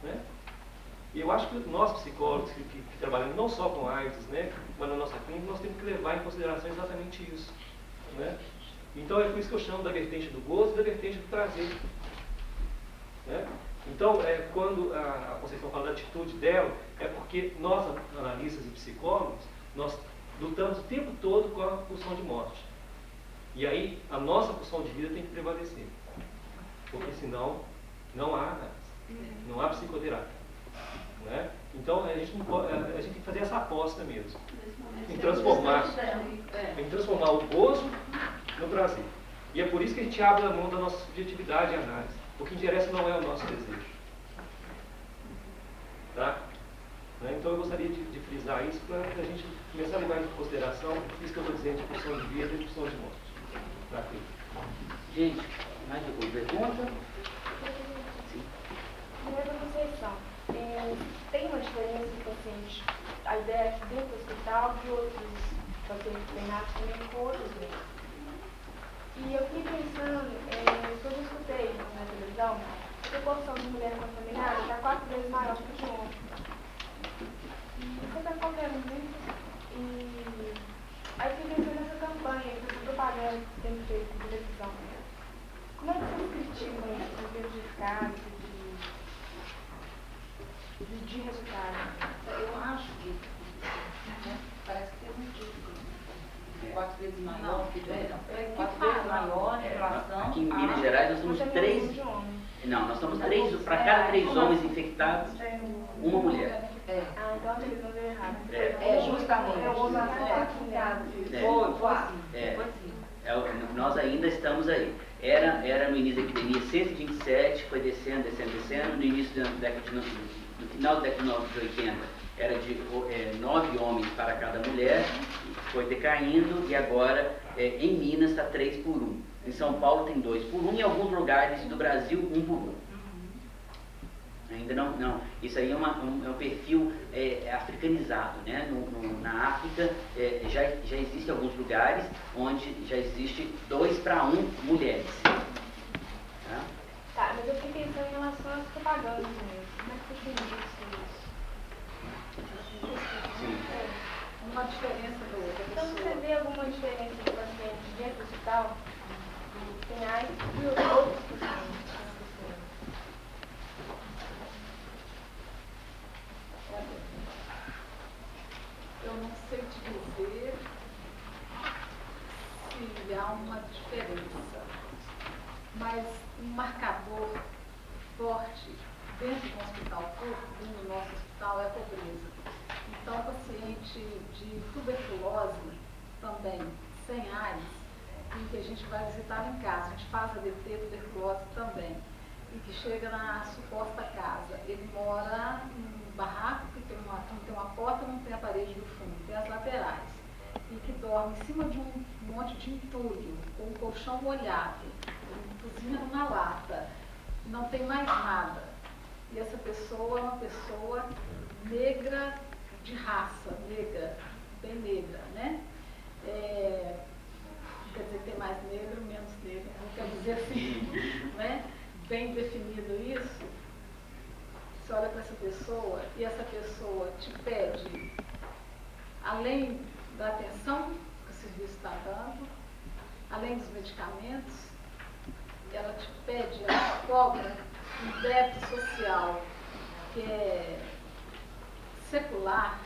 Né? E eu acho que nós psicólogos que trabalhamos não só com AIDS, né, mas na nossa clínica, nós temos que levar em consideração exatamente isso. Né? Então é por isso que eu chamo da vertente do gozo e da vertente do prazer. Né? Então, quando a Conceição fala da atitude dela, é porque nós, analistas e psicólogos, nós lutamos o tempo todo com a pulsão de morte. E aí, a nossa pulsão de vida tem que prevalecer. Porque senão, não há análise, não há psicoterapia. Né? Então, a gente tem que fazer essa aposta mesmo. Em transformar o gozo no prazer. E é por isso que a gente abre a mão da nossa subjetividade e análise. O que interessa não é o nosso desejo. Tá? Né? Então eu gostaria de frisar isso para a gente começar a levar em consideração isso que eu estou dizendo de pulsão de vida e pulsão de morte. Tá? Gente, mais alguma pergunta? Sim. Primeira Conceição, tem uma diferença de pacientes, a ideia é dentro do hospital de outros pacientes treinados também com outros médicos. E eu fiquei pensando, quando eu escutei na televisão, a proporção de mulheres contaminadas está 4 vezes maior do que de homens. Você está falando muito, e aí eu fiquei pensando nessa campanha, nessa propaganda que tem feito de televisão. Como é que vocês criticam isso, em termos de eficácia, de resultado? Eu acho que parece que tem um título. 4 vezes maior que de homem. 4 vezes maior em relação aqui em Minas Gerais nós somos 3. Não, nós somos 3, para cada 3 homens infectados, uma mulher. Ah, então a televisão deu errado. Justamente. Foi assim. Nós ainda estamos aí. Era no início da epidemia 127, foi descendo. No início da década no final da década de 80, era de 9 homens para cada mulher, foi decaindo e agora em Minas está 3 por 1. Em São Paulo tem 2 por 1 e em alguns lugares do Brasil 1 por 1. Ainda não. Isso aí é um perfil africanizado, né? Na África já existem alguns lugares onde já existe 2 para 1 mulheres. Tá, mas eu fiquei pensando em relação às propagandas mesmo, né? definir isso. Uma diferença da outra Então, pessoa. você vê alguma diferença de paciente dentro do hospital? Tem AIDS e outros pacientes? Eu não sei te dizer se há uma diferença, mas um marcador forte dentro do hospital público, dentro do nosso hospital, é a pobreza. Então, o paciente de tuberculose também, sem AIDS, e que a gente vai visitar em casa, a gente faz a DT tuberculose também, e que chega na suposta casa. Ele mora em um barraco que tem uma porta, não tem a parede do fundo, tem as laterais, e que dorme em cima de um monte de entulho, com um colchão molhado, cozinha numa lata, não tem mais nada. E essa pessoa é uma pessoa negra, de raça, negra, bem negra, né? Quer dizer, tem mais negro, menos negro, não quer dizer assim, né? Bem definido isso. Você olha para essa pessoa e essa pessoa te pede, além da atenção que o serviço está dando, além dos medicamentos, ela te pede, ela cobra um débito social que é secular,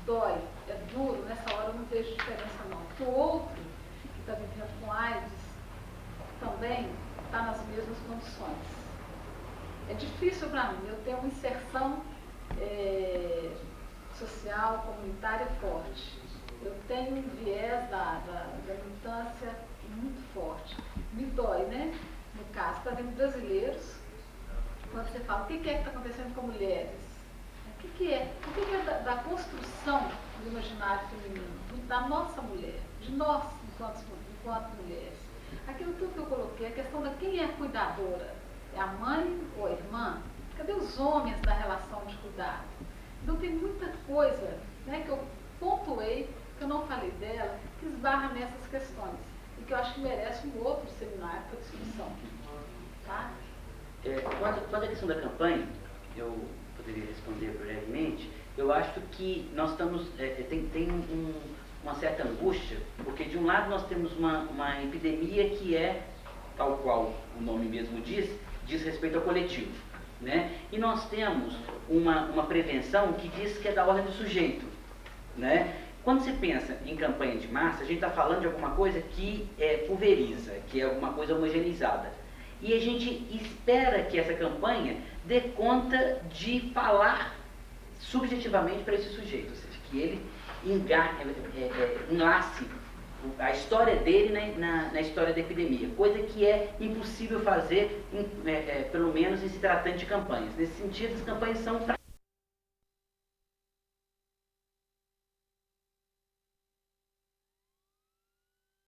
dói, é duro, nessa hora eu não vejo diferença não. Porque o outro, que está vivendo com AIDS, também está nas mesmas condições. É difícil para mim, eu tenho uma inserção social, comunitária forte. Eu tenho um viés da militância muito forte. Me dói, né? No caso, está vendo brasileiros, quando você fala, o que é que está acontecendo com mulheres? O que é? O que é da construção do imaginário feminino, da nossa mulher, de nós enquanto mulheres? Aquilo tudo que eu coloquei, a questão da quem é a cuidadora, é a mãe ou a irmã? Cadê os homens da relação de cuidado? Então tem muita coisa, né, que eu pontuei, que eu não falei dela, que esbarra nessas questões e que eu acho que merece um outro seminário para discussão. Tá? Quanto à questão da campanha, eu poderia responder brevemente. Eu acho que nós estamos, tem uma certa angústia, porque de um lado nós temos uma epidemia que é, tal qual o nome mesmo diz respeito ao coletivo, né? E nós temos uma prevenção que diz que é da ordem do sujeito, né? Quando você pensa em campanha de massa, a gente está falando de alguma coisa que pulveriza, que é alguma coisa homogeneizada. E a gente espera que essa campanha dê conta de falar subjetivamente para esse sujeito, ou seja, que ele enlace a história dele na história da epidemia, coisa que é impossível fazer, pelo menos em se tratando de campanhas. Nesse sentido, as campanhas são